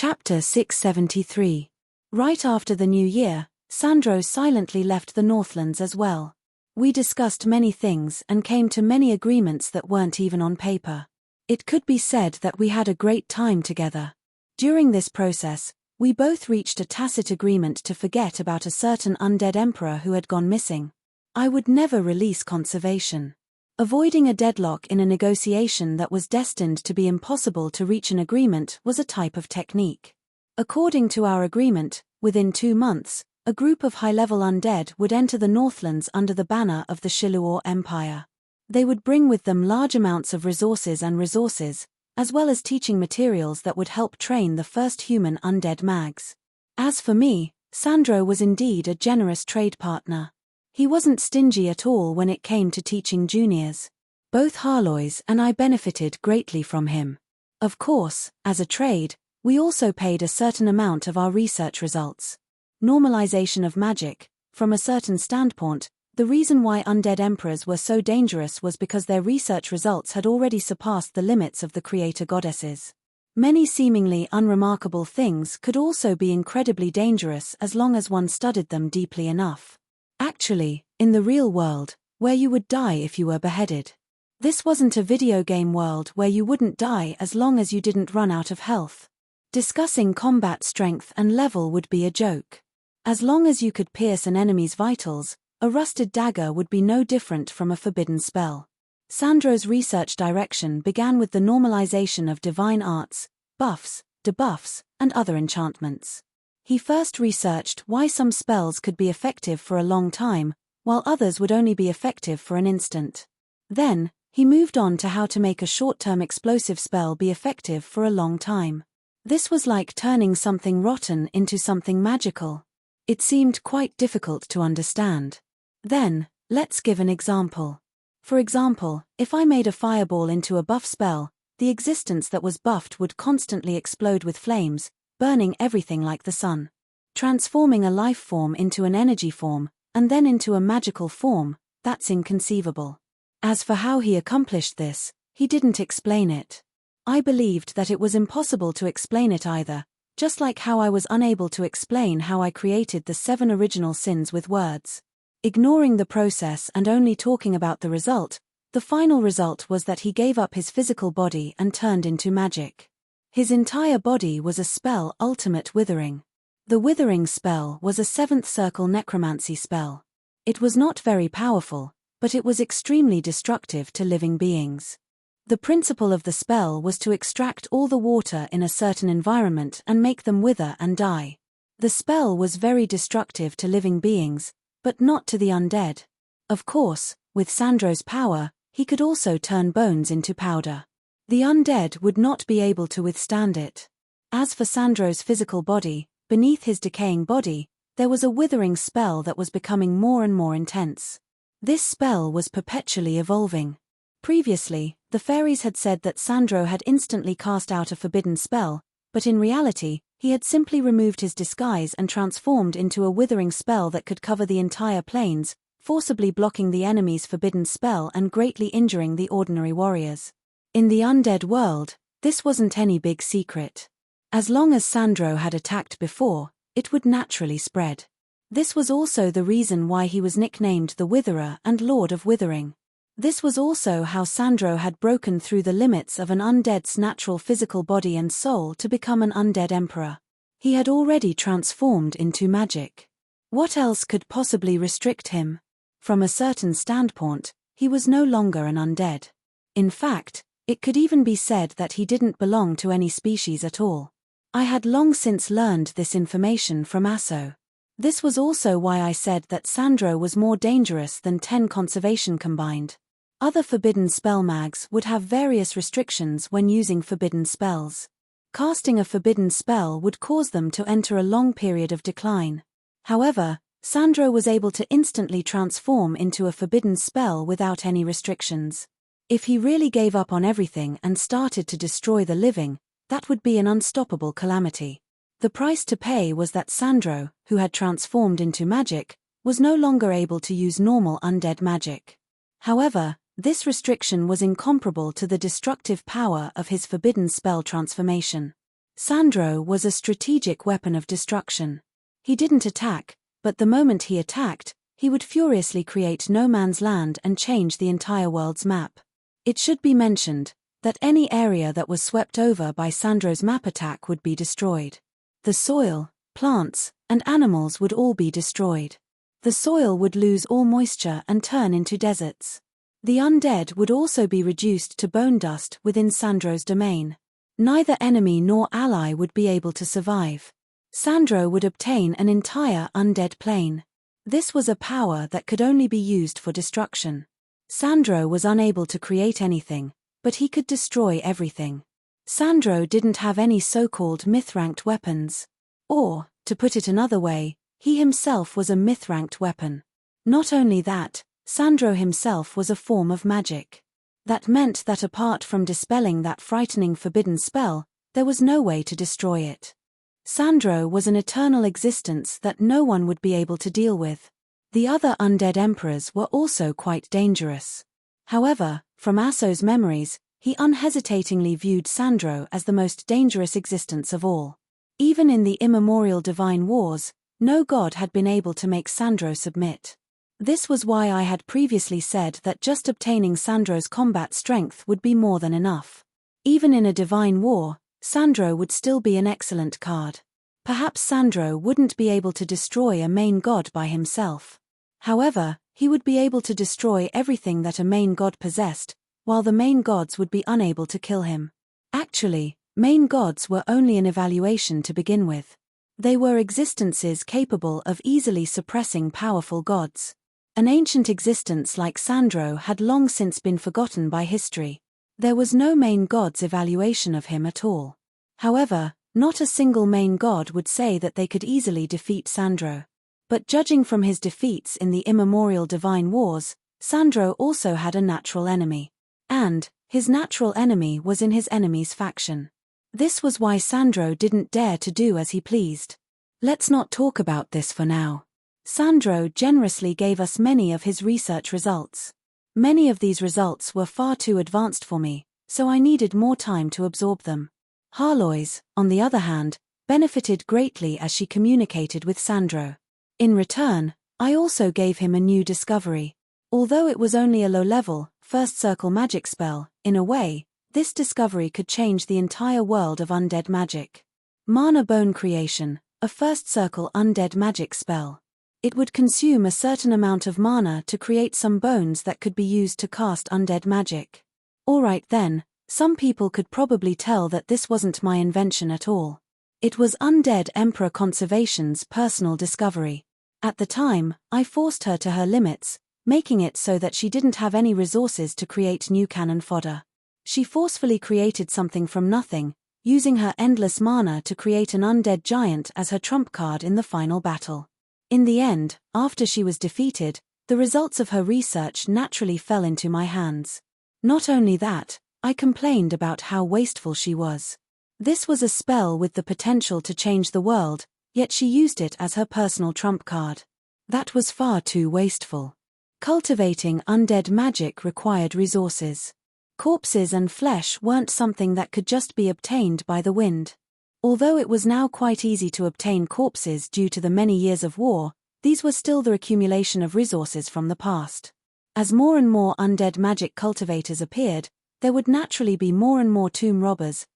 Chapter 673. Right after the new year, Sandro silently left the Northlands as well. We discussed many things and came to many agreements that weren't even on paper. It could be said that we had a great time together. During this process, we both reached a tacit agreement to forget about a certain undead emperor who had gone missing. I would never release conservation. Avoiding a deadlock in a negotiation that was destined to be impossible to reach an agreement was a type of technique. According to our agreement, within 2 months, a group of high-level undead would enter the Northlands under the banner of the Shiluor Empire. They would bring with them large amounts of resources, as well as teaching materials that would help train the first human undead mags. As for me, Sandro was indeed a generous trade partner. He wasn't stingy at all when it came to teaching juniors. Both Harlois and I benefited greatly from him. Of course, as a trade, we also paid a certain amount of our research results. Normalization of magic. From a certain standpoint, the reason why undead emperors were so dangerous was because their research results had already surpassed the limits of the creator goddesses. Many seemingly unremarkable things could also be incredibly dangerous as long as one studied them deeply enough. Actually, in the real world, where you would die if you were beheaded. This wasn't a video game world where you wouldn't die as long as you didn't run out of health. Discussing combat strength and level would be a joke. As long as you could pierce an enemy's vitals, a rusted dagger would be no different from a forbidden spell. Sandro's research direction began with the normalization of divine arts, buffs, debuffs, and other enchantments. He first researched why some spells could be effective for a long time, while others would only be effective for an instant. Then, he moved on to how to make a short-term explosive spell be effective for a long time. This was like turning something rotten into something magical. It seemed quite difficult to understand. Then, let's give an example. For example, if I made a fireball into a buff spell, the existence that was buffed would constantly explode with flames, burning everything like the sun. Transforming a life form into an energy form, and then into a magical form, that's inconceivable. As for how he accomplished this, he didn't explain it. I believed that it was impossible to explain it either, just like how I was unable to explain how I created the 7 original sins with words. Ignoring the process and only talking about the result, the final result was that he gave up his physical body and turned into magic. His entire body was a spell, ultimate withering. The withering spell was a 7th circle necromancy spell. It was not very powerful, but it was extremely destructive to living beings. The principle of the spell was to extract all the water in a certain environment and make them wither and die. The spell was very destructive to living beings, but not to the undead. Of course, with Sandro's power, he could also turn bones into powder. The undead would not be able to withstand it. As for Sandro's physical body, beneath his decaying body, there was a withering spell that was becoming more and more intense. This spell was perpetually evolving. Previously, the fairies had said that Sandro had instantly cast out a forbidden spell, but in reality, he had simply removed his disguise and transformed into a withering spell that could cover the entire plains, forcibly blocking the enemy's forbidden spell and greatly injuring the ordinary warriors. In the undead world, this wasn't any big secret. As long as Sandro had attacked before, it would naturally spread. This was also the reason why he was nicknamed the Witherer and Lord of Withering. This was also how Sandro had broken through the limits of an undead's natural physical body and soul to become an undead emperor. He had already transformed into magic. What else could possibly restrict him? From a certain standpoint, he was no longer an undead. In fact, it could even be said that he didn't belong to any species at all. I had long since learned this information from Asso. This was also why I said that Sandro was more dangerous than 10 conservation combined. Other forbidden spell mags would have various restrictions when using forbidden spells. Casting a forbidden spell would cause them to enter a long period of decline. However, Sandro was able to instantly transform into a forbidden spell without any restrictions. If he really gave up on everything and started to destroy the living, that would be an unstoppable calamity. The price to pay was that Sandro, who had transformed into magic, was no longer able to use normal undead magic. However, this restriction was incomparable to the destructive power of his forbidden spell transformation. Sandro was a strategic weapon of destruction. He didn't attack, but the moment he attacked, he would furiously create no man's land and change the entire world's map. It should be mentioned that any area that was swept over by Sandro's map attack would be destroyed. The soil, plants, and animals would all be destroyed. The soil would lose all moisture and turn into deserts. The undead would also be reduced to bone dust within Sandro's domain. Neither enemy nor ally would be able to survive. Sandro would obtain an entire undead plane. This was a power that could only be used for destruction. Sandro was unable to create anything, but he could destroy everything. Sandro didn't have any so-called myth-ranked weapons. Or, to put it another way, he himself was a myth-ranked weapon. Not only that, Sandro himself was a form of magic. That meant that apart from dispelling that frightening forbidden spell, there was no way to destroy it. Sandro was an eternal existence that no one would be able to deal with. The other undead emperors were also quite dangerous. However, from Asso's memories, he unhesitatingly viewed Sandro as the most dangerous existence of all. Even in the immemorial divine wars, no god had been able to make Sandro submit. This was why I had previously said that just obtaining Sandro's combat strength would be more than enough. Even in a divine war, Sandro would still be an excellent card. Perhaps Sandro wouldn't be able to destroy a main god by himself. However, he would be able to destroy everything that a main god possessed, while the main gods would be unable to kill him. Actually, main gods were only an evaluation to begin with. They were existences capable of easily suppressing powerful gods. An ancient existence like Sandro had long since been forgotten by history. There was no main god's evaluation of him at all. However, not a single main god would say that they could easily defeat Sandro. But judging from his defeats in the immemorial divine wars, Sandro also had a natural enemy. And his natural enemy was in his enemy's faction. This was why Sandro didn't dare to do as he pleased. Let's not talk about this for now. Sandro generously gave us many of his research results. Many of these results were far too advanced for me, so I needed more time to absorb them. Harlois, on the other hand, benefited greatly as she communicated with Sandro. In return, I also gave him a new discovery. Although it was only a low-level, first circle magic spell, in a way, this discovery could change the entire world of undead magic. Mana Bone Creation, a first circle undead magic spell. It would consume a certain amount of mana to create some bones that could be used to cast undead magic. Alright then, some people could probably tell that this wasn't my invention at all. It was Undead Emperor Conservation's personal discovery. At the time, I forced her to her limits, making it so that she didn't have any resources to create new cannon fodder. She forcefully created something from nothing, using her endless mana to create an undead giant as her trump card in the final battle. In the end, after she was defeated, the results of her research naturally fell into my hands. Not only that, I complained about how wasteful she was. This was a spell with the potential to change the world, yet she used it as her personal trump card. That was far too wasteful. Cultivating undead magic required resources. Corpses and flesh weren't something that could just be obtained by the wind. Although it was now quite easy to obtain corpses due to the many years of war, these were still the accumulation of resources from the past. As more and more undead magic cultivators appeared, there would naturally be more and more tomb robbers.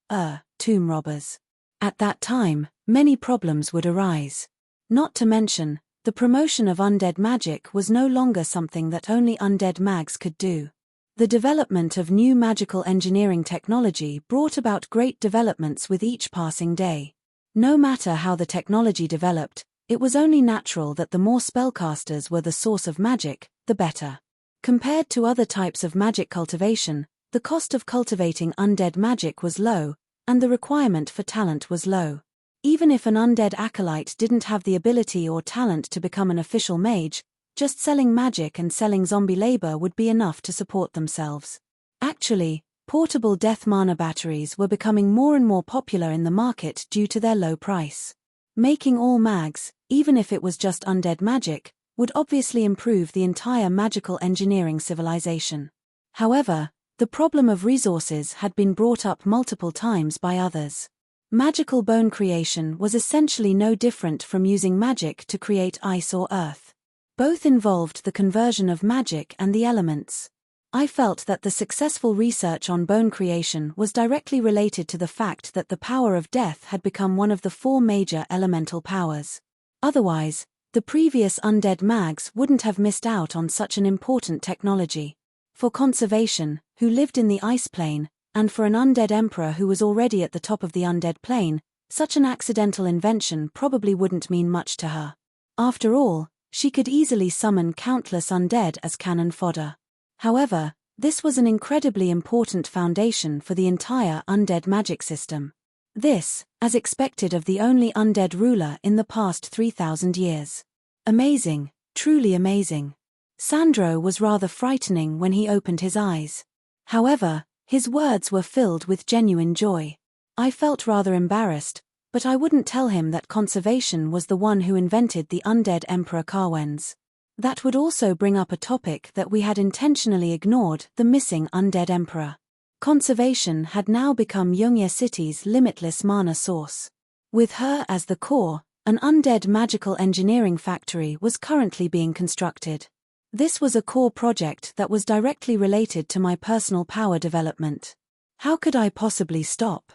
At that time, many problems would arise. Not to mention, the promotion of undead magic was no longer something that only undead mags could do. The development of new magical engineering technology brought about great developments with each passing day. No matter how the technology developed, it was only natural that the more spellcasters were the source of magic, the better. Compared to other types of magic cultivation, the cost of cultivating undead magic was low, and the requirement for talent was low. Even if an undead acolyte didn't have the ability or talent to become an official mage, just selling magic and selling zombie labor would be enough to support themselves. Actually, portable death mana batteries were becoming more and more popular in the market due to their low price. Making all mags, even if it was just undead magic, would obviously improve the entire magical engineering civilization. However, the problem of resources had been brought up multiple times by others. Magical bone creation was essentially no different from using magic to create ice or earth. Both involved the conversion of magic and the elements. I felt that the successful research on bone creation was directly related to the fact that the power of death had become one of the 4 major elemental powers. Otherwise, the previous undead mags wouldn't have missed out on such an important technology. For conservation, who lived in the ice plane, and for an undead emperor who was already at the top of the undead plane, such an accidental invention probably wouldn't mean much to her. After all, she could easily summon countless undead as cannon fodder. However, this was an incredibly important foundation for the entire undead magic system. This, as expected of the only undead ruler in the past 3,000 years. Amazing, truly amazing. Sandro was rather frightening when he opened his eyes. However, his words were filled with genuine joy. I felt rather embarrassed, but I wouldn't tell him that conservation was the one who invented the undead Emperor Carwens. That would also bring up a topic that we had intentionally ignored, the missing undead emperor. Conservation had now become Yongye City's limitless mana source. With her as the core, an undead magical engineering factory was currently being constructed. This was a core project that was directly related to my personal power development. How could I possibly stop?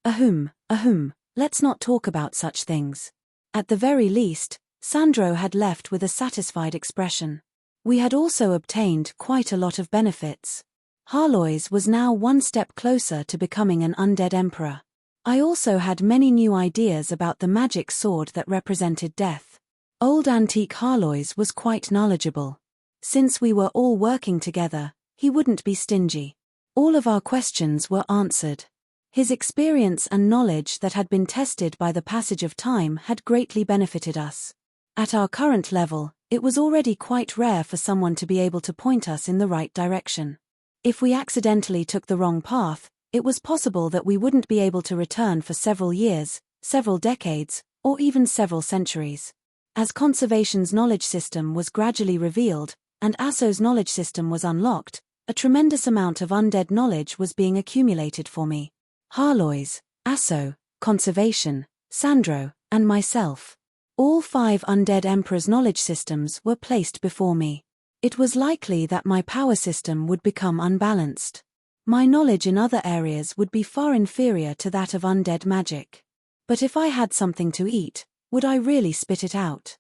Ahem, let's not talk about such things. At the very least, Sandro had left with a satisfied expression. We had also obtained quite a lot of benefits. Harlois was now one step closer to becoming an undead emperor. I also had many new ideas about the magic sword that represented death. Old antique Harlois was quite knowledgeable. Since we were all working together, he wouldn't be stingy. All of our questions were answered. His experience and knowledge that had been tested by the passage of time had greatly benefited us. At our current level, it was already quite rare for someone to be able to point us in the right direction. If we accidentally took the wrong path, it was possible that we wouldn't be able to return for several years, several decades, or even several centuries. As conservation's knowledge system was gradually revealed, and Asso's knowledge system was unlocked, a tremendous amount of undead knowledge was being accumulated for me. Harlois, Asso, conservation, Sandro, and myself. All 5 undead emperors' knowledge systems were placed before me. It was likely that my power system would become unbalanced. My knowledge in other areas would be far inferior to that of undead magic. But if I had something to eat, would I really spit it out?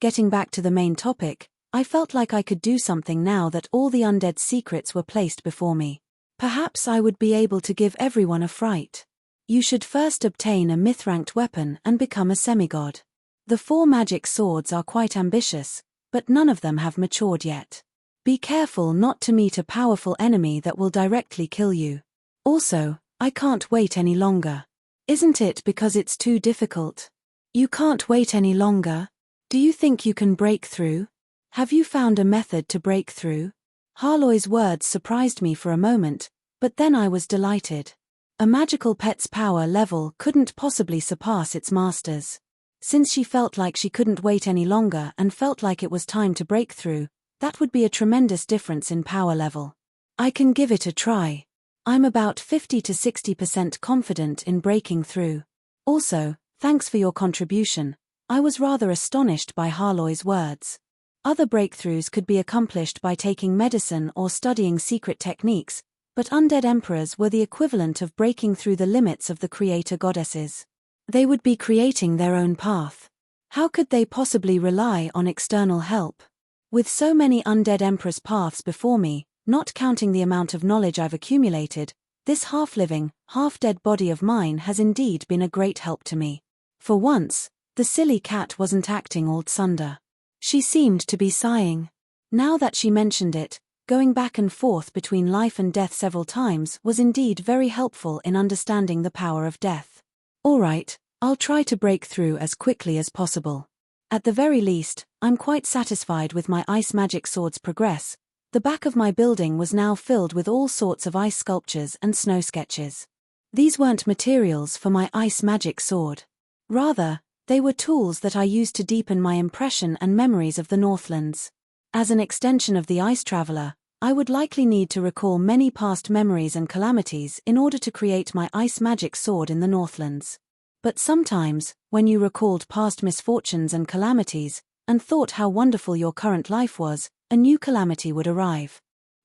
Getting back to the main topic, I felt like I could do something now that all the undead secrets were placed before me. Perhaps I would be able to give everyone a fright. You should first obtain a myth-ranked weapon and become a semigod. The 4 magic swords are quite ambitious, but none of them have matured yet. Be careful not to meet a powerful enemy that will directly kill you. Also, I can't wait any longer. Isn't it because it's too difficult? You can't wait any longer? Do you think you can break through? Have you found a method to break through? Harloi's words surprised me for a moment, but then I was delighted. A magical pet's power level couldn't possibly surpass its master's. Since she felt like she couldn't wait any longer and felt like it was time to break through, that would be a tremendous difference in power level. I can give it a try. I'm about 50 to 60% confident in breaking through. Also, thanks for your contribution. I was rather astonished by Harloi's words. Other breakthroughs could be accomplished by taking medicine or studying secret techniques, but undead emperors were the equivalent of breaking through the limits of the creator goddesses. They would be creating their own path. How could they possibly rely on external help? With so many undead emperors' paths before me, not counting the amount of knowledge I've accumulated, this half-living, half-dead body of mine has indeed been a great help to me. For once, the silly cat wasn't acting all tsunder. She seemed to be sighing. Now that she mentioned it, going back and forth between life and death several times was indeed very helpful in understanding the power of death. All right, I'll try to break through as quickly as possible. At the very least, I'm quite satisfied with my ice magic sword's progress. The back of my building was now filled with all sorts of ice sculptures and snow sketches. These weren't materials for my ice magic sword. Rather, they were tools that I used to deepen my impression and memories of the Northlands. As an extension of the Ice Traveler, I would likely need to recall many past memories and calamities in order to create my ice magic sword in the Northlands. But sometimes, when you recalled past misfortunes and calamities, and thought how wonderful your current life was, a new calamity would arrive.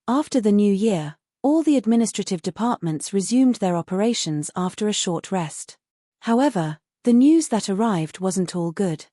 After the new year, all the administrative departments resumed their operations after a short rest. However, the news that arrived wasn't all good.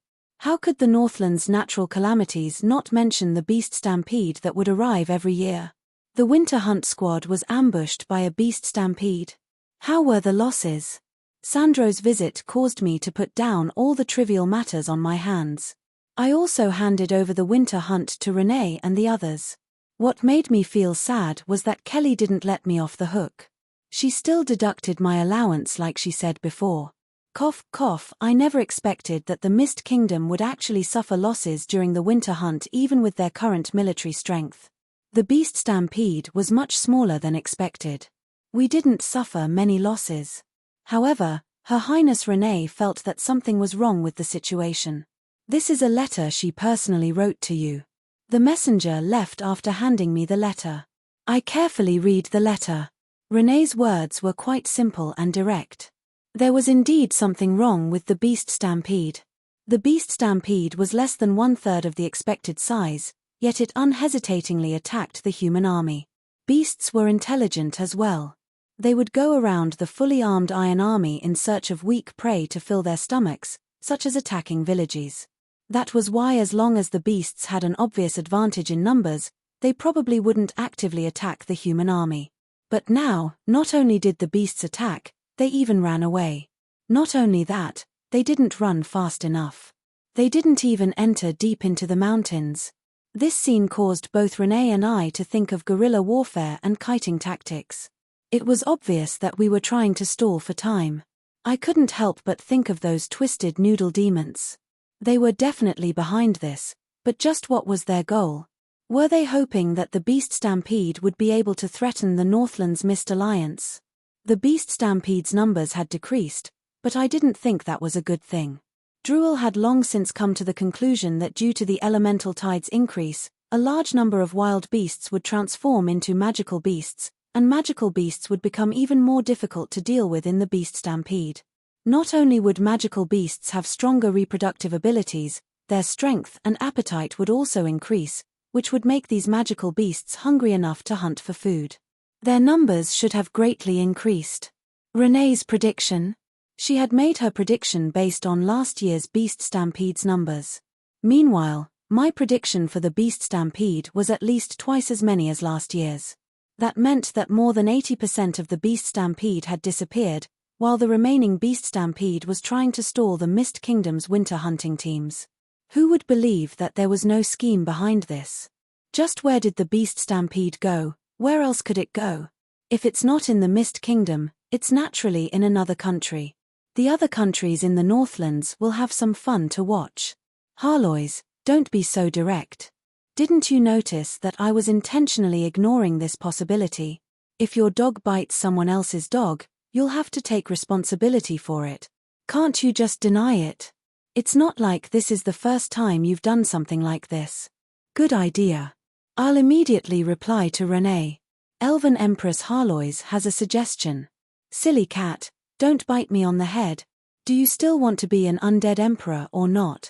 How could the Northland's natural calamities not mention the beast stampede that would arrive every year? The winter hunt squad was ambushed by a beast stampede. How were the losses? Sandro's visit caused me to put down all the trivial matters on my hands. I also handed over the winter hunt to Renee and the others. What made me feel sad was that Kelly didn't let me off the hook. She still deducted my allowance like she said before. Cough, cough, I never expected that the Mist Kingdom would actually suffer losses during the winter hunt even with their current military strength. The beast stampede was much smaller than expected. We didn't suffer many losses. However, Her Highness Renee felt that something was wrong with the situation. This is a letter she personally wrote to you. The messenger left after handing me the letter. I carefully read the letter. Renee's words were quite simple and direct. There was indeed something wrong with the beast stampede. The beast stampede was less than 1/3 of the expected size, yet it unhesitatingly attacked the human army. Beasts were intelligent as well. They would go around the fully armed iron army in search of weak prey to fill their stomachs, such as attacking villages. That was why, as long as the beasts had an obvious advantage in numbers, they probably wouldn't actively attack the human army. But now, not only did the beasts attack, they even ran away. Not only that, they didn't run fast enough. They didn't even enter deep into the mountains. This scene caused both Renee and I to think of guerrilla warfare and kiting tactics. It was obvious that we were trying to stall for time. I couldn't help but think of those twisted noodle demons. They were definitely behind this, but just what was their goal? Were they hoping that the beast stampede would be able to threaten the Northland's Mist Alliance? The beast stampede's numbers had decreased, but I didn't think that was a good thing. Druil had long since come to the conclusion that due to the elemental tide's increase, a large number of wild beasts would transform into magical beasts, and magical beasts would become even more difficult to deal with in the beast stampede. Not only would magical beasts have stronger reproductive abilities, their strength and appetite would also increase, which would make these magical beasts hungry enough to hunt for food. Their numbers should have greatly increased. Renee's prediction? She had made her prediction based on last year's beast stampede's numbers. Meanwhile, my prediction for the beast stampede was at least twice as many as last year's. That meant that more than 80% of the beast stampede had disappeared, while the remaining beast stampede was trying to stall the Mist Kingdom's winter hunting teams. Who would believe that there was no scheme behind this? Just where did the beast stampede go? Where else could it go? If it's not in the Mist Kingdom, it's naturally in another country. The other countries in the Northlands will have some fun to watch. Harlois, don't be so direct. Didn't you notice that I was intentionally ignoring this possibility? If your dog bites someone else's dog, you'll have to take responsibility for it. Can't you just deny it? It's not like this is the first time you've done something like this. Good idea. I'll immediately reply to Renee. Elven Empress Harlois has a suggestion. Silly cat, don't bite me on the head. Do you still want to be an undead emperor or not?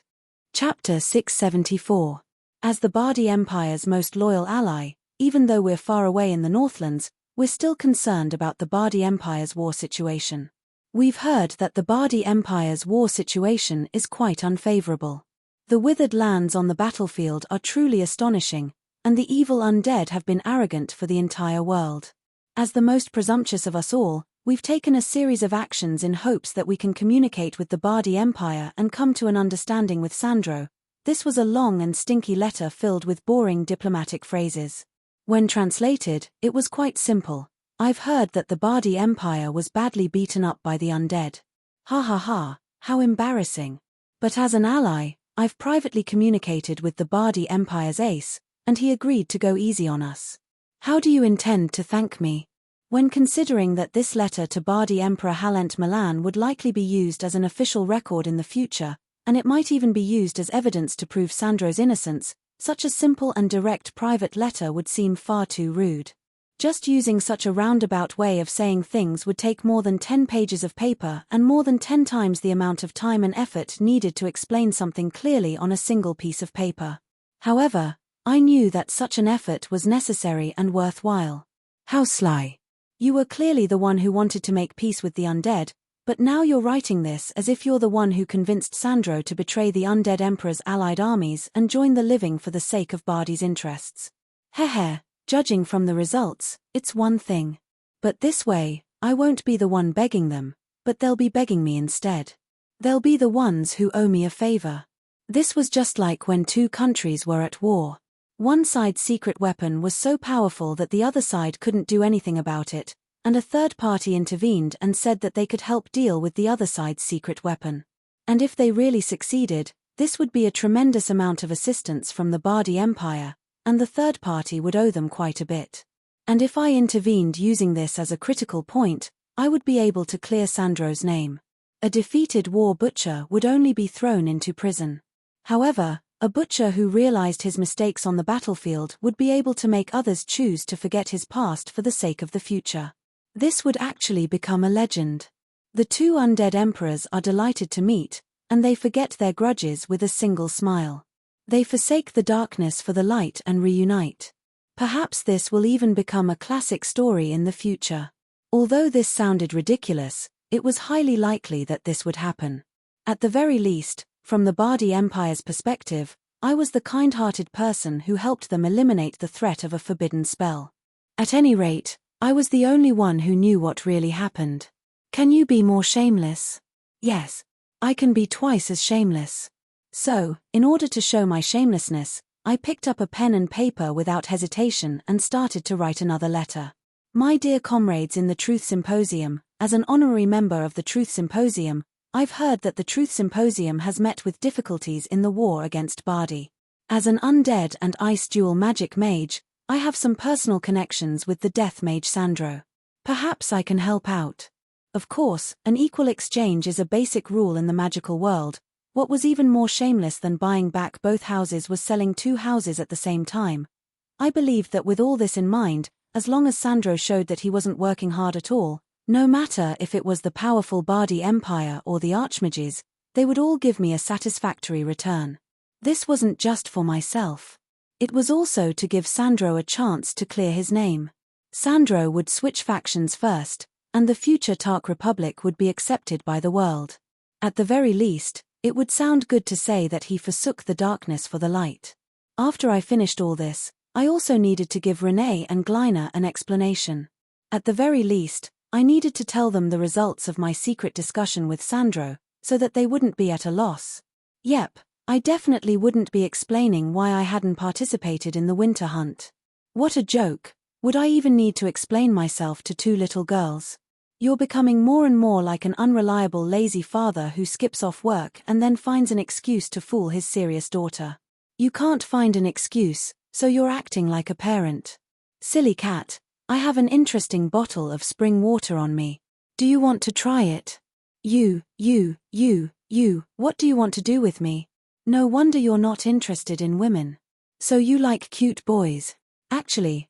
Chapter 674. As the Bardi Empire's most loyal ally, even though we're far away in the Northlands, we're still concerned about the Bardi Empire's war situation. We've heard that the Bardi Empire's war situation is quite unfavorable. The withered lands on the battlefield are truly astonishing, and the evil undead have been arrogant for the entire world. As the most presumptuous of us all, we've taken a series of actions in hopes that we can communicate with the Bardi Empire and come to an understanding with Sandro. This was a long and stinky letter filled with boring diplomatic phrases. When translated, it was quite simple. I've heard that the Bardi Empire was badly beaten up by the undead. Ha ha ha, how embarrassing. But as an ally, I've privately communicated with the Bardi Empire's ace, and he agreed to go easy on us. How do you intend to thank me? When considering that this letter to Bardi Emperor Halent Milan would likely be used as an official record in the future, and it might even be used as evidence to prove Sandro's innocence, Such a simple and direct private letter would seem far too rude. Just using such a roundabout way of saying things would take more than 10 pages of paper and more than 10 times the amount of time and effort needed to explain something clearly on a single piece of paper. However, I knew that such an effort was necessary and worthwhile. How sly. You were clearly the one who wanted to make peace with the undead, but now you're writing this as if you're the one who convinced Sandro to betray the undead emperor's allied armies and join the living for the sake of Bardi's interests. Heh. Judging from the results, it's one thing. But this way, I won't be the one begging them, but they'll be begging me instead. They'll be the ones who owe me a favor. This was just like when two countries were at war. One side's secret weapon was so powerful that the other side couldn't do anything about it, and a third party intervened and said that they could help deal with the other side's secret weapon. And if they really succeeded, this would be a tremendous amount of assistance from the Bardi Empire, and the third party would owe them quite a bit. And if I intervened using this as a critical point, I would be able to clear Sandro's name. A defeated war butcher would only be thrown into prison. However, a butcher who realized his mistakes on the battlefield would be able to make others choose to forget his past for the sake of the future. This would actually become a legend. The two undead emperors are delighted to meet, and they forget their grudges with a single smile. They forsake the darkness for the light and reunite. Perhaps this will even become a classic story in the future. Although this sounded ridiculous, it was highly likely that this would happen. At the very least, from the Bardi Empire's perspective, I was the kind-hearted person who helped them eliminate the threat of a forbidden spell. At any rate, I was the only one who knew what really happened. Can you be more shameless? Yes. I can be twice as shameless. So, in order to show my shamelessness, I picked up a pen and paper without hesitation and started to write another letter. My dear comrades in the Truth Symposium, as an honorary member of the Truth Symposium, I've heard that the Truth Symposium has met with difficulties in the war against Bardi. As an undead and ice dual magic mage, I have some personal connections with the death mage Sandro. Perhaps I can help out. Of course, an equal exchange is a basic rule in the magical world. What was even more shameless than buying back both houses was selling two houses at the same time. I believed that with all this in mind, as long as Sandro showed that he wasn't working hard at all, no matter if it was the powerful Bardi Empire or the Archmages, they would all give me a satisfactory return. This wasn't just for myself. It was also to give Sandro a chance to clear his name. Sandro would switch factions first, and the future Tark Republic would be accepted by the world. At the very least, it would sound good to say that he forsook the darkness for the light. After I finished all this, I also needed to give Renee and Glyna an explanation. At the very least, I needed to tell them the results of my secret discussion with Sandro, so that they wouldn't be at a loss. Yep, I definitely wouldn't be explaining why I hadn't participated in the winter hunt. What a joke. Would I even need to explain myself to two little girls? You're becoming more and more like an unreliable lazy father who skips off work and then finds an excuse to fool his serious daughter. You can't find an excuse, so you're acting like a parent. Silly cat, I have an interesting bottle of spring water on me. Do you want to try it? You, what do you want to do with me? No wonder you're not interested in women. So you like cute boys. Actually,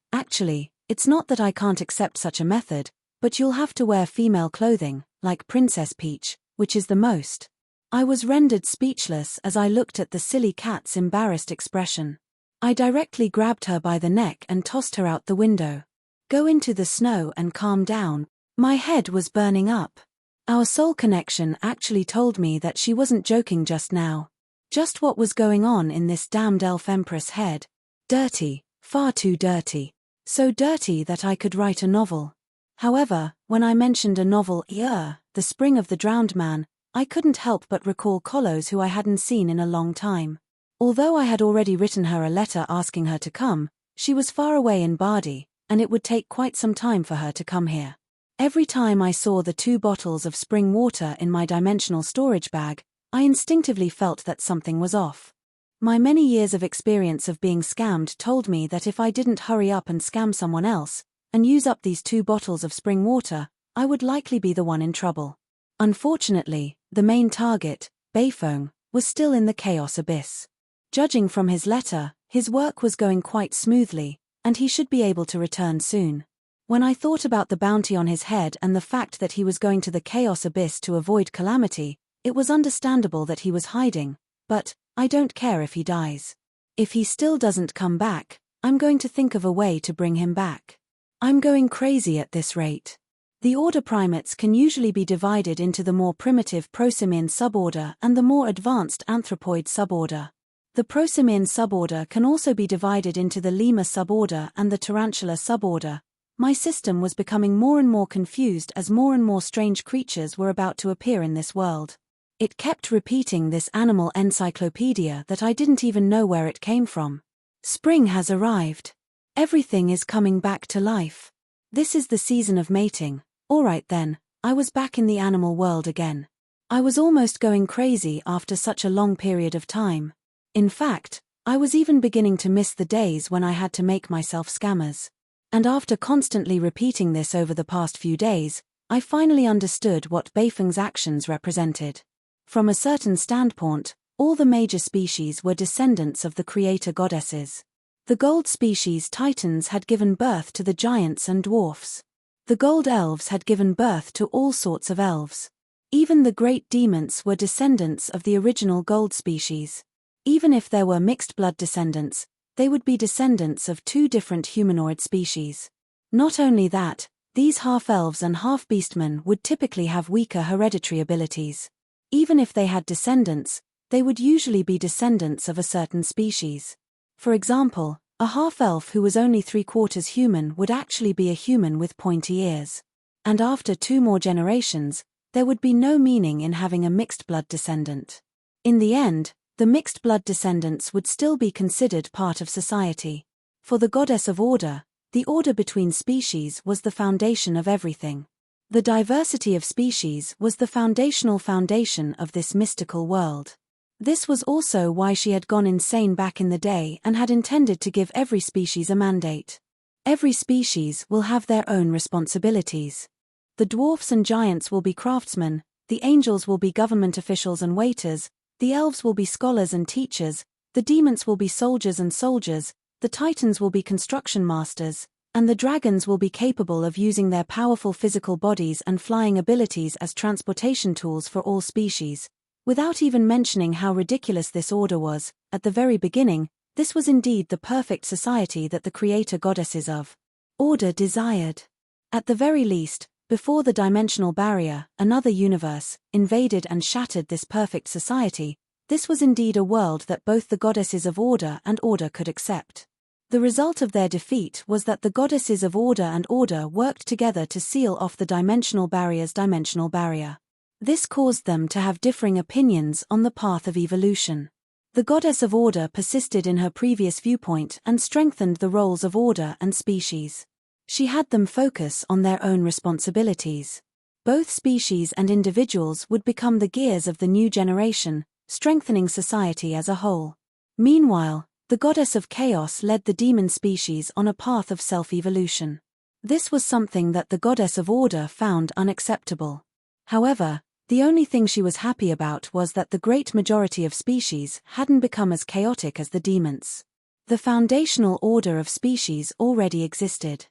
it's not that I can't accept such a method, but you'll have to wear female clothing, like Princess Peach, which is the most. I was rendered speechless as I looked at the silly cat's embarrassed expression. I directly grabbed her by the neck and tossed her out the window. Go into the snow and calm down. My head was burning up. Our soul connection actually told me that she wasn't joking just now. Just what was going on in this damned elf empress head? Dirty, far too dirty. So dirty that I could write a novel. However, when I mentioned a novel, The Spring of the Drowned Man, I couldn't help but recall Kolos, who I hadn't seen in a long time. Although I had already written her a letter asking her to come, she was far away in Bardi, and it would take quite some time for her to come here. Every time I saw the 2 bottles of spring water in my dimensional storage bag, I instinctively felt that something was off. My many years of experience of being scammed told me that if I didn't hurry up and scam someone else, and use up these 2 bottles of spring water, I would likely be the one in trouble. Unfortunately, the main target, Bayfeng, was still in the chaos abyss. Judging from his letter, his work was going quite smoothly, and he should be able to return soon. When I thought about the bounty on his head and the fact that he was going to the Chaos Abyss to avoid calamity, it was understandable that he was hiding, but I don't care if he dies. If he still doesn't come back, I'm going to think of a way to bring him back. I'm going crazy at this rate. The order primates can usually be divided into the more primitive prosimian suborder and the more advanced anthropoid suborder. The prosimian suborder can also be divided into the lemur suborder and the tarantula suborder. My system was becoming more and more confused as more and more strange creatures were about to appear in this world. It kept repeating this animal encyclopedia that I didn't even know where it came from. Spring has arrived. Everything is coming back to life. This is the season of mating. Alright then, I was back in the animal world again. I was almost going crazy after such a long period of time. In fact, I was even beginning to miss the days when I had to make myself scammers. And after constantly repeating this over the past few days, I finally understood what Beifeng's actions represented. From a certain standpoint, all the major species were descendants of the creator goddesses. The gold species Titans had given birth to the giants and dwarfs. The gold elves had given birth to all sorts of elves. Even the great demons were descendants of the original gold species. Even if there were mixed blood descendants, they would be descendants of two different humanoid species. Not only that, these half-elves and half-beastmen would typically have weaker hereditary abilities. Even if they had descendants, they would usually be descendants of a certain species. For example, a half-elf who was only 3/4 human would actually be a human with pointy ears. And after 2 more generations, there would be no meaning in having a mixed blood descendant. In the end, the mixed blood descendants would still be considered part of society. For the goddess of order, the order between species was the foundation of everything. The diversity of species was the foundational foundation of this mystical world. This was also why she had gone insane back in the day and had intended to give every species a mandate. Every species will have their own responsibilities. The dwarfs and giants will be craftsmen, the angels will be government officials and waiters, the elves will be scholars and teachers, the demons will be soldiers and soldiers, the titans will be construction masters, and the dragons will be capable of using their powerful physical bodies and flying abilities as transportation tools for all species. Without even mentioning how ridiculous this order was, at the very beginning, this was indeed the perfect society that the creator goddesses of order desired. At the very least, before the dimensional barrier, another universe, invaded and shattered this perfect society, this was indeed a world that both the goddesses of order and order could accept. The result of their defeat was that the goddesses of order and order worked together to seal off the dimensional barrier's dimensional barrier. This caused them to have differing opinions on the path of evolution. The goddess of order persisted in her previous viewpoint and strengthened the roles of order and species. She had them focus on their own responsibilities. Both species and individuals would become the gears of the new generation, strengthening society as a whole. Meanwhile, the goddess of chaos led the demon species on a path of self-evolution. This was something that the goddess of order found unacceptable. However, the only thing she was happy about was that the great majority of species hadn't become as chaotic as the demons. The foundational order of species already existed.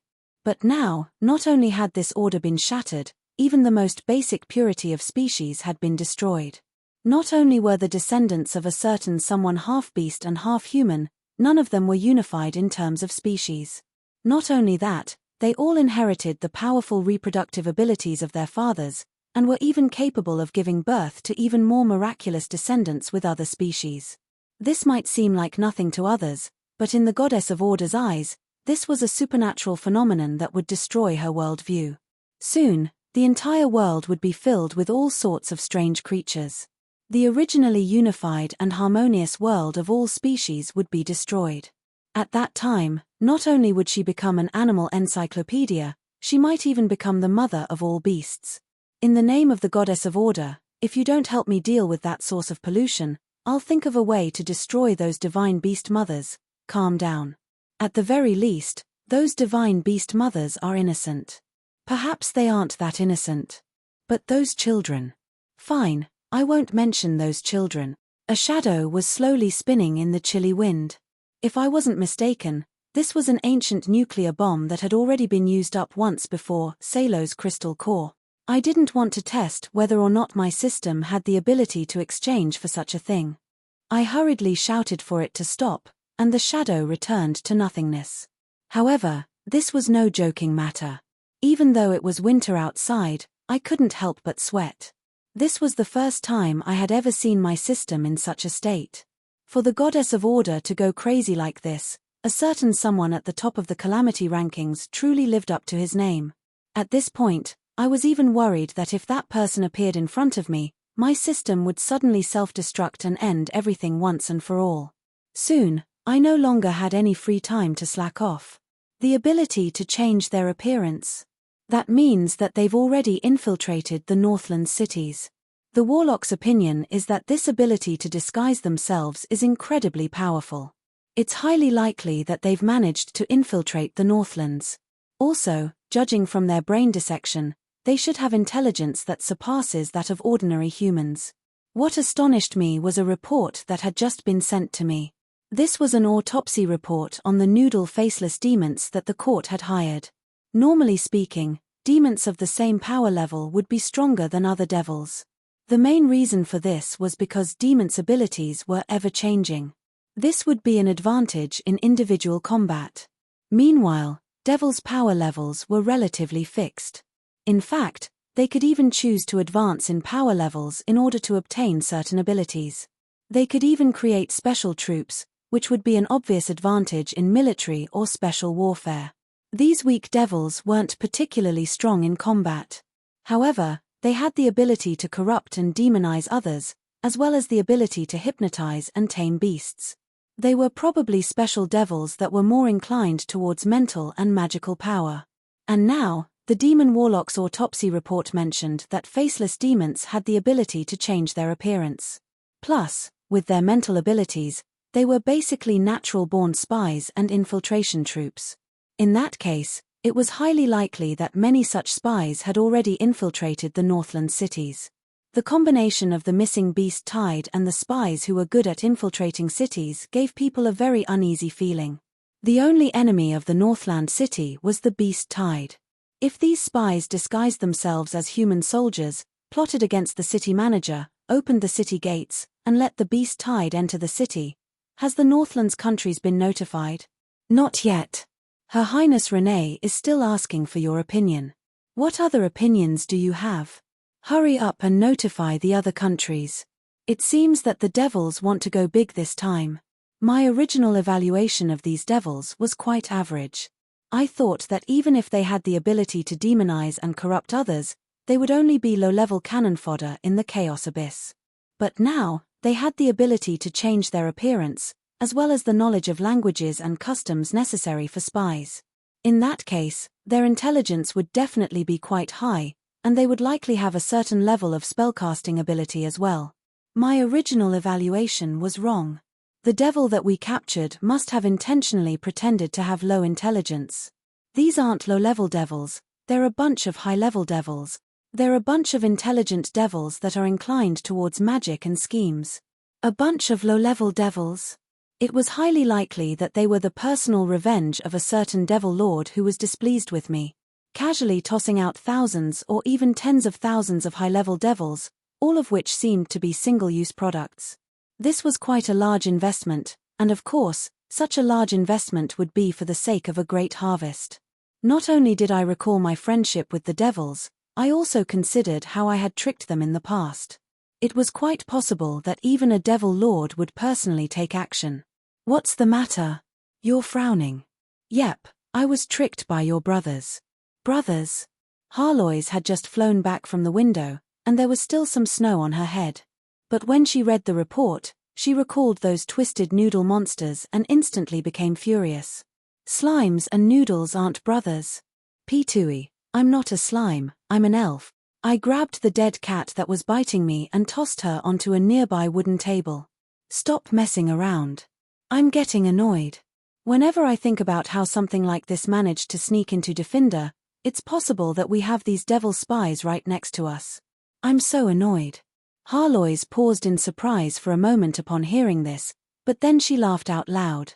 But now, not only had this order been shattered, even the most basic purity of species had been destroyed. Not only were the descendants of a certain someone half-beast and half-human, none of them were unified in terms of species. Not only that, they all inherited the powerful reproductive abilities of their fathers, and were even capable of giving birth to even more miraculous descendants with other species. This might seem like nothing to others, but in the goddess of order's eyes, this was a supernatural phenomenon that would destroy her worldview. Soon, the entire world would be filled with all sorts of strange creatures. The originally unified and harmonious world of all species would be destroyed. At that time, not only would she become an animal encyclopedia, she might even become the mother of all beasts. In the name of the goddess of order, if you don't help me deal with that source of pollution, I'll think of a way to destroy those divine beast mothers. Calm down. At the very least, those divine beast mothers are innocent. Perhaps they aren't that innocent. But those children. Fine, I won't mention those children. A shadow was slowly spinning in the chilly wind. If I wasn't mistaken, this was an ancient nuclear bomb that had already been used up once before, Salo's crystal core. I didn't want to test whether or not my system had the ability to exchange for such a thing. I hurriedly shouted for it to stop, and the shadow returned to nothingness. However, this was no joking matter. Even though it was winter outside, I couldn't help but sweat. This was the first time I had ever seen my system in such a state. For the goddess of order to go crazy like this, a certain someone at the top of the calamity rankings truly lived up to his name. At this point, I was even worried that if that person appeared in front of me, my system would suddenly self-destruct and end everything once and for all. Soon, I no longer had any free time to slack off. The ability to change their appearance. That means that they've already infiltrated the Northland cities. The Warlock's opinion is that this ability to disguise themselves is incredibly powerful. It's highly likely that they've managed to infiltrate the Northlands. Also, judging from their brain dissection, they should have intelligence that surpasses that of ordinary humans. What astonished me was a report that had just been sent to me. This was an autopsy report on the noodle faceless demons that the court had hired. Normally speaking, demons of the same power level would be stronger than other devils. The main reason for this was because demons' abilities were ever-changing. This would be an advantage in individual combat. Meanwhile, devils' power levels were relatively fixed. In fact, they could even choose to advance in power levels in order to obtain certain abilities. They could even create special troops, which would be an obvious advantage in military or special warfare. These weak devils weren't particularly strong in combat. However, they had the ability to corrupt and demonize others, as well as the ability to hypnotize and tame beasts. They were probably special devils that were more inclined towards mental and magical power. And now, the Demon Warlock's autopsy report mentioned that faceless demons had the ability to change their appearance. Plus, with their mental abilities, they were basically natural-born spies and infiltration troops. In that case, it was highly likely that many such spies had already infiltrated the Northland cities. The combination of the missing beast tide and the spies who were good at infiltrating cities gave people a very uneasy feeling. The only enemy of the Northland city was the beast tide. If these spies disguised themselves as human soldiers, plotted against the city manager, opened the city gates, and let the beast tide enter the city, has the Northland's countries been notified? Not yet. Her Highness Renee is still asking for your opinion. What other opinions do you have? Hurry up and notify the other countries. It seems that the devils want to go big this time. My original evaluation of these devils was quite average. I thought that even if they had the ability to demonize and corrupt others, they would only be low-level cannon fodder in the Chaos Abyss. But now, they had the ability to change their appearance, as well as the knowledge of languages and customs necessary for spies. In that case, their intelligence would definitely be quite high, and they would likely have a certain level of spellcasting ability as well. My original evaluation was wrong. The devil that we captured must have intentionally pretended to have low intelligence. These aren't low-level devils, they're a bunch of high-level devils. They're a bunch of intelligent devils that are inclined towards magic and schemes. A bunch of low-level devils? It was highly likely that they were the personal revenge of a certain devil lord who was displeased with me, casually tossing out thousands or even tens of thousands of high-level devils, all of which seemed to be single-use products. This was quite a large investment, and of course, such a large investment would be for the sake of a great harvest. Not only did I recall my friendship with the devils, I also considered how I had tricked them in the past. It was quite possible that even a devil lord would personally take action. What's the matter? You're frowning. Yep, I was tricked by your brothers. Brothers? Harlois had just flown back from the window, and there was still some snow on her head. But when she read the report, she recalled those twisted noodle monsters and instantly became furious. Slimes and noodles aren't brothers. P2E, I'm not a slime, I'm an elf. I grabbed the dead cat that was biting me and tossed her onto a nearby wooden table. Stop messing around. I'm getting annoyed. Whenever I think about how something like this managed to sneak into Defender, it's possible that we have these devil spies right next to us. I'm so annoyed. Harlois paused in surprise for a moment upon hearing this, but then she laughed out loud.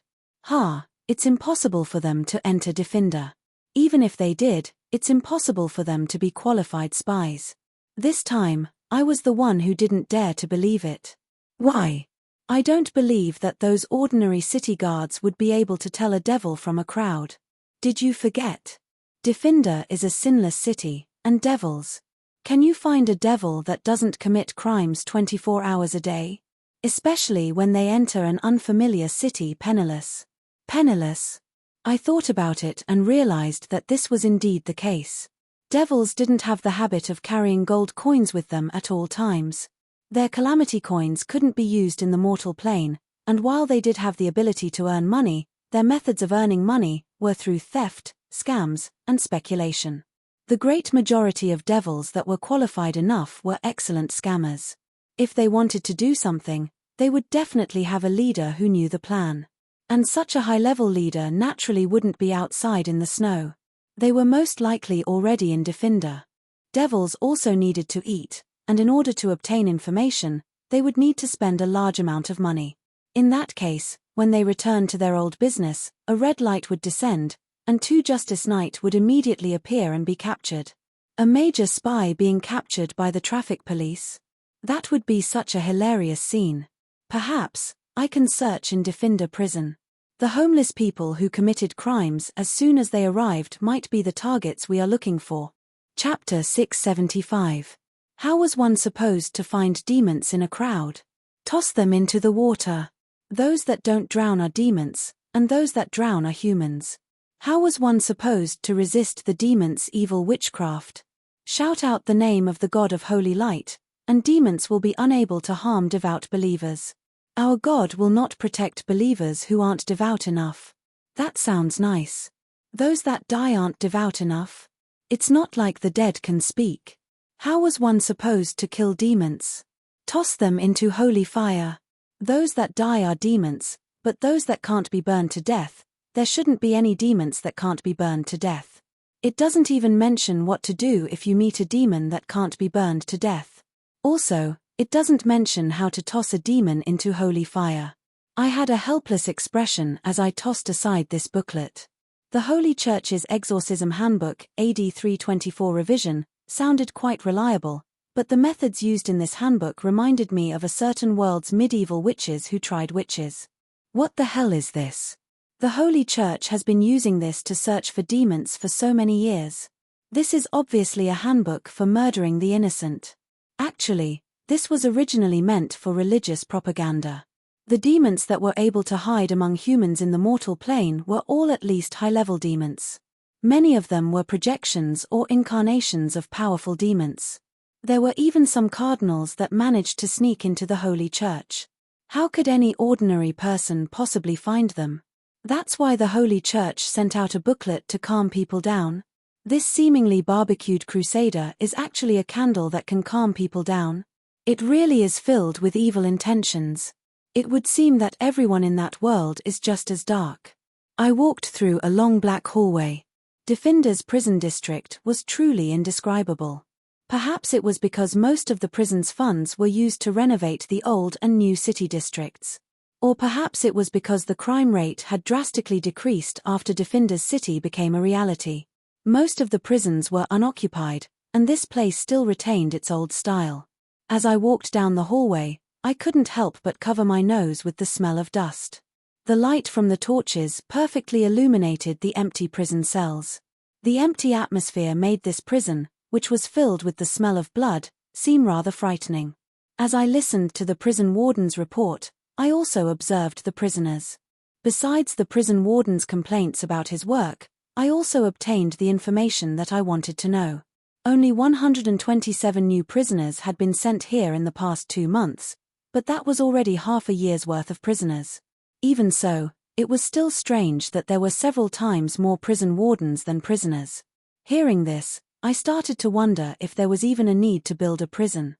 It's impossible for them to enter Defender. Even if they did, it's impossible for them to be qualified spies. This time, I was the one who didn't dare to believe it. Why? I don't believe that those ordinary city guards would be able to tell a devil from a crowd. Did you forget? Defender is a sinless city, and devils. Can you find a devil that doesn't commit crimes 24 hours a day? Especially when they enter an unfamiliar city penniless. Penniless? I thought about it and realized that this was indeed the case. Devils didn't have the habit of carrying gold coins with them at all times. Their calamity coins couldn't be used in the mortal plane, and while they did have the ability to earn money, their methods of earning money were through theft, scams, and speculation. The great majority of devils that were qualified enough were excellent scammers. If they wanted to do something, they would definitely have a leader who knew the plan. And such a high-level leader naturally wouldn't be outside in the snow. They were most likely already in Defender. Devils also needed to eat, and in order to obtain information, they would need to spend a large amount of money. In that case, when they returned to their old business, a red light would descend, and 2 Justice Knight would immediately appear and be captured. A major spy being captured by the traffic police? That would be such a hilarious scene. Perhaps, I can search in Defender prison. The homeless people who committed crimes as soon as they arrived might be the targets we are looking for. Chapter 675. How was one supposed to find demons in a crowd? Toss them into the water. Those that don't drown are demons, and those that drown are humans. How was one supposed to resist the demons' evil witchcraft? Shout out the name of the God of Holy Light, and demons will be unable to harm devout believers. Our God will not protect believers who aren't devout enough. That sounds nice. Those that die aren't devout enough? It's not like the dead can speak. How was one supposed to kill demons? Toss them into holy fire. Those that die are demons, but those that can't be burned to death, there shouldn't be any demons that can't be burned to death. It doesn't even mention what to do if you meet a demon that can't be burned to death. Also, it doesn't mention how to toss a demon into holy fire. I had a helpless expression as I tossed aside this booklet. The Holy Church's Exorcism Handbook, AD 324 revision, sounded quite reliable, but the methods used in this handbook reminded me of a certain world's medieval witches who tried witches. What the hell is this? The Holy Church has been using this to search for demons for so many years. This is obviously a handbook for murdering the innocent. Actually, this was originally meant for religious propaganda. The demons that were able to hide among humans in the mortal plane were all at least high-level demons. Many of them were projections or incarnations of powerful demons. There were even some cardinals that managed to sneak into the Holy Church. How could any ordinary person possibly find them? That's why the Holy Church sent out a booklet to calm people down. This seemingly barbecued crusader is actually a candle that can calm people down. It really is filled with evil intentions. It would seem that everyone in that world is just as dark. I walked through a long black hallway. Defender's prison district was truly indescribable. Perhaps it was because most of the prison's funds were used to renovate the old and new city districts. Or perhaps it was because the crime rate had drastically decreased after Defender's city became a reality. Most of the prisons were unoccupied, and this place still retained its old style. As I walked down the hallway, I couldn't help but cover my nose with the smell of dust. The light from the torches perfectly illuminated the empty prison cells. The empty atmosphere made this prison, which was filled with the smell of blood, seem rather frightening. As I listened to the prison warden's report, I also observed the prisoners. Besides the prison warden's complaints about his work, I also obtained the information that I wanted to know. Only 127 new prisoners had been sent here in the past 2 months, but that was already half a year's worth of prisoners. Even so, it was still strange that there were several times more prison wardens than prisoners. Hearing this, I started to wonder if there was even a need to build a prison.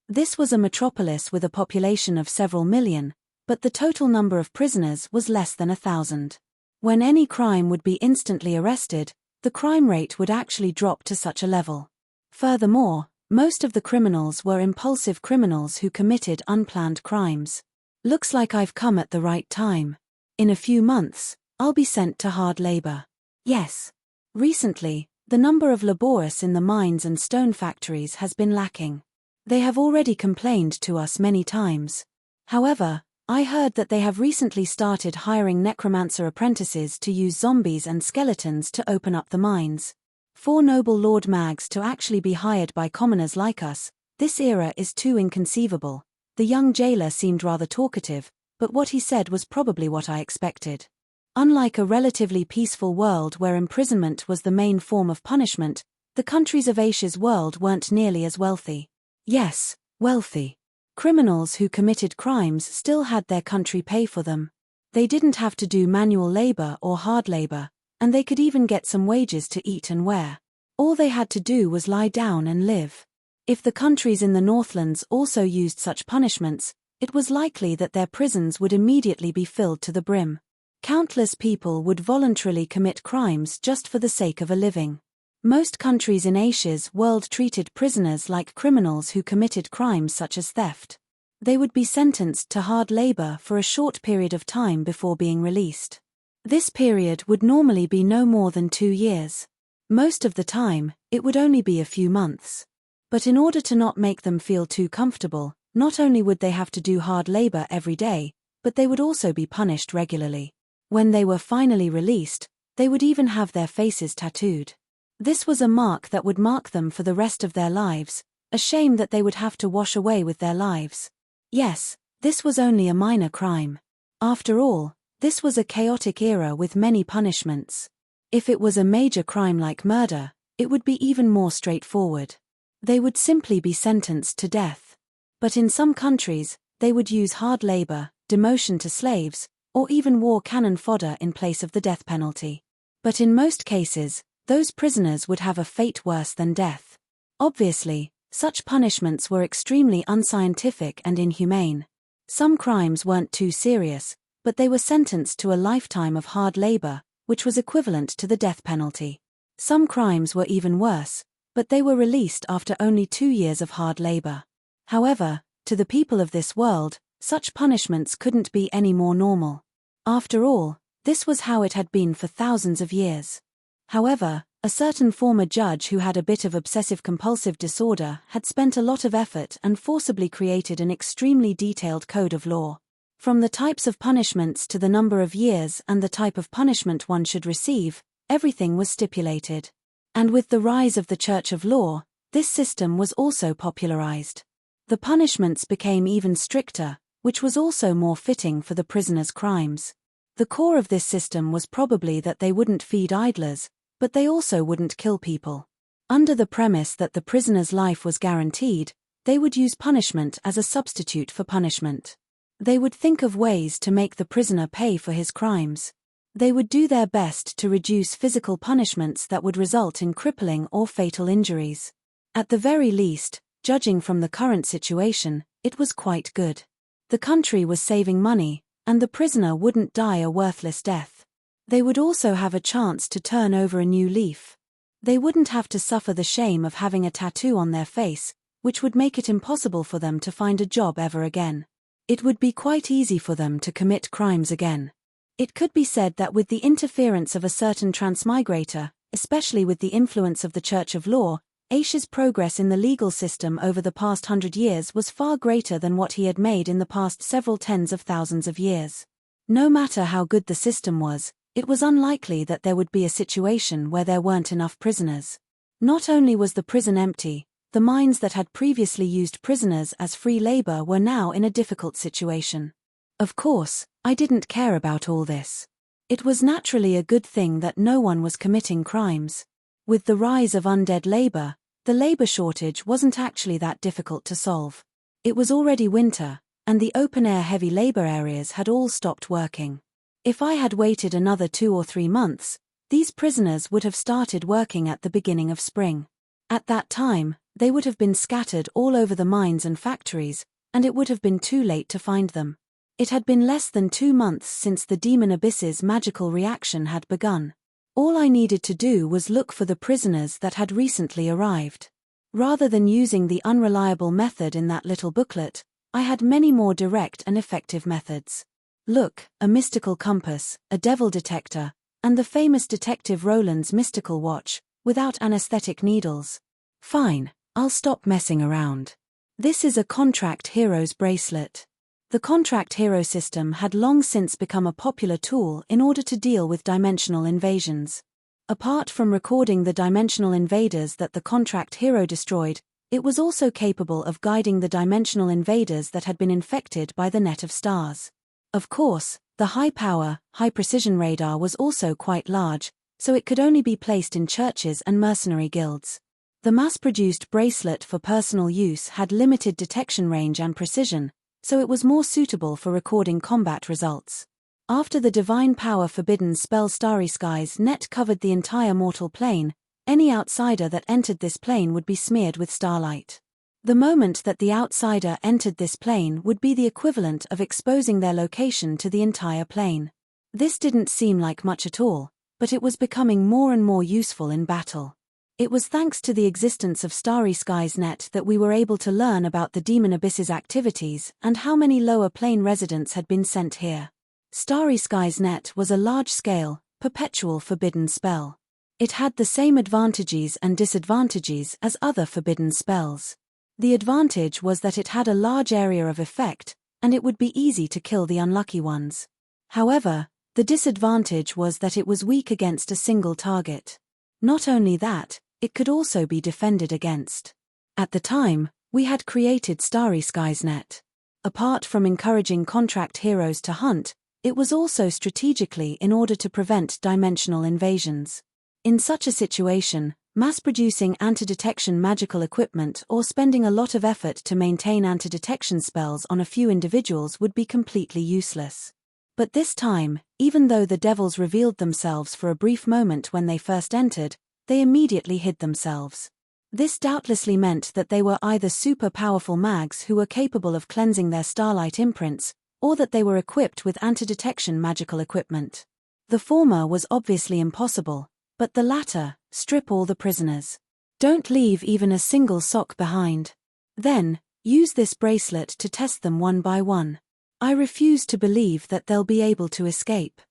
This was a metropolis with a population of several million, but the total number of prisoners was less than 1,000. When any crime would be instantly arrested, the crime rate would actually drop to such a level. Furthermore, Most of the criminals were impulsive criminals who committed unplanned crimes. Looks like I've come at the right time. In a few months, I'll be sent to hard labor. Yes. Recently, the number of laborious in the mines and stone factories has been lacking. They have already complained to us many times. However, I heard that they have recently started hiring necromancer apprentices to use zombies and skeletons to open up the mines. For noble Lord Mags to actually be hired by commoners like us, this era is too inconceivable. The young jailer seemed rather talkative, but what he said was probably what I expected. Unlike a relatively peaceful world where imprisonment was the main form of punishment, the countries of Asia's world weren't nearly as wealthy. Yes, wealthy. Criminals who committed crimes still had their country pay for them. They didn't have to do manual labor or hard labor, and they could even get some wages to eat and wear. All they had to do was lie down and live. If the countries in the Northlands also used such punishments, it was likely that their prisons would immediately be filled to the brim. Countless people would voluntarily commit crimes just for the sake of a living. Most countries in Asia's world treated prisoners like criminals who committed crimes such as theft. They would be sentenced to hard labor for a short period of time before being released. This period would normally be no more than 2 years. Most of the time, it would only be a few months. But in order to not make them feel too comfortable, not only would they have to do hard labor every day, but they would also be punished regularly. When they were finally released, they would even have their faces tattooed. This was a mark that would mark them for the rest of their lives, a shame that they would have to wash away with their lives. Yes, this was only a minor crime. After all, this was a chaotic era with many punishments. If it was a major crime like murder, it would be even more straightforward. They would simply be sentenced to death. But in some countries, they would use hard labor, demotion to slaves, or even war cannon fodder in place of the death penalty. But in most cases, those prisoners would have a fate worse than death. Obviously, such punishments were extremely unscientific and inhumane. Some crimes weren't too serious, but they were sentenced to a lifetime of hard labor, which was equivalent to the death penalty. Some crimes were even worse, but they were released after only 2 years of hard labor. However, to the people of this world, such punishments couldn't be any more normal. After all, this was how it had been for thousands of years. However, a certain former judge who had a bit of obsessive-compulsive disorder had spent a lot of effort and forcibly created an extremely detailed code of law. From the types of punishments to the number of years and the type of punishment one should receive, everything was stipulated. And with the rise of the Church of Law, this system was also popularized. The punishments became even stricter, which was also more fitting for the prisoners' crimes. The core of this system was probably that they wouldn't feed idlers, but they also wouldn't kill people. Under the premise that the prisoner's life was guaranteed, they would use punishment as a substitute for punishment. They would think of ways to make the prisoner pay for his crimes. They would do their best to reduce physical punishments that would result in crippling or fatal injuries. At the very least, judging from the current situation, it was quite good. The country was saving money, and the prisoner wouldn't die a worthless death. They would also have a chance to turn over a new leaf. They wouldn't have to suffer the shame of having a tattoo on their face, which would make it impossible for them to find a job ever again. It would be quite easy for them to commit crimes again. It could be said that with the interference of a certain transmigrator, especially with the influence of the Church of Law, Asia's progress in the legal system over the past 100 years was far greater than what he had made in the past several tens of thousands of years. No matter how good the system was, it was unlikely that there would be a situation where there weren't enough prisoners. Not only was the prison empty, the mines that had previously used prisoners as free labor were now in a difficult situation. Of course, I didn't care about all this. It was naturally a good thing that no one was committing crimes. With the rise of undead labor, the labor shortage wasn't actually that difficult to solve. It was already winter, and the open-air heavy labor areas had all stopped working. If I had waited another 2 or 3 months, these prisoners would have started working at the beginning of spring. At that time, they would have been scattered all over the mines and factories, and it would have been too late to find them. It had been less than 2 months since the Demon Abyss's magical reaction had begun. All I needed to do was look for the prisoners that had recently arrived. Rather than using the unreliable method in that little booklet, I had many more direct and effective methods. Look, a mystical compass, a devil detector, and the famous Detective Rowland's mystical watch, without anesthetic needles. Fine, I'll stop messing around. This is a Contract Hero's bracelet. The Contract Hero system had long since become a popular tool in order to deal with dimensional invasions. Apart from recording the dimensional invaders that the Contract Hero destroyed, it was also capable of guiding the dimensional invaders that had been infected by the net of stars. Of course, the high-power, high-precision radar was also quite large, so it could only be placed in churches and mercenary guilds. The mass-produced bracelet for personal use had limited detection range and precision, so it was more suitable for recording combat results. After the divine power forbidden spell Starry Skies net covered the entire mortal plane, any outsider that entered this plane would be smeared with starlight. The moment that the outsider entered this plane would be the equivalent of exposing their location to the entire plane. This didn't seem like much at all, but it was becoming more and more useful in battle. It was thanks to the existence of Starry Skies net that we were able to learn about the Demon Abyss's activities and how many lower plane residents had been sent here. Starry Skies net was a large-scale, perpetual forbidden spell. It had the same advantages and disadvantages as other forbidden spells. The advantage was that it had a large area of effect, and it would be easy to kill the unlucky ones. However, the disadvantage was that it was weak against a single target. Not only that, it could also be defended against. At the time, we had created Starry Skies net. Apart from encouraging Contract Heroes to hunt, it was also strategically in order to prevent dimensional invasions. In such a situation, mass-producing anti-detection magical equipment or spending a lot of effort to maintain anti-detection spells on a few individuals would be completely useless. But this time, even though the devils revealed themselves for a brief moment when they first entered, they immediately hid themselves. This doubtlessly meant that they were either super powerful mags who were capable of cleansing their starlight imprints, or that they were equipped with anti-detection magical equipment. The former was obviously impossible, but the latter, strip all the prisoners. Don't leave even a single sock behind. Then, use this bracelet to test them one by one. I refuse to believe that they'll be able to escape.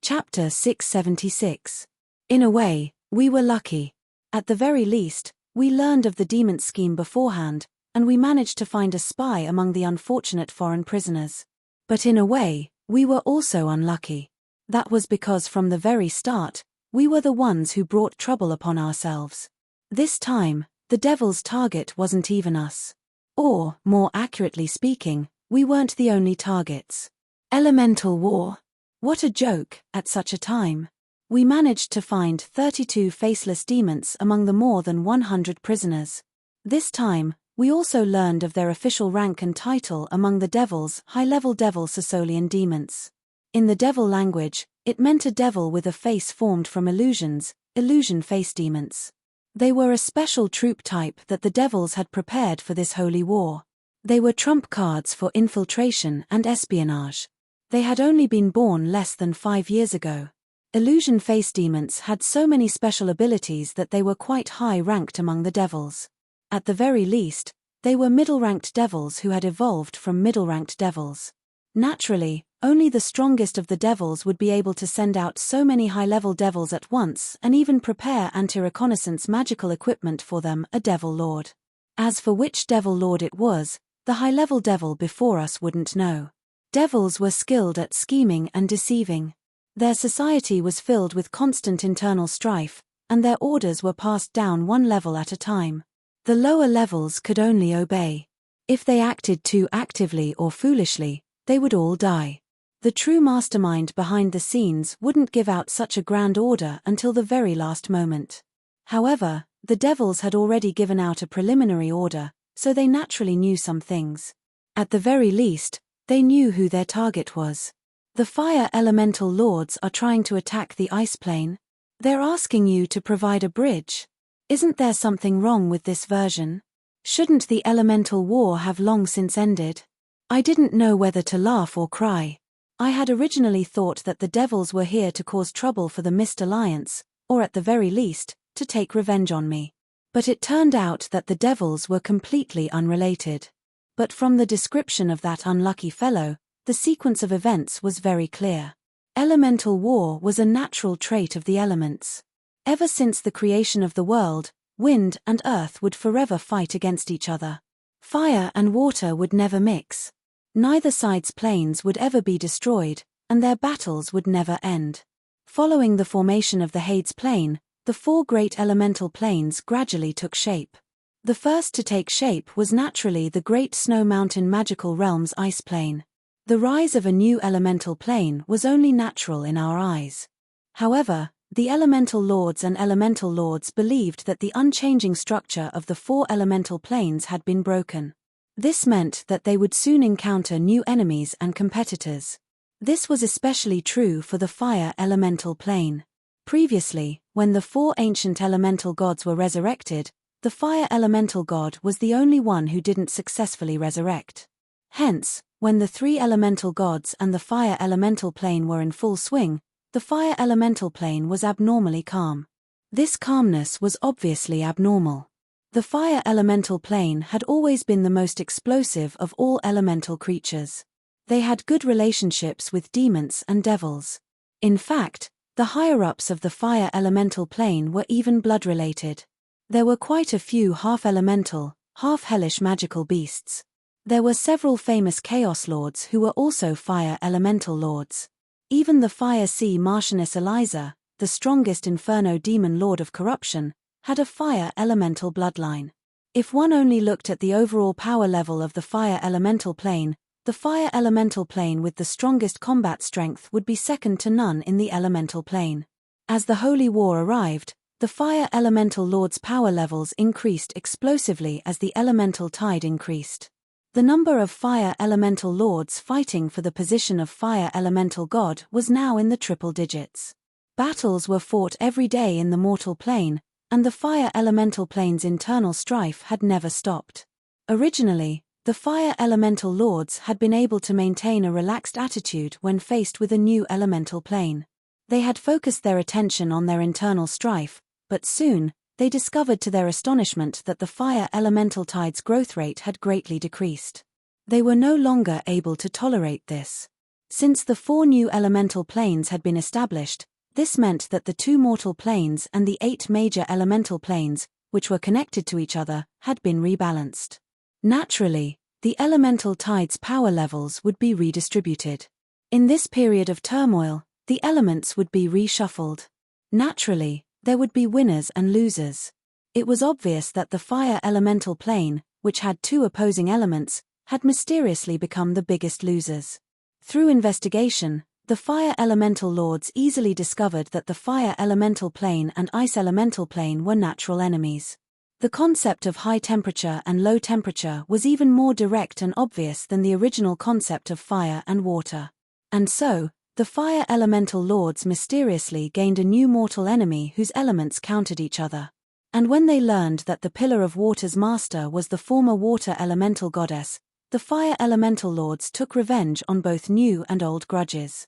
Chapter 676. In a way, we were lucky. At the very least, we learned of the demon's scheme beforehand, and we managed to find a spy among the unfortunate foreign prisoners. But in a way, we were also unlucky. That was because from the very start, we were the ones who brought trouble upon ourselves. This time, the devil's target wasn't even us. Or, more accurately speaking, we weren't the only targets. Elemental war. What a joke, at such a time. We managed to find 32 faceless demons among the more than 100 prisoners. This time, we also learned of their official rank and title among the devils, high-level devil Sasolian demons. In the devil language, it meant a devil with a face formed from illusions, illusion face demons. They were a special troop type that the devils had prepared for this holy war. They were trump cards for infiltration and espionage. They had only been born less than 5 years ago. Illusion face demons had so many special abilities that they were quite high-ranked among the devils. At the very least, they were middle-ranked devils who had evolved from middle-ranked devils. Naturally, only the strongest of the devils would be able to send out so many high-level devils at once and even prepare anti-reconnaissance magical equipment for them, a devil lord. As for which devil lord it was, the high-level devil before us wouldn't know. Devils were skilled at scheming and deceiving. Their society was filled with constant internal strife, and their orders were passed down one level at a time. The lower levels could only obey. If they acted too actively or foolishly, they would all die. The true mastermind behind the scenes wouldn't give out such a grand order until the very last moment. However, the devils had already given out a preliminary order, so they naturally knew some things. At the very least, they knew who their target was. The fire elemental lords are trying to attack the ice plane. They're asking you to provide a bridge. Isn't there something wrong with this version? Shouldn't the elemental war have long since ended? I didn't know whether to laugh or cry. I had originally thought that the devils were here to cause trouble for the Mist Alliance, or at the very least, to take revenge on me. But it turned out that the devils were completely unrelated. But from the description of that unlucky fellow, the sequence of events was very clear. Elemental war was a natural trait of the elements. Ever since the creation of the world, wind and earth would forever fight against each other. Fire and water would never mix. Neither side's planes would ever be destroyed, and their battles would never end. Following the formation of the Hades plane, the four great elemental planes gradually took shape. The first to take shape was naturally the Great Snow Mountain Magical Realm's ice plane. The rise of a new elemental plane was only natural in our eyes. However, the elemental lords and elemental lords believed that the unchanging structure of the four elemental planes had been broken. This meant that they would soon encounter new enemies and competitors. This was especially true for the fire elemental plane. Previously, when the four ancient elemental gods were resurrected, the fire elemental god was the only one who didn't successfully resurrect. Hence, when the three elemental gods and the fire elemental plane were in full swing, the fire elemental plane was abnormally calm. This calmness was obviously abnormal. The fire elemental plane had always been the most explosive of all elemental creatures. They had good relationships with demons and devils. In fact, the higher-ups of the fire elemental plane were even blood-related. There were quite a few half-elemental, half-hellish magical beasts. There were several famous Chaos Lords who were also fire elemental lords. Even the fire sea Marchioness Eliza, the strongest Inferno demon lord of corruption, had a fire elemental bloodline. If one only looked at the overall power level of the fire elemental plane, the fire elemental plane with the strongest combat strength would be second to none in the elemental plane. As the Holy War arrived, the fire elemental lord's power levels increased explosively as the elemental tide increased. The number of fire elemental lords fighting for the position of fire elemental god was now in the triple digits. Battles were fought every day in the mortal plane, and the fire elemental plane's internal strife had never stopped. Originally, the fire elemental lords had been able to maintain a relaxed attitude when faced with a new elemental plane. They had focused their attention on their internal strife, but soon, they discovered to their astonishment that the fire elemental tide's growth rate had greatly decreased. They were no longer able to tolerate this. Since the four new elemental planes had been established, this meant that the two mortal planes and the 8 major elemental planes, which were connected to each other, had been rebalanced. Naturally, the elemental tide's power levels would be redistributed. In this period of turmoil, the elements would be reshuffled. Naturally, there would be winners and losers. It was obvious that the fire elemental plane, which had two opposing elements, had mysteriously become the biggest losers. Through investigation, the fire elemental lords easily discovered that the fire elemental plane and ice elemental plane were natural enemies. The concept of high temperature and low temperature was even more direct and obvious than the original concept of fire and water. And so, the fire elemental lords mysteriously gained a new mortal enemy whose elements countered each other. And when they learned that the Pillar of Water's master was the former water elemental goddess, the fire elemental lords took revenge on both new and old grudges.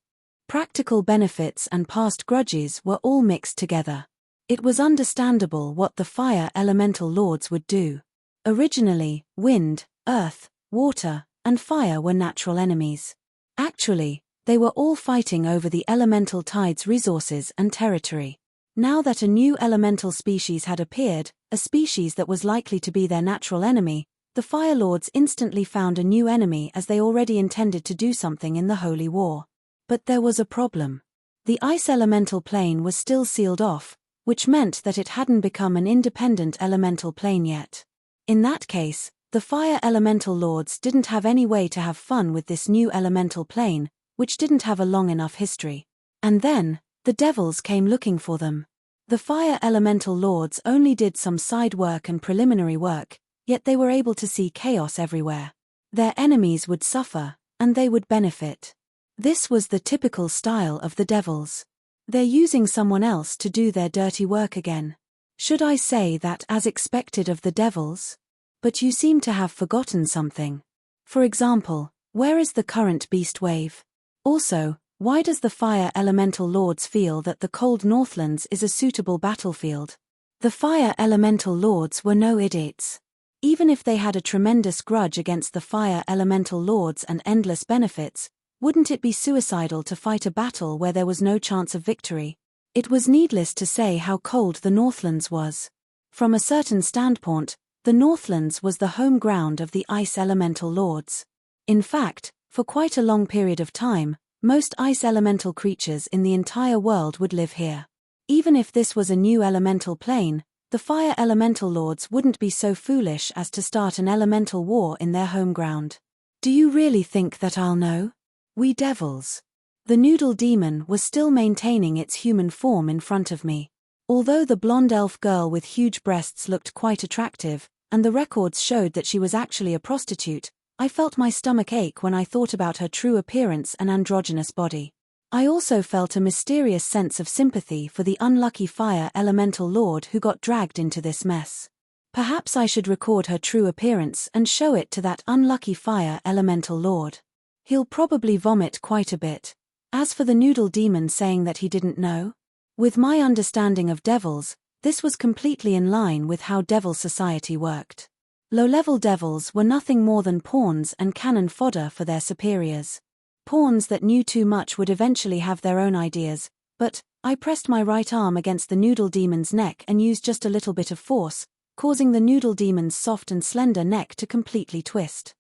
Practical benefits and past grudges were all mixed together. It was understandable what the fire elemental lords would do. Originally, wind, earth, water, and fire were natural enemies. Actually, they were all fighting over the elemental tide's resources and territory. Now that a new elemental species had appeared, a species that was likely to be their natural enemy, the Fire Lords instantly found a new enemy as they already intended to do something in the Holy War. But there was a problem. The ice elemental plane was still sealed off, which meant that it hadn't become an independent elemental plane yet. In that case, the Fire Elemental Lords didn't have any way to have fun with this new elemental plane, which didn't have a long enough history. And then, the devils came looking for them. The Fire Elemental Lords only did some side work and preliminary work, yet they were able to see chaos everywhere. Their enemies would suffer, and they would benefit. This was the typical style of the devils. They're using someone else to do their dirty work again. Should I say that as expected of the devils? But you seem to have forgotten something. For example, where is the current beast wave? Also, why does the Fire Elemental Lords feel that the cold Northlands is a suitable battlefield? The fire elemental lords were no idiots. Even if they had a tremendous grudge against the fire elemental lords and endless benefits, wouldn't it be suicidal to fight a battle where there was no chance of victory? It was needless to say how cold the Northlands was. From a certain standpoint, the Northlands was the home ground of the ice elemental lords. In fact, for quite a long period of time, most ice elemental creatures in the entire world would live here. Even if this was a new elemental plane, the fire elemental lords wouldn't be so foolish as to start an elemental war in their home ground. Do you really think that I'll know? We devils. The noodle demon was still maintaining its human form in front of me. Although the blonde elf girl with huge breasts looked quite attractive, and the records showed that she was actually a prostitute, I felt my stomach ache when I thought about her true appearance and androgynous body. I also felt a mysterious sense of sympathy for the unlucky fire elemental lord who got dragged into this mess. Perhaps I should record her true appearance and show it to that unlucky fire elemental lord. He'll probably vomit quite a bit. As for the noodle demon saying that he didn't know, with my understanding of devils, this was completely in line with how devil society worked. Low-level devils were nothing more than pawns and cannon fodder for their superiors. Pawns that knew too much would eventually have their own ideas, but I pressed my right arm against the noodle demon's neck and used just a little bit of force, causing the noodle demon's soft and slender neck to completely twist.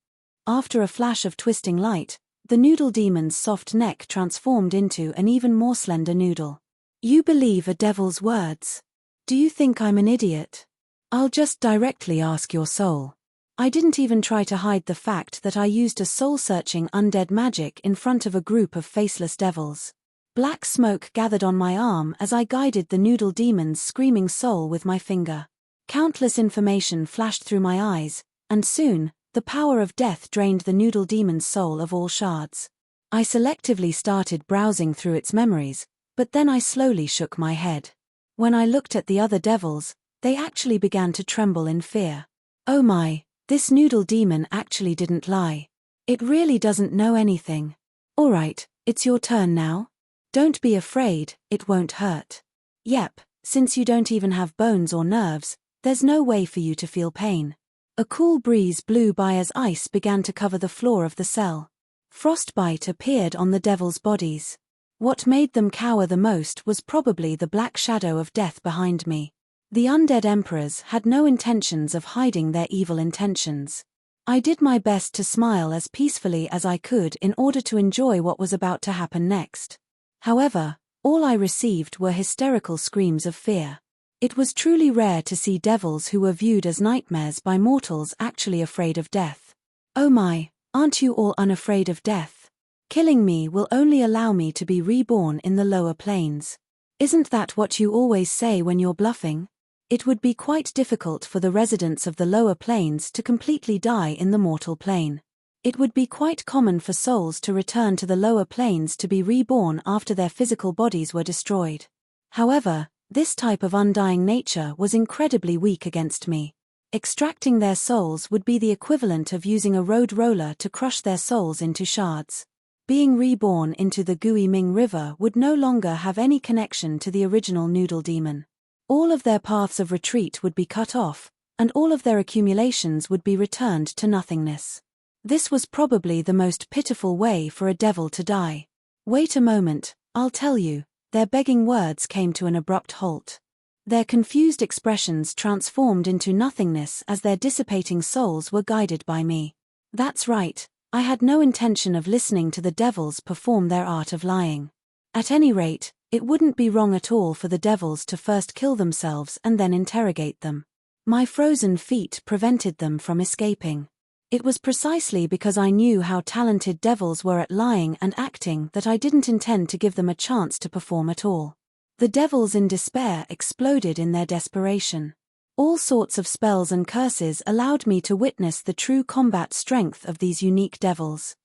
After a flash of twisting light, the noodle demon's soft neck transformed into an even more slender noodle. You believe a devil's words? Do you think I'm an idiot? I'll just directly ask your soul. I didn't even try to hide the fact that I used a soul-searching undead magic in front of a group of faceless devils. Black smoke gathered on my arm as I guided the noodle demon's screaming soul with my finger. Countless information flashed through my eyes, and soon, the power of death drained the noodle demon's soul of all shards. I selectively started browsing through its memories, but then I slowly shook my head. When I looked at the other devils, they actually began to tremble in fear. Oh my! This noodle demon actually didn't lie. It really doesn't know anything. Alright, it's your turn now. Don't be afraid, it won't hurt. Yep, since you don't even have bones or nerves, there's no way for you to feel pain. A cool breeze blew by as ice began to cover the floor of the cell. Frostbite appeared on the devils' bodies. What made them cower the most was probably the black shadow of death behind me. The undead emperors had no intentions of hiding their evil intentions. I did my best to smile as peacefully as I could in order to enjoy what was about to happen next. However, all I received were hysterical screams of fear. It was truly rare to see devils who were viewed as nightmares by mortals actually afraid of death. Oh my, aren't you all unafraid of death? Killing me will only allow me to be reborn in the lower planes. Isn't that what you always say when you're bluffing? It would be quite difficult for the residents of the lower planes to completely die in the mortal plane. It would be quite common for souls to return to the lower planes to be reborn after their physical bodies were destroyed. However, this type of undying nature was incredibly weak against me. Extracting their souls would be the equivalent of using a road roller to crush their souls into shards. Being reborn into the Gui Ming River would no longer have any connection to the original noodle demon. All of their paths of retreat would be cut off, and all of their accumulations would be returned to nothingness. This was probably the most pitiful way for a devil to die. Wait a moment, I'll tell you. Their begging words came to an abrupt halt. Their confused expressions transformed into nothingness as their dissipating souls were guided by me. That's right, I had no intention of listening to the devils perform their art of lying. At any rate, it wouldn't be wrong at all for the devils to first kill themselves and then interrogate them. My frozen feet prevented them from escaping. It was precisely because I knew how talented devils were at lying and acting that I didn't intend to give them a chance to perform at all. The devils in despair exploded in their desperation. All sorts of spells and curses allowed me to witness the true combat strength of these unique devils.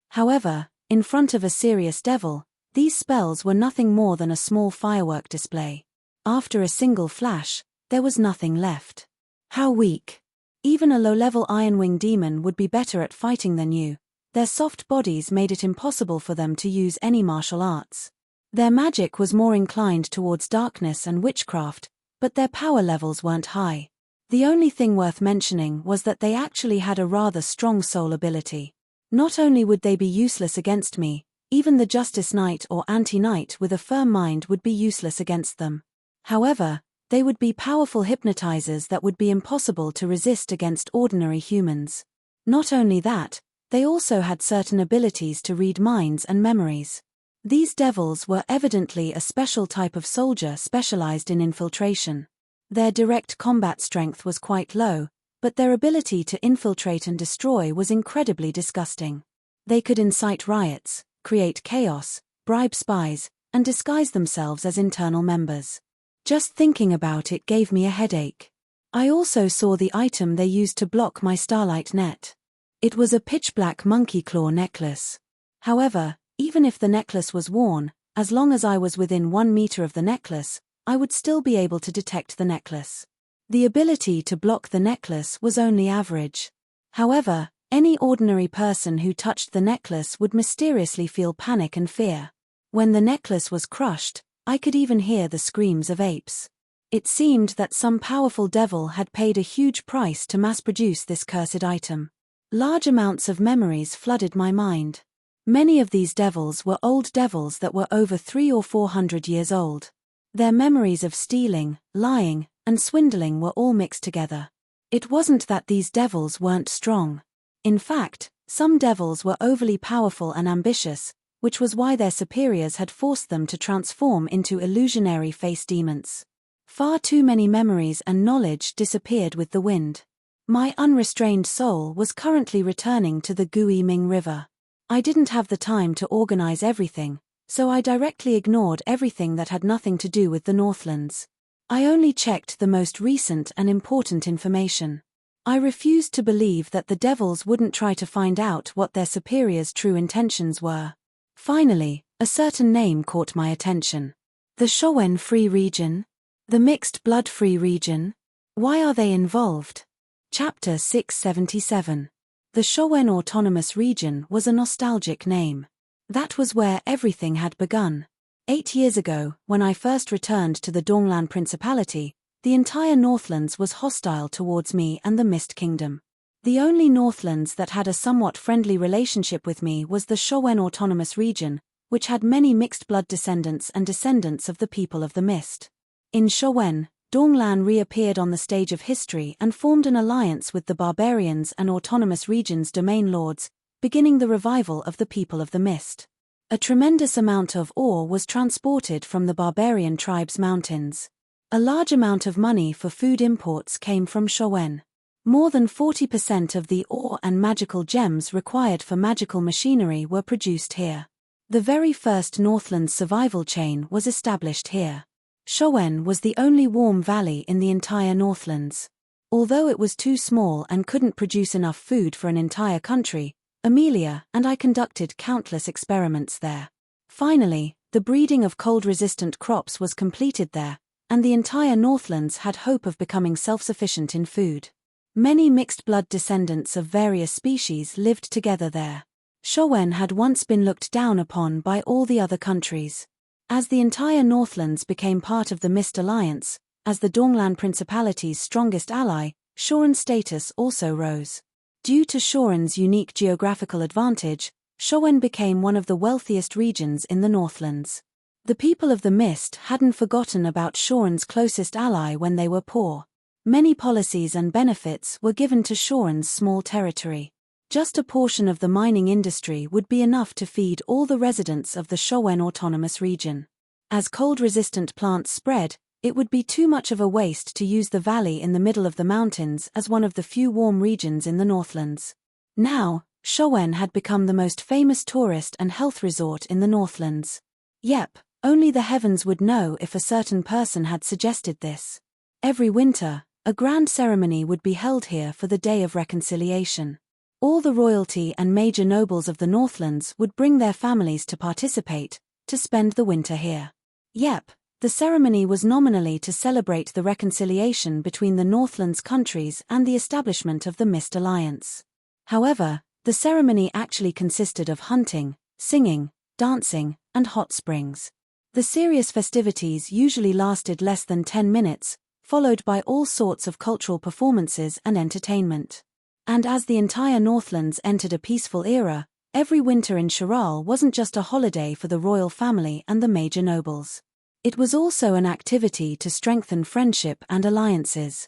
However, in front of a serious devil, these spells were nothing more than a small firework display. After a single flash, there was nothing left. How weak. Even a low-level Ironwing demon would be better at fighting than you. Their soft bodies made it impossible for them to use any martial arts. Their magic was more inclined towards darkness and witchcraft, but their power levels weren't high. The only thing worth mentioning was that they actually had a rather strong soul ability. Not only would they be useless against me, even the Justice Knight or Anti-Knight with a firm mind would be useless against them. However, they would be powerful hypnotizers that would be impossible to resist against ordinary humans. Not only that, they also had certain abilities to read minds and memories. These devils were evidently a special type of soldier specialized in infiltration. Their direct combat strength was quite low, but their ability to infiltrate and destroy was incredibly disgusting. They could incite riots, create chaos, bribe spies, and disguise themselves as internal members. Just thinking about it gave me a headache. I also saw the item they used to block my starlight net. It was a pitch-black monkey claw necklace. However, even if the necklace was worn, as long as I was within 1 meter of the necklace, I would still be able to detect the necklace. The ability to block the necklace was only average. However, any ordinary person who touched the necklace would mysteriously feel panic and fear. When the necklace was crushed, I could even hear the screams of apes. It seemed that some powerful devil had paid a huge price to mass-produce this cursed item. Large amounts of memories flooded my mind. Many of these devils were old devils that were over 300 or 400 years old. Their memories of stealing, lying, and swindling were all mixed together. It wasn't that these devils weren't strong. In fact, some devils were overly powerful and ambitious, which was why their superiors had forced them to transform into illusionary face demons. Far too many memories and knowledge disappeared with the wind. My unrestrained soul was currently returning to the Gui Ming River. I didn't have the time to organize everything, so I directly ignored everything that had nothing to do with the Northlands. I only checked the most recent and important information. I refused to believe that the devils wouldn't try to find out what their superiors' true intentions were. Finally, a certain name caught my attention. The Showen Free Region? The Mixed Blood Free Region? Why are they involved? Chapter 677. The Showen Autonomous Region was a nostalgic name. That was where everything had begun. 8 years ago, when I first returned to the Donglan Principality, the entire Northlands was hostile towards me and the Mist Kingdom. The only Northlands that had a somewhat friendly relationship with me was the Showen Autonomous Region, which had many mixed-blood descendants and descendants of the people of the Mist. In Showen, Donglan reappeared on the stage of history and formed an alliance with the barbarians and Autonomous Region's domain lords, beginning the revival of the people of the Mist. A tremendous amount of ore was transported from the barbarian tribes' mountains. A large amount of money for food imports came from Showen. More than 40% of the ore and magical gems required for magical machinery were produced here. The very first Northland survival chain was established here. Showen was the only warm valley in the entire Northlands. Although it was too small and couldn't produce enough food for an entire country, Amelia and I conducted countless experiments there. Finally, the breeding of cold-resistant crops was completed there, and the entire Northlands had hope of becoming self-sufficient in food. Many mixed-blood descendants of various species lived together there. Showen had once been looked down upon by all the other countries. As the entire Northlands became part of the Mist Alliance, as the Donglan Principality's strongest ally, Shoren's status also rose. Due to Shoren's unique geographical advantage, Showen became one of the wealthiest regions in the Northlands. The people of the Mist hadn't forgotten about Shoren's closest ally when they were poor. Many policies and benefits were given to Shoren's small territory. Just a portion of the mining industry would be enough to feed all the residents of the Showen Autonomous Region. As cold-resistant plants spread, it would be too much of a waste to use the valley in the middle of the mountains as one of the few warm regions in the Northlands. Now, Showen had become the most famous tourist and health resort in the Northlands. Yep, only the heavens would know if a certain person had suggested this. Every winter, a grand ceremony would be held here for the Day of Reconciliation. All the royalty and major nobles of the Northlands would bring their families to participate, to spend the winter here. Yep. The ceremony was nominally to celebrate the reconciliation between the Northlands countries and the establishment of the Mist Alliance. However, the ceremony actually consisted of hunting, singing, dancing, and hot springs. The serious festivities usually lasted less than 10 minutes, followed by all sorts of cultural performances and entertainment. And as the entire Northlands entered a peaceful era, every winter in Chiral wasn't just a holiday for the royal family and the major nobles. It was also an activity to strengthen friendship and alliances.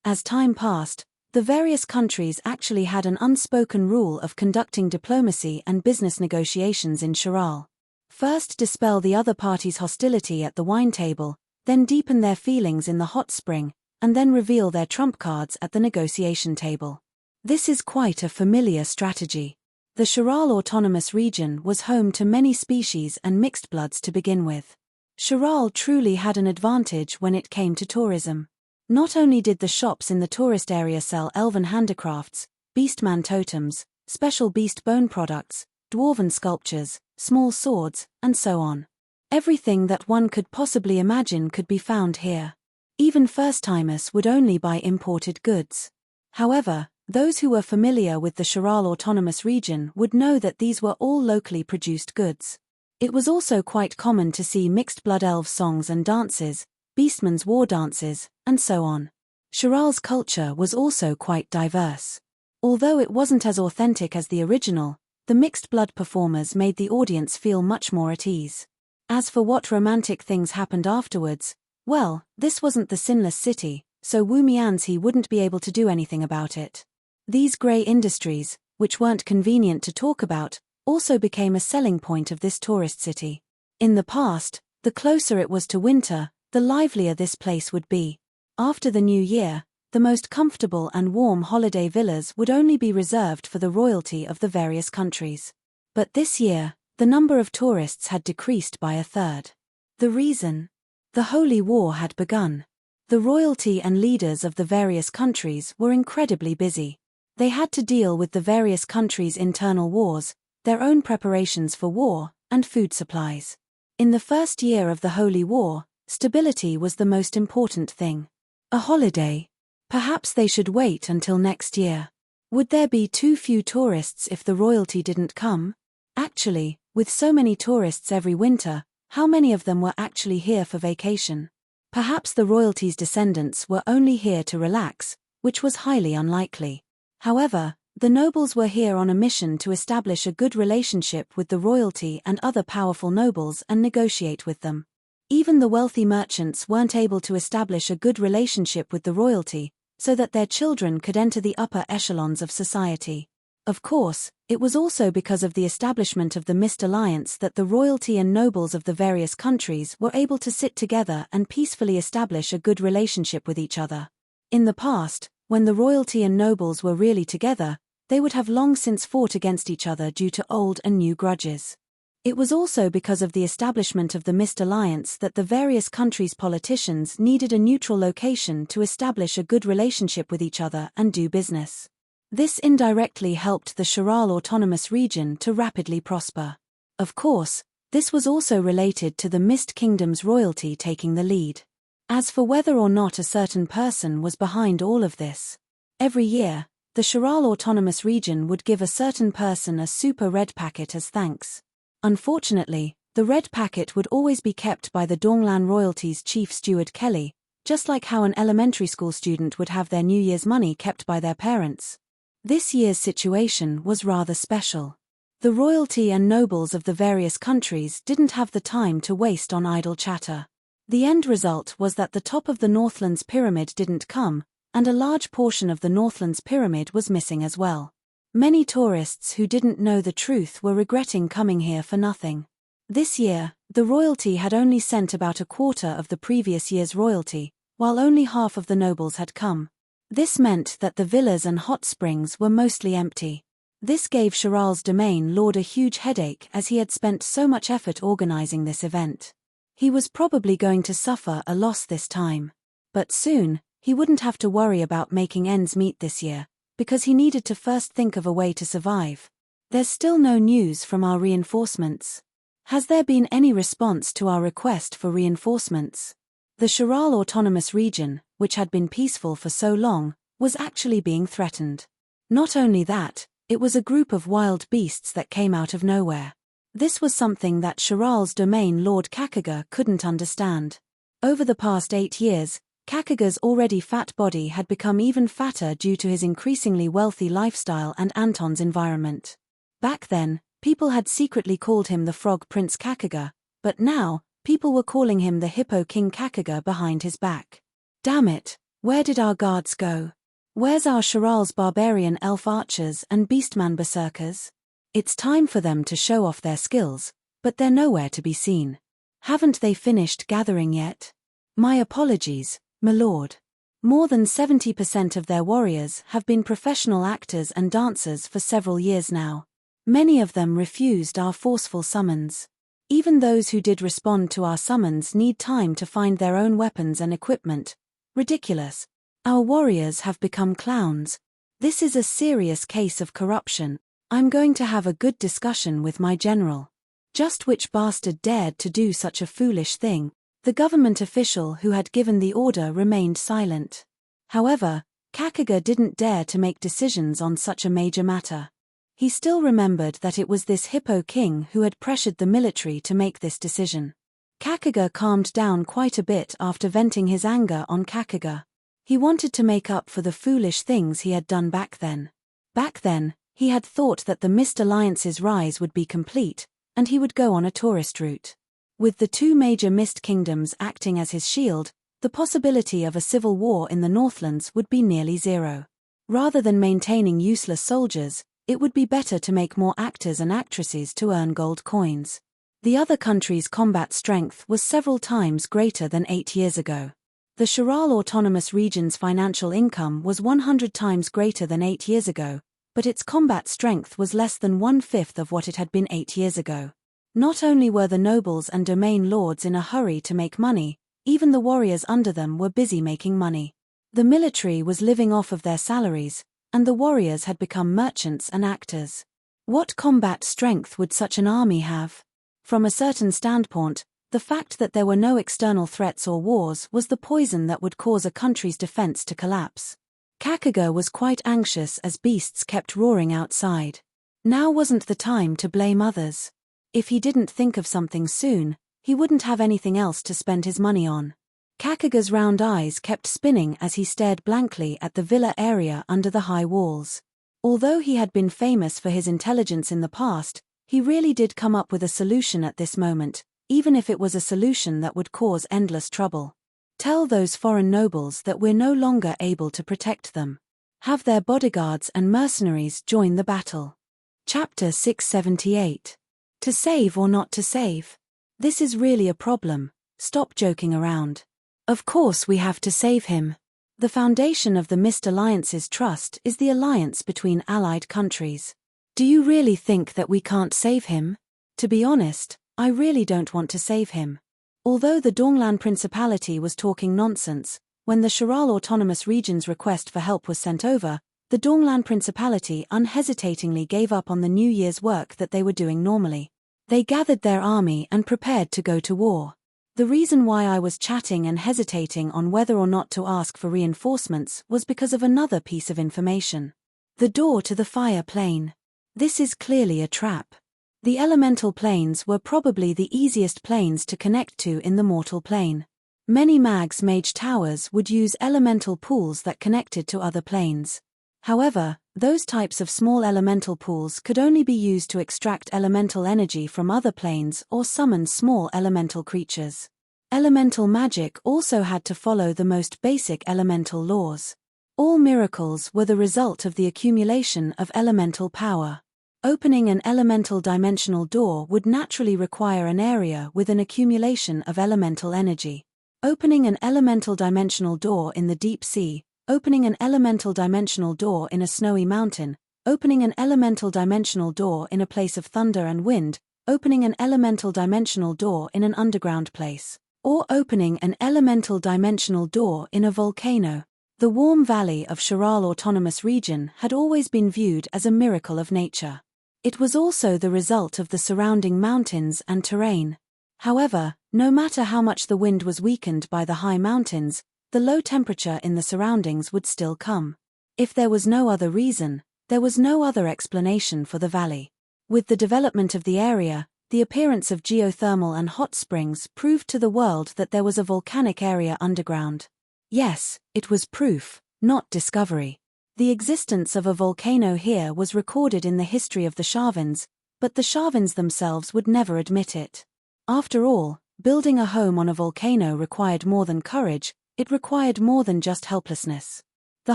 As time passed, the various countries actually had an unspoken rule of conducting diplomacy and business negotiations in Chiral. First dispel the other party's hostility at the wine table, then deepen their feelings in the hot spring, and then reveal their trump cards at the negotiation table. This is quite a familiar strategy. The Chiral Autonomous Region was home to many species and mixed bloods to begin with. Chiral truly had an advantage when it came to tourism. Not only did the shops in the tourist area sell elven handicrafts, beastman totems, special beast bone products, dwarven sculptures, small swords, and so on. Everything that one could possibly imagine could be found here. Even first-timers would only buy imported goods. However, those who were familiar with the Chiral Autonomous Region would know that these were all locally produced goods. It was also quite common to see mixed-blood elf songs and dances, beastmen's war dances, and so on. Chiral's culture was also quite diverse. Although it wasn't as authentic as the original, the mixed-blood performers made the audience feel much more at ease. As for what romantic things happened afterwards, well, this wasn't the Sinless City, so Wu Mianzi wouldn't be able to do anything about it. These grey industries, which weren't convenient to talk about, also became a selling point of this tourist city. In the past, the closer it was to winter, the livelier this place would be. After the new year, the most comfortable and warm holiday villas would only be reserved for the royalty of the various countries. But this year, the number of tourists had decreased by a third. The reason? The Holy War had begun. The royalty and leaders of the various countries were incredibly busy. They had to deal with the various countries' internal wars, their own preparations for war, and food supplies. In the first year of the Holy War, stability was the most important thing. A holiday? Perhaps they should wait until next year. Would there be too few tourists if the royalty didn't come? Actually, with so many tourists every winter, how many of them were actually here for vacation? Perhaps the royalty's descendants were only here to relax, which was highly unlikely. However, the nobles were here on a mission to establish a good relationship with the royalty and other powerful nobles and negotiate with them. Even the wealthy merchants weren't able to establish a good relationship with the royalty, so that their children could enter the upper echelons of society. Of course, it was also because of the establishment of the Mist Alliance that the royalty and nobles of the various countries were able to sit together and peacefully establish a good relationship with each other. In the past, when the royalty and nobles were really together, they would have long since fought against each other due to old and new grudges. It was also because of the establishment of the Mist Alliance that the various countries' politicians needed a neutral location to establish a good relationship with each other and do business. This indirectly helped the Chiral Autonomous Region to rapidly prosper. Of course, this was also related to the Mist Kingdom's royalty taking the lead. As for whether or not a certain person was behind all of this, every year, the Chiral Autonomous Region would give a certain person a super red packet as thanks. Unfortunately, the red packet would always be kept by the Donglan royalty's chief steward Kelly, just like how an elementary school student would have their New Year's money kept by their parents. This year's situation was rather special. The royalty and nobles of the various countries didn't have the time to waste on idle chatter. The end result was that the top of the Northlands pyramid didn't come, and a large portion of the Northlands pyramid was missing as well. Many tourists who didn't know the truth were regretting coming here for nothing. This year, the royalty had only sent about a quarter of the previous year's royalty, while only half of the nobles had come. This meant that the villas and hot springs were mostly empty. This gave Chiral's domain lord a huge headache as he had spent so much effort organizing this event. He was probably going to suffer a loss this time. But soon, he wouldn't have to worry about making ends meet this year, because he needed to first think of a way to survive. There's still no news from our reinforcements. Has there been any response to our request for reinforcements? The Chiral Autonomous Region, which had been peaceful for so long, was actually being threatened. Not only that, it was a group of wild beasts that came out of nowhere. This was something that Chiral's domain Lord Kakaga couldn't understand. Over the past 8 years, Kakaga's already fat body had become even fatter due to his increasingly wealthy lifestyle and Anton's environment. Back then, people had secretly called him the Frog Prince Kakaga, but now, people were calling him the Hippo King Kakaga behind his back. Damn it, where did our guards go? Where's our Shiral's barbarian elf archers and beastman berserkers? It's time for them to show off their skills, but they're nowhere to be seen. Haven't they finished gathering yet? My apologies, my lord. More than 70% of their warriors have been professional actors and dancers for several years now. Many of them refused our forceful summons. Even those who did respond to our summons need time to find their own weapons and equipment. Ridiculous. Our warriors have become clowns. This is a serious case of corruption. I'm going to have a good discussion with my general. Just which bastard dared to do such a foolish thing? The government official who had given the order remained silent. However, Kakaga didn't dare to make decisions on such a major matter. He still remembered that it was this Hippo King who had pressured the military to make this decision. Kakaga calmed down quite a bit after venting his anger on Kakaga. He wanted to make up for the foolish things he had done back then. Back then, he had thought that the Mist Alliance's rise would be complete, and he would go on a tourist route. With the two major Mist Kingdoms acting as his shield, the possibility of a civil war in the Northlands would be nearly zero. Rather than maintaining useless soldiers, it would be better to make more actors and actresses to earn gold coins. The other country's combat strength was several times greater than 8 years ago. The Shiral Autonomous Region's financial income was 100 times greater than 8 years ago, but its combat strength was less than 1/5 of what it had been 8 years ago. Not only were the nobles and domain lords in a hurry to make money, even the warriors under them were busy making money. The military was living off of their salaries, and the warriors had become merchants and actors. What combat strength would such an army have? From a certain standpoint, the fact that there were no external threats or wars was the poison that would cause a country's defense to collapse. Kakaga was quite anxious as beasts kept roaring outside. Now wasn't the time to blame others. If he didn't think of something soon, he wouldn't have anything else to spend his money on. Kakaga's round eyes kept spinning as he stared blankly at the villa area under the high walls. Although he had been famous for his intelligence in the past, he really did come up with a solution at this moment, even if it was a solution that would cause endless trouble. Tell those foreign nobles that we're no longer able to protect them. Have their bodyguards and mercenaries join the battle. Chapter 678. To save or not to save? This is really a problem. Stop joking around. Of course we have to save him. The foundation of the Mist Alliance's trust is the alliance between allied countries. Do you really think that we can't save him? To be honest, I really don't want to save him. Although the Donglan Principality was talking nonsense, when the Shiral Autonomous Region's request for help was sent over, the Donglan Principality unhesitatingly gave up on the New Year's work that they were doing normally. They gathered their army and prepared to go to war. The reason why I was chatting and hesitating on whether or not to ask for reinforcements was because of another piece of information. The door to the fire plane. This is clearly a trap. The elemental planes were probably the easiest planes to connect to in the mortal plane. Many mage towers would use elemental pools that connected to other planes. However, those types of small elemental pools could only be used to extract elemental energy from other planes or summon small elemental creatures. Elemental magic also had to follow the most basic elemental laws. All miracles were the result of the accumulation of elemental power. Opening an elemental dimensional door would naturally require an area with an accumulation of elemental energy. Opening an elemental dimensional door in the deep sea, opening an elemental dimensional door in a snowy mountain, opening an elemental dimensional door in a place of thunder and wind, opening an elemental dimensional door in an underground place, or opening an elemental dimensional door in a volcano. The warm valley of Shiral Autonomous Region had always been viewed as a miracle of nature. It was also the result of the surrounding mountains and terrain. However, no matter how much the wind was weakened by the high mountains, the low temperature in the surroundings would still come. If there was no other reason, there was no other explanation for the valley. With the development of the area, the appearance of geothermal and hot springs proved to the world that there was a volcanic area underground. Yes, it was proof, not discovery. The existence of a volcano here was recorded in the history of the Shavins, but the Shavins themselves would never admit it. After all, building a home on a volcano required more than courage, it required more than just helplessness. The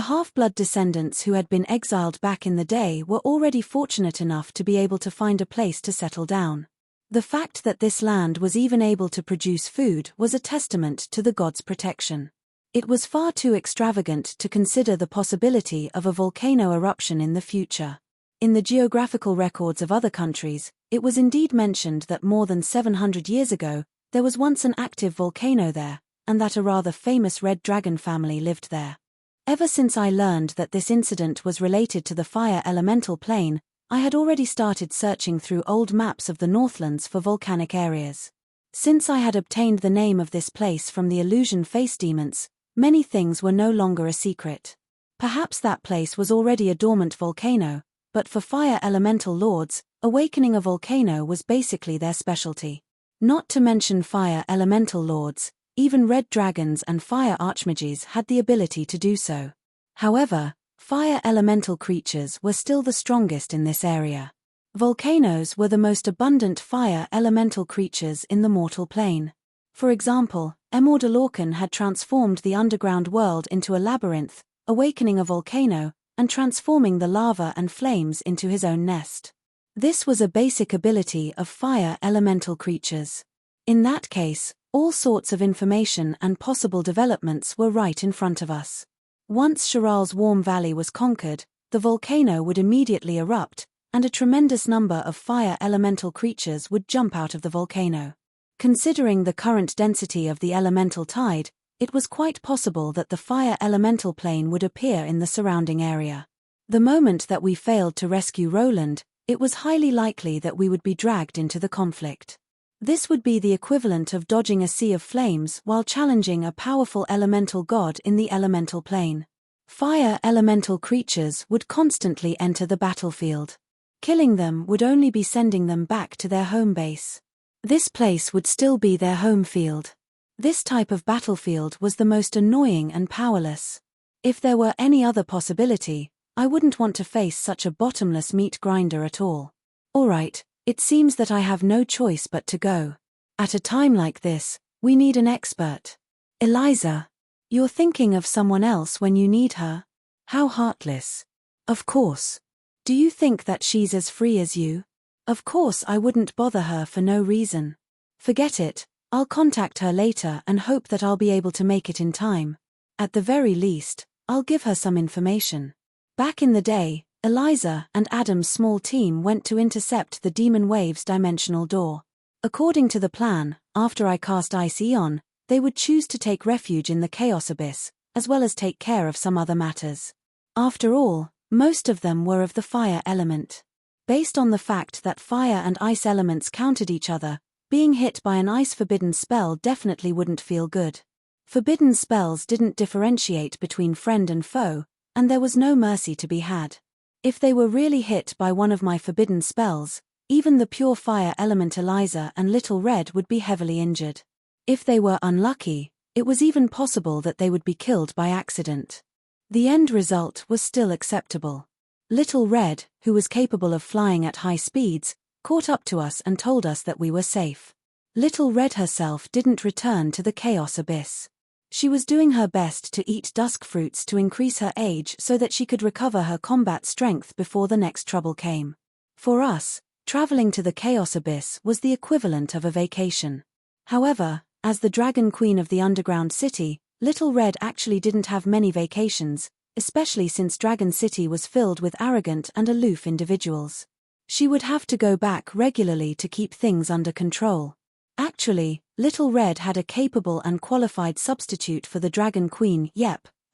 half-blood descendants who had been exiled back in the day were already fortunate enough to be able to find a place to settle down. The fact that this land was even able to produce food was a testament to the gods' protection. It was far too extravagant to consider the possibility of a volcano eruption in the future. In the geographical records of other countries, it was indeed mentioned that more than 700 years ago, there was once an active volcano there, and that a rather famous red dragon family lived there. Ever since I learned that this incident was related to the fire elemental plane, I had already started searching through old maps of the Northlands for volcanic areas. Since I had obtained the name of this place from the illusion face demons, many things were no longer a secret. Perhaps that place was already a dormant volcano, but for fire elemental lords, awakening a volcano was basically their specialty. Not to mention fire elemental lords, even red dragons and fire archmages had the ability to do so. However, fire elemental creatures were still the strongest in this area. Volcanoes were the most abundant fire elemental creatures in the mortal plane. For example, Embark had transformed the underground world into a labyrinth, awakening a volcano, and transforming the lava and flames into his own nest. This was a basic ability of fire elemental creatures. In that case, all sorts of information and possible developments were right in front of us. Once Shiral's warm valley was conquered, the volcano would immediately erupt, and a tremendous number of fire elemental creatures would jump out of the volcano. Considering the current density of the elemental tide, it was quite possible that the fire elemental plane would appear in the surrounding area. The moment that we failed to rescue Roland, it was highly likely that we would be dragged into the conflict. This would be the equivalent of dodging a sea of flames while challenging a powerful elemental god in the elemental plane. Fire elemental creatures would constantly enter the battlefield. Killing them would only be sending them back to their home base. This place would still be their home field. This type of battlefield was the most annoying and powerless. If there were any other possibility, I wouldn't want to face such a bottomless meat grinder at all. Alright, it seems that I have no choice but to go. At a time like this, we need an expert. Eliza. You're thinking of someone else when you need her? How heartless. Of course. Do you think that she's as free as you? Of course I wouldn't bother her for no reason. Forget it, I'll contact her later and hope that I'll be able to make it in time. At the very least, I'll give her some information. Back in the day, Eliza and Adam's small team went to intercept the Demon Wave's dimensional door. According to the plan, after I cast Ice Eon, they would choose to take refuge in the Chaos Abyss, as well as take care of some other matters. After all, most of them were of the fire element. Based on the fact that fire and ice elements countered each other, being hit by an ice-forbidden spell definitely wouldn't feel good. Forbidden spells didn't differentiate between friend and foe, and there was no mercy to be had. If they were really hit by one of my forbidden spells, even the pure fire element Eliza and Little Red would be heavily injured. If they were unlucky, it was even possible that they would be killed by accident. The end result was still acceptable. Little Red, who was capable of flying at high speeds, caught up to us and told us that we were safe. Little Red herself didn't return to the Chaos Abyss. She was doing her best to eat dusk fruits to increase her age so that she could recover her combat strength before the next trouble came. For us, traveling to the Chaos Abyss was the equivalent of a vacation. However, as the Dragon Queen of the Underground City, Little Red actually didn't have many vacations, especially since Dragon City was filled with arrogant and aloof individuals. She would have to go back regularly to keep things under control. Actually, Little Red had a capable and qualified substitute for the Dragon Queen,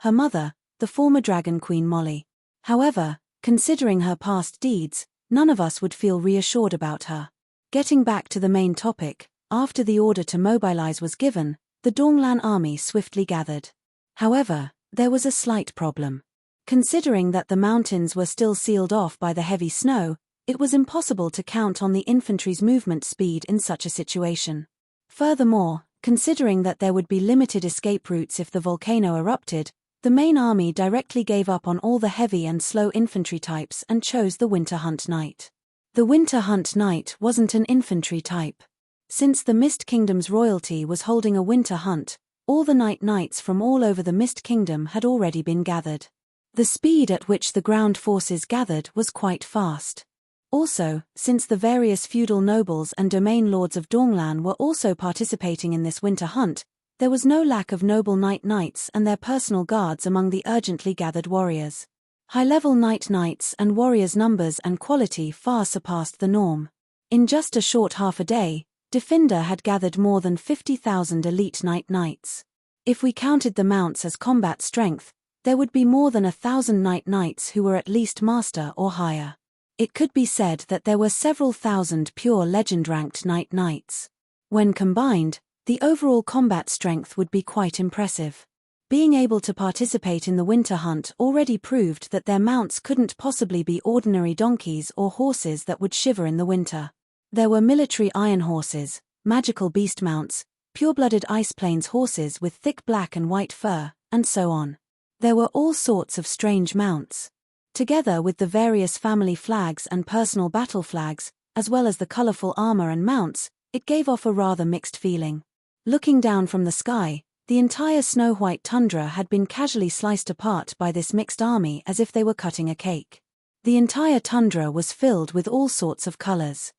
her mother, the former Dragon Queen Molly. However, considering her past deeds, none of us would feel reassured about her. Getting back to the main topic, after the order to mobilize was given, the Donglan army swiftly gathered. However, there was a slight problem. Considering that the mountains were still sealed off by the heavy snow, it was impossible to count on the infantry's movement speed in such a situation. Furthermore, Considering that there would be limited escape routes if the volcano erupted, the main army directly gave up on all the heavy and slow infantry types and chose the Winter Hunt Knight. The Winter Hunt Knight wasn't an infantry type. Since the Mist Kingdom's royalty was holding a winter hunt, all the Night Knights from all over the Mist Kingdom had already been gathered. The speed at which the ground forces gathered was quite fast. Also, since the various feudal nobles and domain lords of Donglan were also participating in this winter hunt, there was no lack of noble Night Knights and their personal guards among the urgently gathered warriors. High-level Night Knights and warriors' numbers and quality far surpassed the norm. In just a short half a day, Defender had gathered more than 50,000 elite Night Knights. If we counted the mounts as combat strength, there would be more than 1,000 Night Knights who were at least Master or higher. It could be said that there were several thousand pure legend-ranked Night Knights. When combined, the overall combat strength would be quite impressive. Being able to participate in the winter hunt already proved that their mounts couldn't possibly be ordinary donkeys or horses that would shiver in the winter. There were military iron horses, magical beast mounts, pure-blooded Ice Plains horses with thick black and white fur, and so on. There were all sorts of strange mounts. Together with the various family flags and personal battle flags, as well as the colorful armor and mounts, it gave off a rather mixed feeling. Looking down from the sky, the entire snow-white tundra had been casually sliced apart by this mixed army as if they were cutting a cake. The entire tundra was filled with all sorts of colors.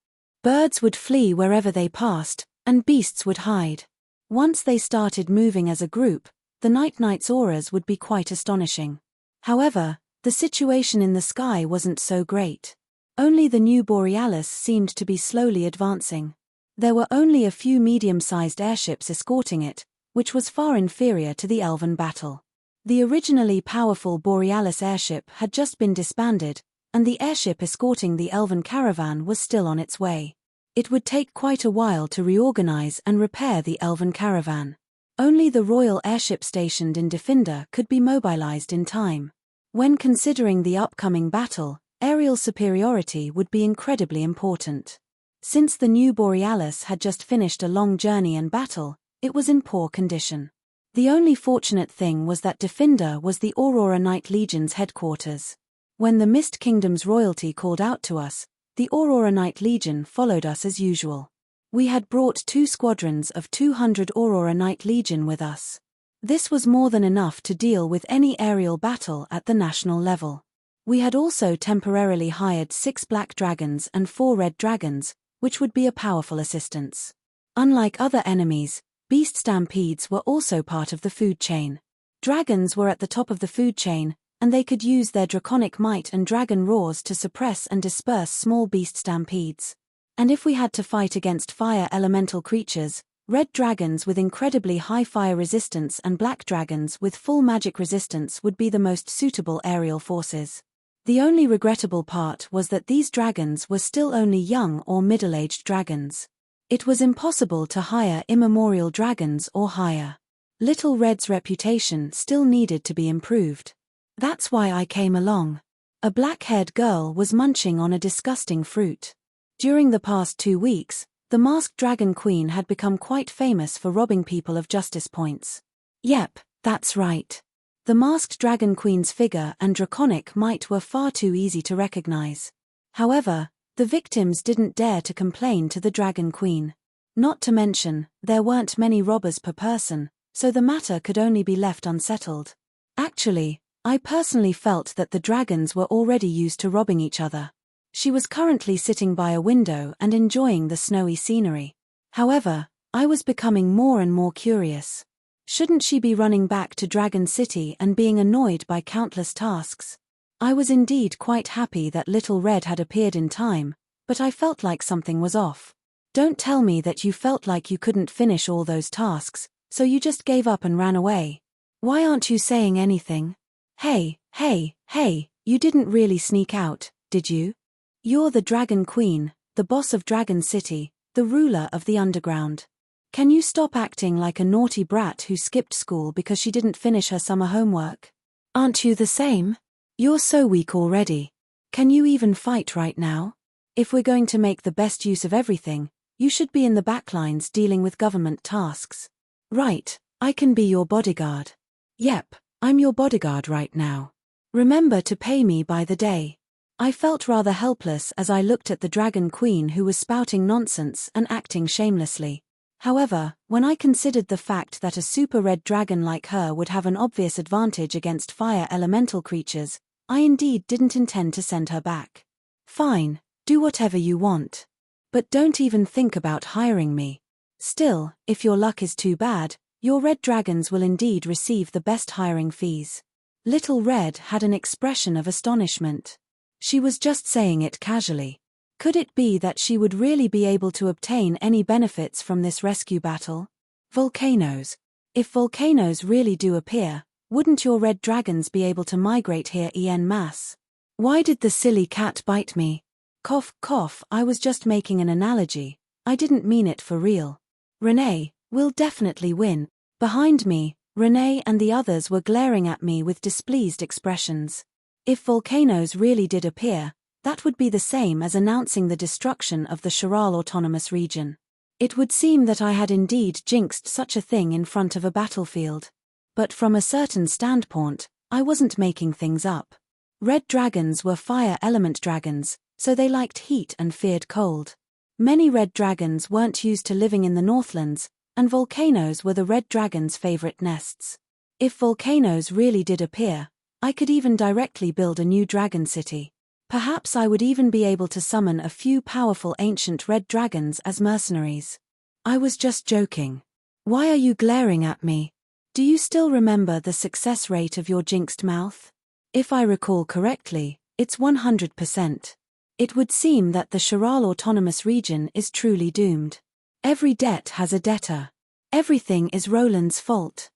Birds would flee wherever they passed, and beasts would hide. Once they started moving as a group, the Night Knights' auras would be quite astonishing. However, the situation in the sky wasn't so great. Only the new Borealis seemed to be slowly advancing. There were only a few medium-sized airships escorting it, which was far inferior to the Elven battle. The originally powerful Borealis airship had just been disbanded, and the airship escorting the Elven caravan was still on its way. It would take quite a while to reorganize and repair the Elven caravan. Only the royal airship stationed in Defender could be mobilized in time. When considering the upcoming battle, aerial superiority would be incredibly important. Since the new Borealis had just finished a long journey and battle, it was in poor condition. The only fortunate thing was that Defender was the Aurora Night Legion's headquarters. When the Mist Kingdom's royalty called out to us, the Aurora Night Legion followed us as usual. We had brought 2 squadrons of 200 Aurora Night Legion with us. This was more than enough to deal with any aerial battle at the national level. We had also temporarily hired 6 black dragons and 4 red dragons, which would be a powerful assistance. Unlike other enemies, beast stampedes were also part of the food chain. Dragons were at the top of the food chain, and they could use their draconic might and dragon roars to suppress and disperse small beast stampedes. And if we had to fight against fire elemental creatures, red dragons with incredibly high fire resistance and black dragons with full magic resistance would be the most suitable aerial forces. The only regrettable part was that these dragons were still only young or middle-aged dragons. It was impossible to hire immemorial dragons or higher. Little Red's reputation still needed to be improved. That's why I came along. A black-haired girl was munching on a disgusting fruit. During the past 2 weeks, the Masked Dragon Queen had become quite famous for robbing people of justice points. Yep, that's right. The Masked Dragon Queen's figure and draconic might were far too easy to recognize. However, the victims didn't dare to complain to the Dragon Queen. Not to mention, there weren't many robbers per person, so the matter could only be left unsettled. Actually, I personally felt that the dragons were already used to robbing each other. She was currently sitting by a window and enjoying the snowy scenery. However, I was becoming more and more curious. Shouldn't she be running back to Dragon City and being annoyed by countless tasks? I was indeed quite happy that Little Red had appeared in time, but I felt like something was off. Don't tell me that you felt like you couldn't finish all those tasks, so you just gave up and ran away. Why aren't you saying anything? Hey, you didn't really sneak out, did you? You're the Dragon Queen, the boss of Dragon City, the ruler of the underground. Can you stop acting like a naughty brat who skipped school because she didn't finish her summer homework? Aren't you the same? You're so weak already. Can you even fight right now? If we're going to make the best use of everything, you should be in the backlines dealing with government tasks. Right, I can be your bodyguard. Yep, I'm your bodyguard right now. Remember to pay me by the day. I felt rather helpless as I looked at the Dragon Queen who was spouting nonsense and acting shamelessly. However, when I considered the fact that a super red dragon like her would have an obvious advantage against fire elemental creatures, I indeed didn't intend to send her back. Fine, do whatever you want. But don't even think about hiring me. Still, if your luck is too bad, your red dragons will indeed receive the best hiring fees. Little Red had an expression of astonishment. She was just saying it casually. Could it be that she would really be able to obtain any benefits from this rescue battle? Volcanoes. If volcanoes really do appear, wouldn't your red dragons be able to migrate here en masse? Why did the silly cat bite me? Cough, cough, I was just making an analogy. I didn't mean it for real. Renee, we'll definitely win. Behind me, Renee and the others were glaring at me with displeased expressions. If volcanoes really did appear, that would be the same as announcing the destruction of the Charal Autonomous Region. It would seem that I had indeed jinxed such a thing in front of a battlefield. But from a certain standpoint, I wasn't making things up. Red dragons were fire element dragons, so they liked heat and feared cold. Many red dragons weren't used to living in the Northlands, and volcanoes were the red dragon's favorite nests. If volcanoes really did appear, I could even directly build a new dragon city. Perhaps I would even be able to summon a few powerful ancient red dragons as mercenaries. I was just joking. Why are you glaring at me? Do you still remember the success rate of your jinxed mouth? If I recall correctly, it's 100%. It would seem that the Charal Autonomous Region is truly doomed. Every debt has a debtor. Everything is Roland's fault.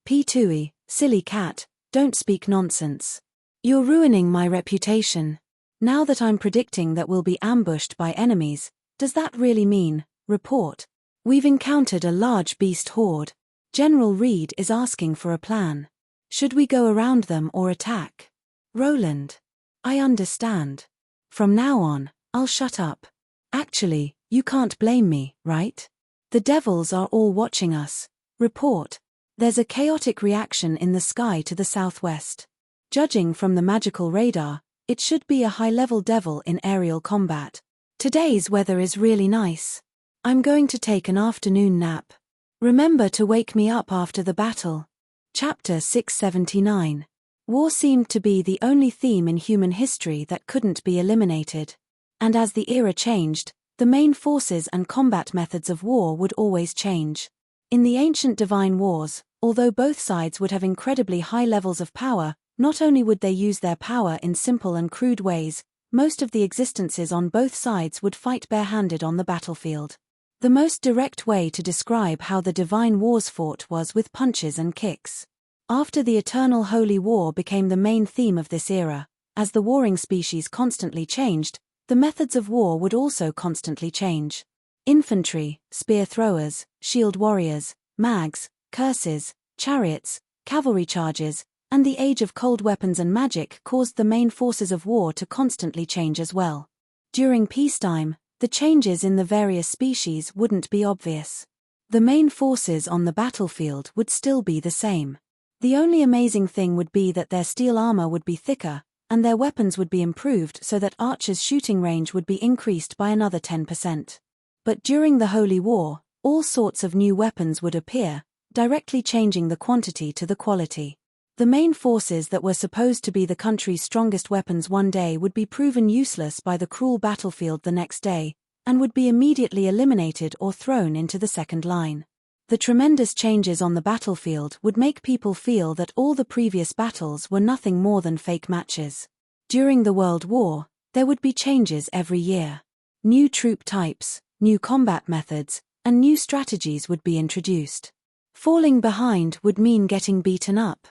P2E, silly cat, don't speak nonsense. You're ruining my reputation. Now that I'm predicting that we'll be ambushed by enemies, does that really mean, report? We've encountered a large beast horde. General Reed is asking for a plan. Should we go around them or attack? Roland. I understand. From now on, I'll shut up. Actually, you can't blame me, right? The devils are all watching us. Report. There's a chaotic reaction in the sky to the southwest. Judging from the magical radar, it should be a high-level devil in aerial combat. Today's weather is really nice. I'm going to take an afternoon nap. Remember to wake me up after the battle. Chapter 679. War seemed to be the only theme in human history that couldn't be eliminated. And as the era changed, the main forces and combat methods of war would always change. In the ancient divine wars, although both sides would have incredibly high levels of power, not only would they use their power in simple and crude ways, most of the existences on both sides would fight barehanded on the battlefield. The most direct way to describe how the divine wars fought was with punches and kicks. After the eternal holy war became the main theme of this era, as the warring species constantly changed, the methods of war would also constantly change. Infantry, spear throwers, shield warriors, mags, curses, chariots, cavalry charges, and the age of cold weapons and magic caused the main forces of war to constantly change as well. During peacetime, the changes in the various species wouldn't be obvious. The main forces on the battlefield would still be the same. The only amazing thing would be that their steel armor would be thicker, and their weapons would be improved so that archers' shooting range would be increased by another 10%. But during the Holy War, all sorts of new weapons would appear, directly changing the quantity to the quality. The main forces that were supposed to be the country's strongest weapons one day would be proven useless by the cruel battlefield the next day, and would be immediately eliminated or thrown into the second line. The tremendous changes on the battlefield would make people feel that all the previous battles were nothing more than fake matches. During the World War, there would be changes every year. New troop types, new combat methods, and new strategies would be introduced. Falling behind would mean getting beaten up.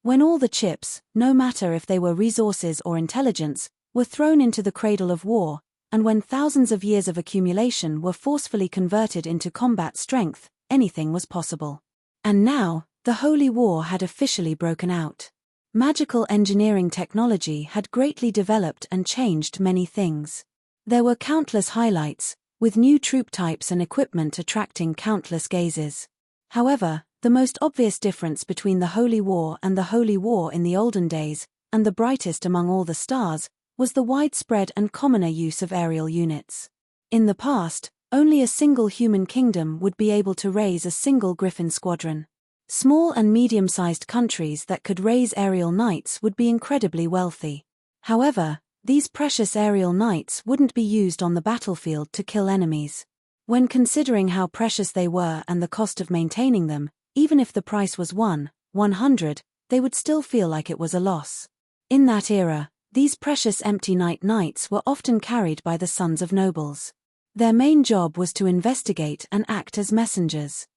When all the chips, no matter if they were resources or intelligence, were thrown into the cradle of war, and when thousands of years of accumulation were forcefully converted into combat strength, anything was possible. And now, the Holy War had officially broken out. Magical engineering technology had greatly developed and changed many things. There were countless highlights, with new troop types and equipment attracting countless gazes. However, The most obvious difference between the Holy War and the Holy War in the olden days, and the brightest among all the stars, was the widespread and commoner use of aerial units. In the past, only a single human kingdom would be able to raise a single Griffin squadron. Small and medium-sized countries that could raise aerial knights would be incredibly wealthy. However, these precious aerial knights wouldn't be used on the battlefield to kill enemies. When considering how precious they were and the cost of maintaining them, even if the price was 100, they would still feel like it was a loss. In that era, these precious empty knights were often carried by the sons of nobles. Their main job was to investigate and act as messengers.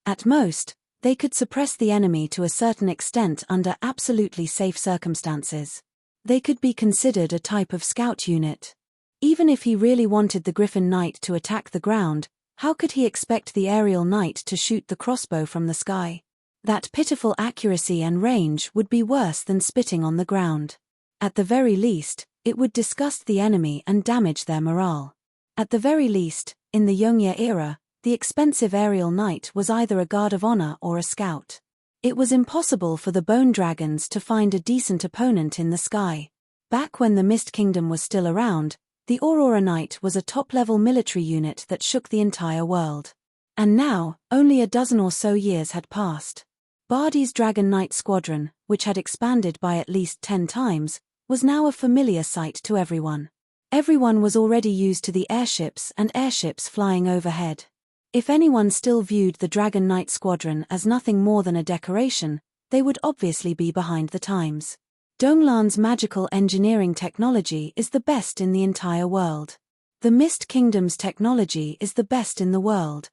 At most, they could suppress the enemy to a certain extent under absolutely safe circumstances. They could be considered a type of scout unit. Even if he really wanted the Griffin Knight to attack the ground, how could he expect the aerial knight to shoot the crossbow from the sky? That pitiful accuracy and range would be worse than spitting on the ground. At the very least, it would disgust the enemy and damage their morale. At the very least, in the Yongyea era, the expensive aerial knight was either a guard of honor or a scout. It was impossible for the bone dragons to find a decent opponent in the sky. Back when the Mist Kingdom was still around, the Aurora Knight was a top-level military unit that shook the entire world. And now, only a dozen or so years had passed. Bardi's Dragon Knight Squadron, which had expanded by at least 10 times, was now a familiar sight to everyone. Everyone was already used to the airships and airships flying overhead. If anyone still viewed the Dragon Knight Squadron as nothing more than a decoration, they would obviously be behind the times. Donglan's magical engineering technology is the best in the entire world. The Mist Kingdom's technology is the best in the world.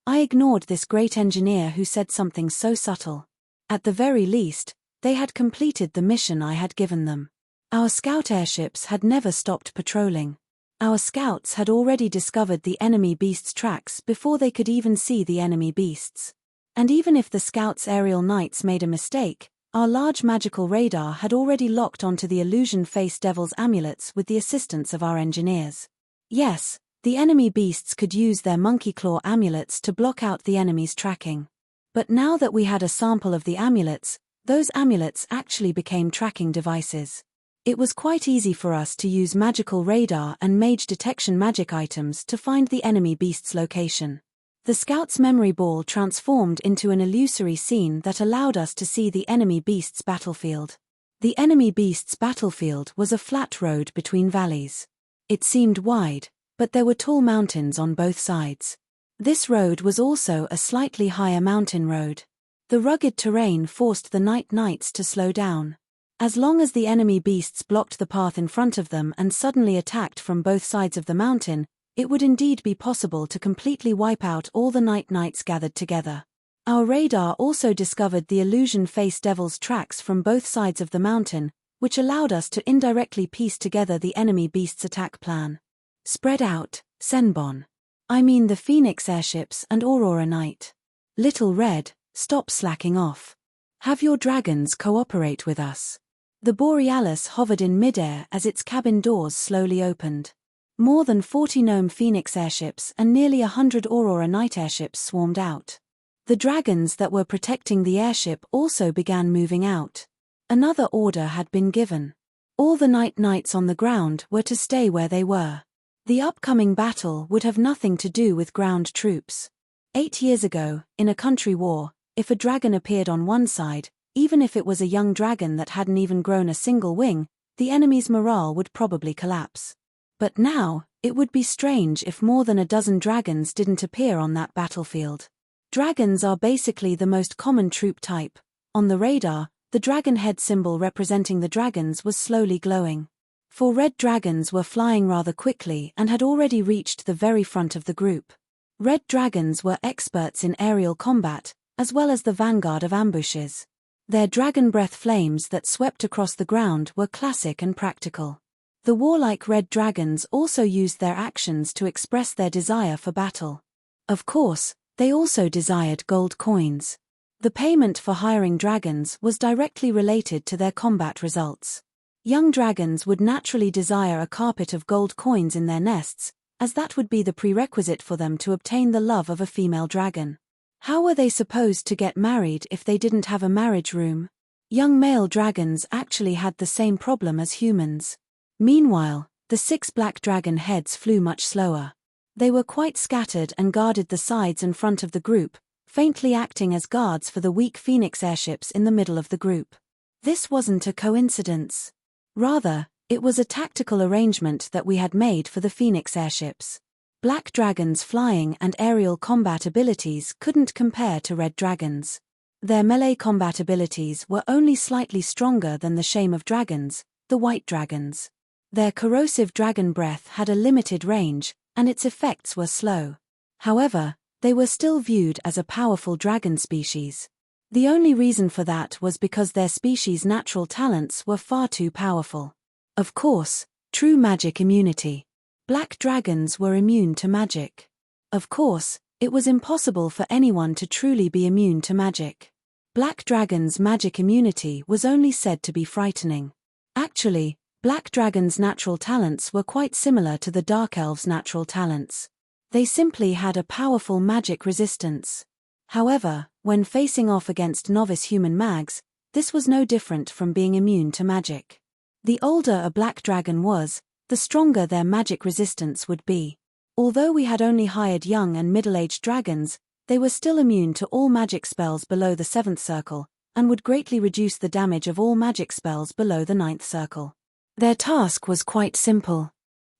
I ignored this great engineer who said something so subtle. At the very least, they had completed the mission I had given them. Our scout airships had never stopped patrolling. Our scouts had already discovered the enemy beasts' tracks before they could even see the enemy beasts. And even if the scouts' aerial knights made a mistake, our large magical radar had already locked onto the illusion face devil's amulets with the assistance of our engineers. Yes, the enemy beasts could use their monkey claw amulets to block out the enemy's tracking. But now that we had a sample of the amulets, those amulets actually became tracking devices. It was quite easy for us to use magical radar and mage detection magic items to find the enemy beast's location. The scout's memory ball transformed into an illusory scene that allowed us to see the enemy beast's battlefield. The enemy beast's battlefield was a flat road between valleys. It seemed wide, but there were tall mountains on both sides. This road was also a slightly higher mountain road. The rugged terrain forced the knights to slow down. As long as the enemy beasts blocked the path in front of them and suddenly attacked from both sides of the mountain, it would indeed be possible to completely wipe out all the knights gathered together. Our radar also discovered the illusion face devil's tracks from both sides of the mountain, which allowed us to indirectly piece together the enemy beast's attack plan. Spread out, Senbon. I mean the Phoenix airships and Aurora Knight. Little Red, stop slacking off. Have your dragons cooperate with us. The Borealis hovered in midair as its cabin doors slowly opened. More than 40 Gnome Phoenix airships and nearly 100 Aurora Knight airships swarmed out. The dragons that were protecting the airship also began moving out. Another order had been given. All the knights on the ground were to stay where they were. The upcoming battle would have nothing to do with ground troops. 8 years ago, in a country war, if a dragon appeared on one side, even if it was a young dragon that hadn't even grown a single wing, the enemy's morale would probably collapse. But now, it would be strange if more than a dozen dragons didn't appear on that battlefield. Dragons are basically the most common troop type. On the radar, the dragon head symbol representing the dragons was slowly glowing. 4 red dragons were flying rather quickly and had already reached the very front of the group. Red dragons were experts in aerial combat, as well as the vanguard of ambushes. Their dragon breath flames that swept across the ground were classic and practical. The warlike red dragons also used their actions to express their desire for battle. Of course, they also desired gold coins. The payment for hiring dragons was directly related to their combat results. Young dragons would naturally desire a carpet of gold coins in their nests, as that would be the prerequisite for them to obtain the love of a female dragon. How were they supposed to get married if they didn't have a marriage room? Young male dragons actually had the same problem as humans. Meanwhile, the 6 black dragon heads flew much slower. They were quite scattered and guarded the sides and front of the group, faintly acting as guards for the weak phoenix airships in the middle of the group. This wasn't a coincidence. Rather, it was a tactical arrangement that we had made for the phoenix airships. Black dragons' flying and aerial combat abilities couldn't compare to red dragons. Their melee combat abilities were only slightly stronger than the shame of dragons, the white dragons. Their corrosive dragon breath had a limited range, and its effects were slow. However, they were still viewed as a powerful dragon species. The only reason for that was because their species' natural talents were far too powerful. Of course, true magic immunity. Black dragons were immune to magic. Of course, it was impossible for anyone to truly be immune to magic. Black dragons' magic immunity was only said to be frightening. Actually, black dragons' natural talents were quite similar to the dark elves' natural talents. They simply had a powerful magic resistance. However, when facing off against novice human mags, this was no different from being immune to magic. The older a black dragon was, the stronger their magic resistance would be. Although we had only hired young and middle-aged dragons, they were still immune to all magic spells below the 7th circle, and would greatly reduce the damage of all magic spells below the 9th circle. Their task was quite simple.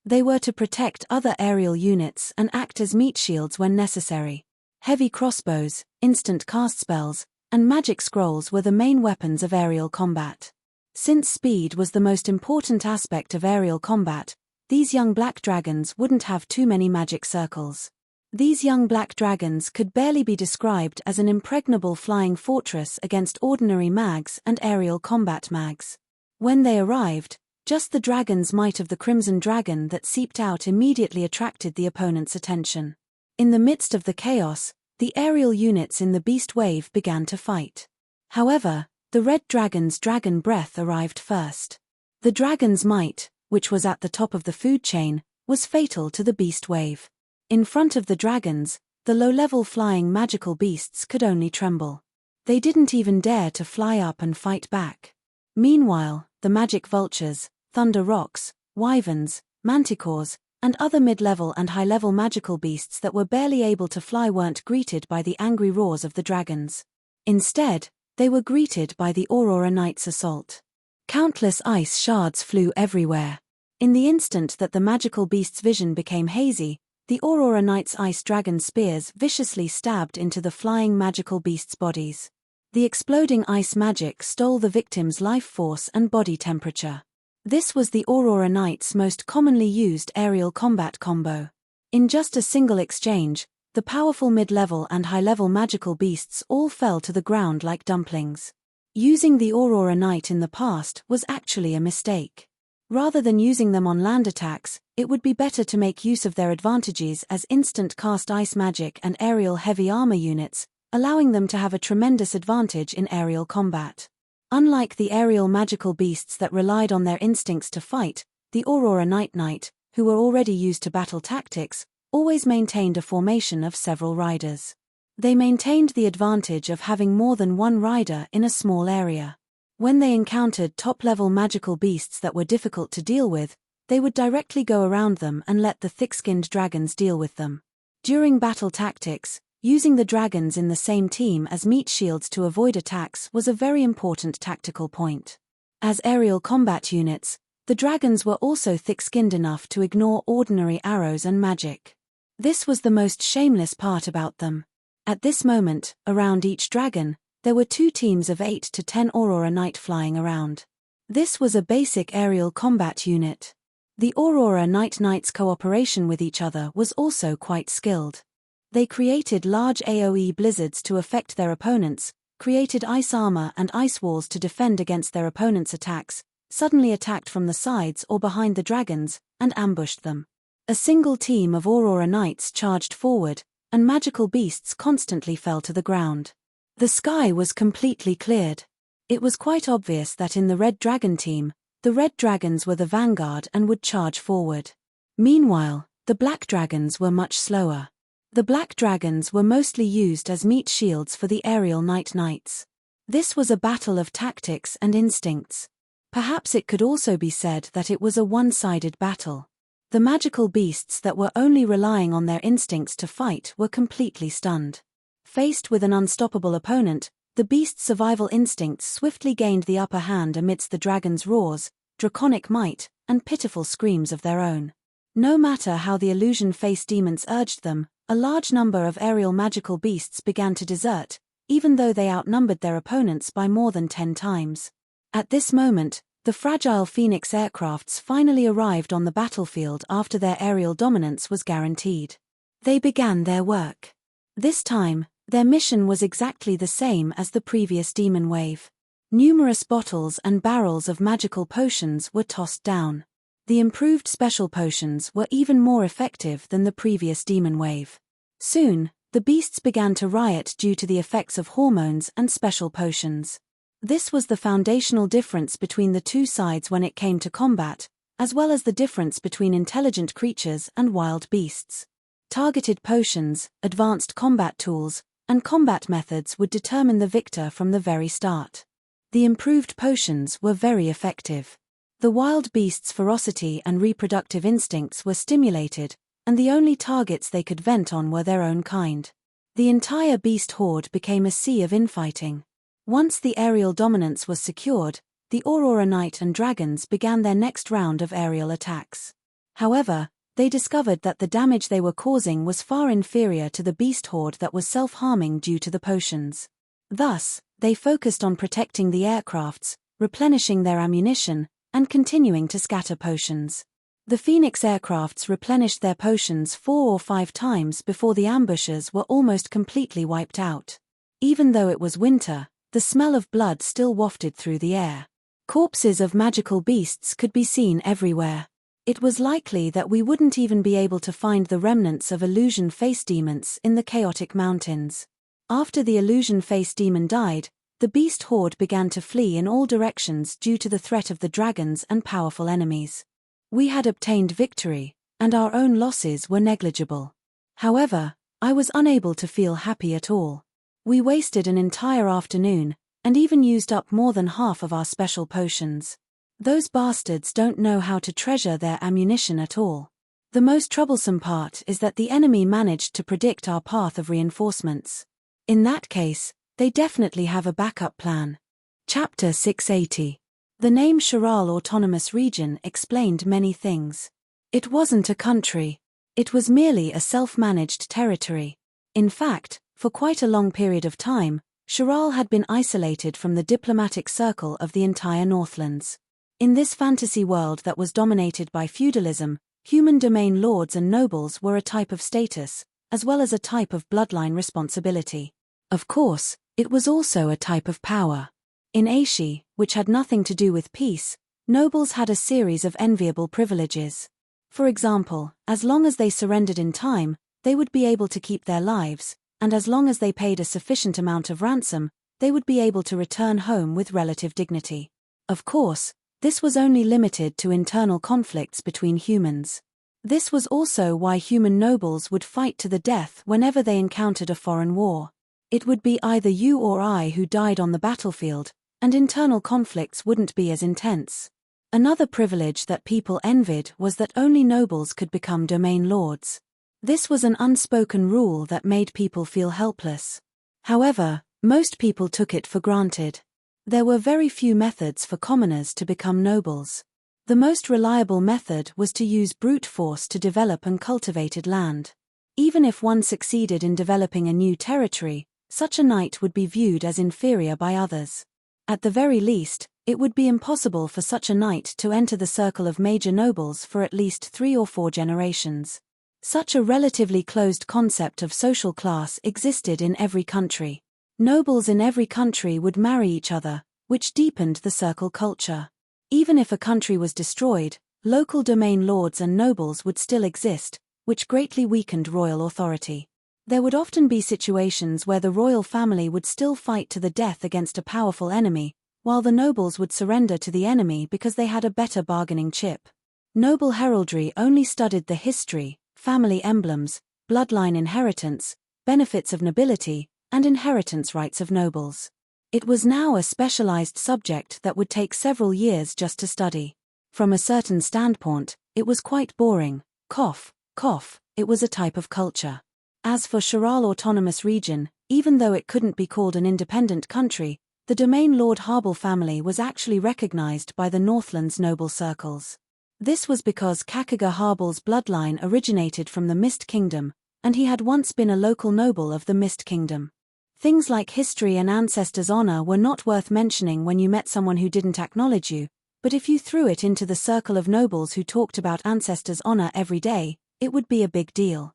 They were to protect other aerial units and act as meat shields when necessary. Heavy crossbows, instant cast spells, and magic scrolls were the main weapons of aerial combat. Since speed was the most important aspect of aerial combat, these young black dragons wouldn't have too many magic circles. These young black dragons could barely be described as an impregnable flying fortress against ordinary mags and aerial combat mags. When they arrived, just the dragon's might of the crimson dragon that seeped out immediately attracted the opponent's attention. In the midst of the chaos, the aerial units in the beast wave began to fight. However, the red dragon's dragon breath arrived first. The dragon's might, which was at the top of the food chain, was fatal to the beast wave. In front of the dragons, the low-level flying magical beasts could only tremble. They didn't even dare to fly up and fight back. Meanwhile, the magic vultures, thunder rocks, wyverns, manticores, and other mid-level and high-level magical beasts that were barely able to fly weren't greeted by the angry roars of the dragons. Instead, they were greeted by the Aurora Knight's assault. Countless ice shards flew everywhere. In the instant that the magical beast's vision became hazy, the Aurora Knight's ice dragon spears viciously stabbed into the flying magical beasts' bodies. The exploding ice magic stole the victim's life force and body temperature. This was the Aurora Knight's most commonly used aerial combat combo. In just a single exchange, the powerful mid-level and high-level magical beasts all fell to the ground like dumplings. Using the Aurora Knight in the past was actually a mistake. Rather than using them on land attacks, it would be better to make use of their advantages as instant cast ice magic and aerial heavy armor units, allowing them to have a tremendous advantage in aerial combat. Unlike the aerial magical beasts that relied on their instincts to fight, the Aurora Knight, who were already used to battle tactics, always maintained a formation of several riders. They maintained the advantage of having more than one rider in a small area. When they encountered top-level magical beasts that were difficult to deal with, they would directly go around them and let the thick-skinned dragons deal with them. During battle tactics, using the dragons in the same team as meat shields to avoid attacks was a very important tactical point. As aerial combat units, the dragons were also thick-skinned enough to ignore ordinary arrows and magic. This was the most shameless part about them. At this moment, around each dragon, there were 2 teams of 8 to 10 Aurora Knight flying around. This was a basic aerial combat unit. The Aurora Knight's cooperation with each other was also quite skilled. They created large AoE blizzards to affect their opponents, created ice armor and ice walls to defend against their opponents' attacks, suddenly attacked from the sides or behind the dragons, and ambushed them. A single team of Aurora Knights charged forward, and magical beasts constantly fell to the ground. The sky was completely cleared. It was quite obvious that in the Red Dragon team, the Red Dragons were the vanguard and would charge forward. Meanwhile, the Black Dragons were much slower. The black dragons were mostly used as meat shields for the aerial night knights. This was a battle of tactics and instincts. Perhaps it could also be said that it was a one-sided battle. The magical beasts that were only relying on their instincts to fight were completely stunned. Faced with an unstoppable opponent, the beast's survival instincts swiftly gained the upper hand amidst the dragon's roars, draconic might, and pitiful screams of their own. No matter how the illusion-faced demons urged them, a large number of aerial magical beasts began to desert, even though they outnumbered their opponents by more than 10 times. At this moment, the fragile Phoenix aircrafts finally arrived on the battlefield after their aerial dominance was guaranteed. They began their work. This time, their mission was exactly the same as the previous demon wave. Numerous bottles and barrels of magical potions were tossed down. The improved special potions were even more effective than the previous demon wave. Soon, the beasts began to riot due to the effects of hormones and special potions. This was the foundational difference between the two sides when it came to combat, as well as the difference between intelligent creatures and wild beasts. Targeted potions, advanced combat tools, and combat methods would determine the victor from the very start. The improved potions were very effective. The wild beasts' ferocity and reproductive instincts were stimulated, and the only targets they could vent on were their own kind. The entire beast horde became a sea of infighting. Once the aerial dominance was secured, the Aurora Knight and dragons began their next round of aerial attacks. However, they discovered that the damage they were causing was far inferior to the beast horde that was self-harming due to the potions. Thus, they focused on protecting the aircrafts, replenishing their ammunition, and continuing to scatter potions. The Phoenix aircrafts replenished their potions 4 or 5 times before the ambushers were almost completely wiped out. Even though it was winter, the smell of blood still wafted through the air. Corpses of magical beasts could be seen everywhere. It was likely that we wouldn't even be able to find the remnants of illusion-faced demons in the chaotic mountains. After the illusion-faced demon died, the beast horde began to flee in all directions due to the threat of the dragons and powerful enemies. We had obtained victory, and our own losses were negligible. However, I was unable to feel happy at all. We wasted an entire afternoon, and even used up more than half of our special potions. Those bastards don't know how to treasure their ammunition at all. The most troublesome part is that the enemy managed to predict our path of reinforcements. In that case, they definitely have a backup plan. Chapter 680. The name Chiral Autonomous Region explained many things. It wasn't a country. It was merely a self-managed territory. In fact, for quite a long period of time, Chiral had been isolated from the diplomatic circle of the entire Northlands. In this fantasy world that was dominated by feudalism, human domain lords and nobles were a type of status, as well as a type of bloodline responsibility. Of course, it was also a type of power. In Aishi, which had nothing to do with peace, nobles had a series of enviable privileges. For example, as long as they surrendered in time, they would be able to keep their lives, and as long as they paid a sufficient amount of ransom, they would be able to return home with relative dignity. Of course, this was only limited to internal conflicts between humans. This was also why human nobles would fight to the death whenever they encountered a foreign war. It would be either you or I who died on the battlefield, and internal conflicts wouldn't be as intense. Another privilege that people envied was that only nobles could become domain lords. This was an unspoken rule that made people feel helpless. However, most people took it for granted. There were very few methods for commoners to become nobles. The most reliable method was to use brute force to develop uncultivated land. Even if one succeeded in developing a new territory, such a knight would be viewed as inferior by others. At the very least, it would be impossible for such a knight to enter the circle of major nobles for at least 3 or 4 generations. Such a relatively closed concept of social class existed in every country. Nobles in every country would marry each other, which deepened the circle culture. Even if a country was destroyed, local domain lords and nobles would still exist, which greatly weakened royal authority. There would often be situations where the royal family would still fight to the death against a powerful enemy, while the nobles would surrender to the enemy because they had a better bargaining chip. Noble heraldry only studied the history, family emblems, bloodline inheritance, benefits of nobility, and inheritance rights of nobles. It was now a specialized subject that would take several years just to study. From a certain standpoint, it was quite boring. Cough, cough, it was a type of culture. As for Shiral Autonomous Region, even though it couldn't be called an independent country, the domain Lord Harbal family was actually recognized by the Northland's noble circles. This was because Kakaga Harbal's bloodline originated from the Mist Kingdom, and he had once been a local noble of the Mist Kingdom. Things like history and ancestors' honor were not worth mentioning when you met someone who didn't acknowledge you, but if you threw it into the circle of nobles who talked about ancestors' honor every day, it would be a big deal.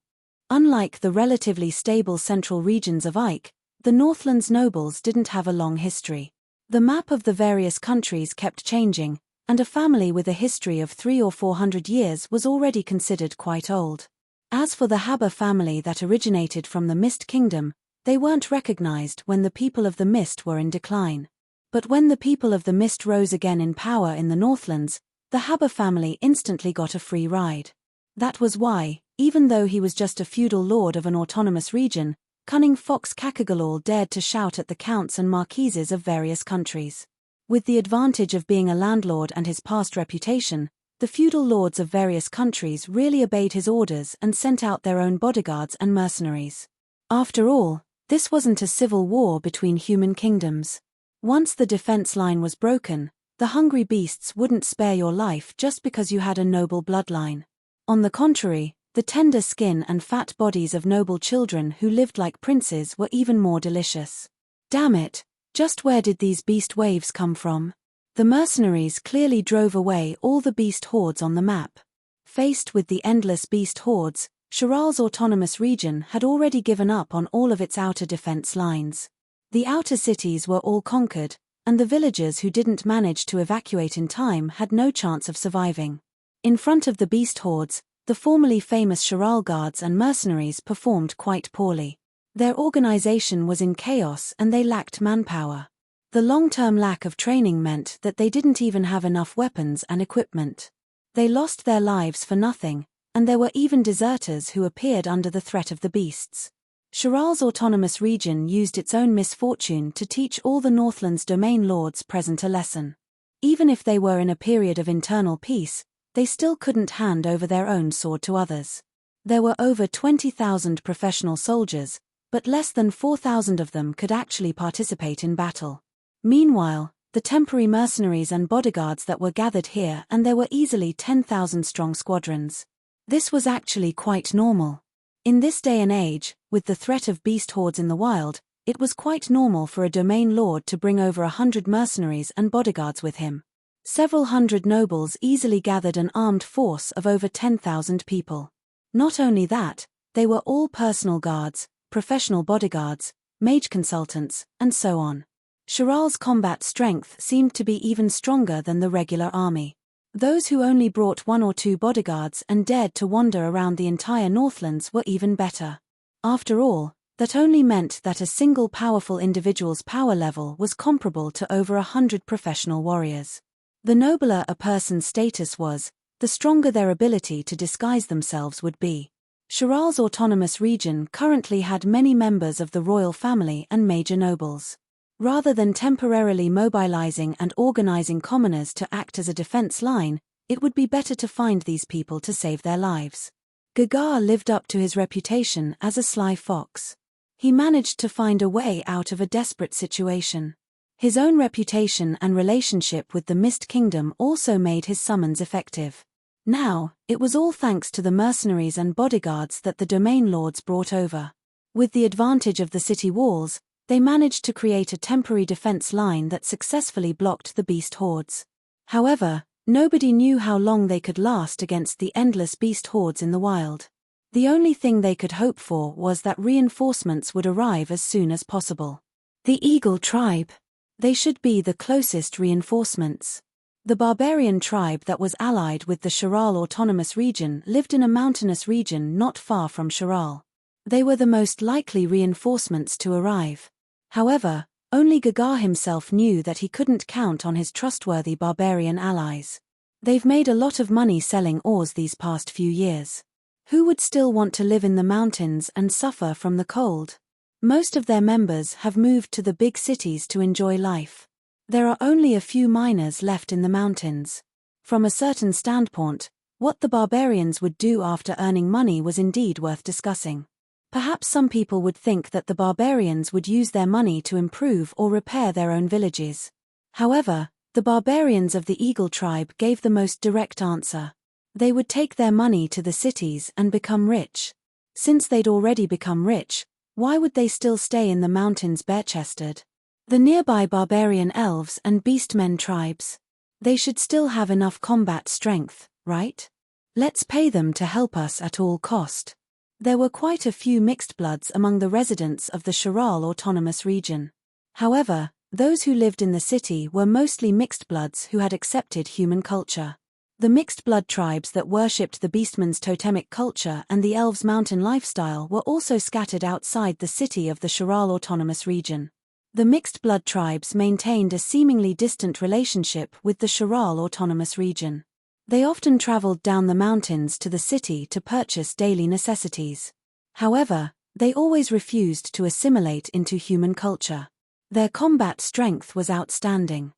Unlike the relatively stable central regions of Ike, the Northland's nobles didn't have a long history. The map of the various countries kept changing, and a family with a history of 300 or 400 years was already considered quite old. As for the Haber family that originated from the Mist Kingdom, they weren't recognized when the people of the Mist were in decline. But when the people of the Mist rose again in power in the Northlands, the Haber family instantly got a free ride. That was why, even though he was just a feudal lord of an autonomous region, cunning fox Kakagalal dared to shout at the counts and marquises of various countries. With the advantage of being a landlord and his past reputation, the feudal lords of various countries really obeyed his orders and sent out their own bodyguards and mercenaries. After all, this wasn't a civil war between human kingdoms. Once the defense line was broken, the hungry beasts wouldn't spare your life just because you had a noble bloodline. On the contrary, the tender skin and fat bodies of noble children who lived like princes were even more delicious. Damn it, just where did these beast waves come from? The mercenaries clearly drove away all the beast hordes on the map. Faced with the endless beast hordes, Shiral's autonomous region had already given up on all of its outer defense lines. The outer cities were all conquered, and the villagers who didn't manage to evacuate in time had no chance of surviving. In front of the beast hordes, the formerly famous Shiral guards and mercenaries performed quite poorly. Their organization was in chaos and they lacked manpower. The long-term lack of training meant that they didn't even have enough weapons and equipment. They lost their lives for nothing, and there were even deserters who appeared under the threat of the beasts. Shiral's autonomous region used its own misfortune to teach all the Northland's domain lords present a lesson. Even if they were in a period of internal peace, they still couldn't hand over their own sword to others. There were over 20,000 professional soldiers, but less than 4,000 of them could actually participate in battle. Meanwhile, the temporary mercenaries and bodyguards that were gathered here, and there were easily 10,000 strong squadrons. This was actually quite normal. In this day and age, with the threat of beast hordes in the wild, it was quite normal for a domain lord to bring over 100 mercenaries and bodyguards with him. Several hundred nobles easily gathered an armed force of over 10,000 people. Not only that, they were all personal guards, professional bodyguards, mage consultants, and so on. Shiral's combat strength seemed to be even stronger than the regular army. Those who only brought 1 or 2 bodyguards and dared to wander around the entire Northlands were even better. After all, that only meant that a single powerful individual's power level was comparable to over 100 professional warriors. The nobler a person's status was, the stronger their ability to disguise themselves would be. Shiral's autonomous region currently had many members of the royal family and major nobles. Rather than temporarily mobilizing and organizing commoners to act as a defense line, it would be better to find these people to save their lives. Gagar lived up to his reputation as a sly fox. He managed to find a way out of a desperate situation. His own reputation and relationship with the Mist Kingdom also made his summons effective. Now, it was all thanks to the mercenaries and bodyguards that the domain lords brought over. With the advantage of the city walls, they managed to create a temporary defense line that successfully blocked the beast hordes. However, nobody knew how long they could last against the endless beast hordes in the wild. The only thing they could hope for was that reinforcements would arrive as soon as possible. The Eagle tribe. They should be the closest reinforcements. The barbarian tribe that was allied with the Shiral autonomous region lived in a mountainous region not far from Shiral. They were the most likely reinforcements to arrive. However, only Gagar himself knew that he couldn't count on his trustworthy barbarian allies. They've made a lot of money selling ores these past few years. Who would still want to live in the mountains and suffer from the cold? Most of their members have moved to the big cities to enjoy life. There are only a few miners left in the mountains. From a certain standpoint, what the barbarians would do after earning money was indeed worth discussing. Perhaps some people would think that the barbarians would use their money to improve or repair their own villages. However, the barbarians of the Eagle tribe gave the most direct answer. They would take their money to the cities and become rich. Since they'd already become rich, why would they still stay in the mountains bare-chested? The nearby barbarian elves and beastmen tribes. They should still have enough combat strength, right? Let's pay them to help us at all cost. There were quite a few mixed bloods among the residents of the Sharal Autonomous Region. However, those who lived in the city were mostly mixed bloods who had accepted human culture. The mixed blood tribes that worshipped the beastmen's totemic culture and the elves' mountain lifestyle were also scattered outside the city of the Sharal Autonomous Region. The mixed blood tribes maintained a seemingly distant relationship with the Sharal Autonomous Region. They often traveled down the mountains to the city to purchase daily necessities. However, they always refused to assimilate into human culture. Their combat strength was outstanding.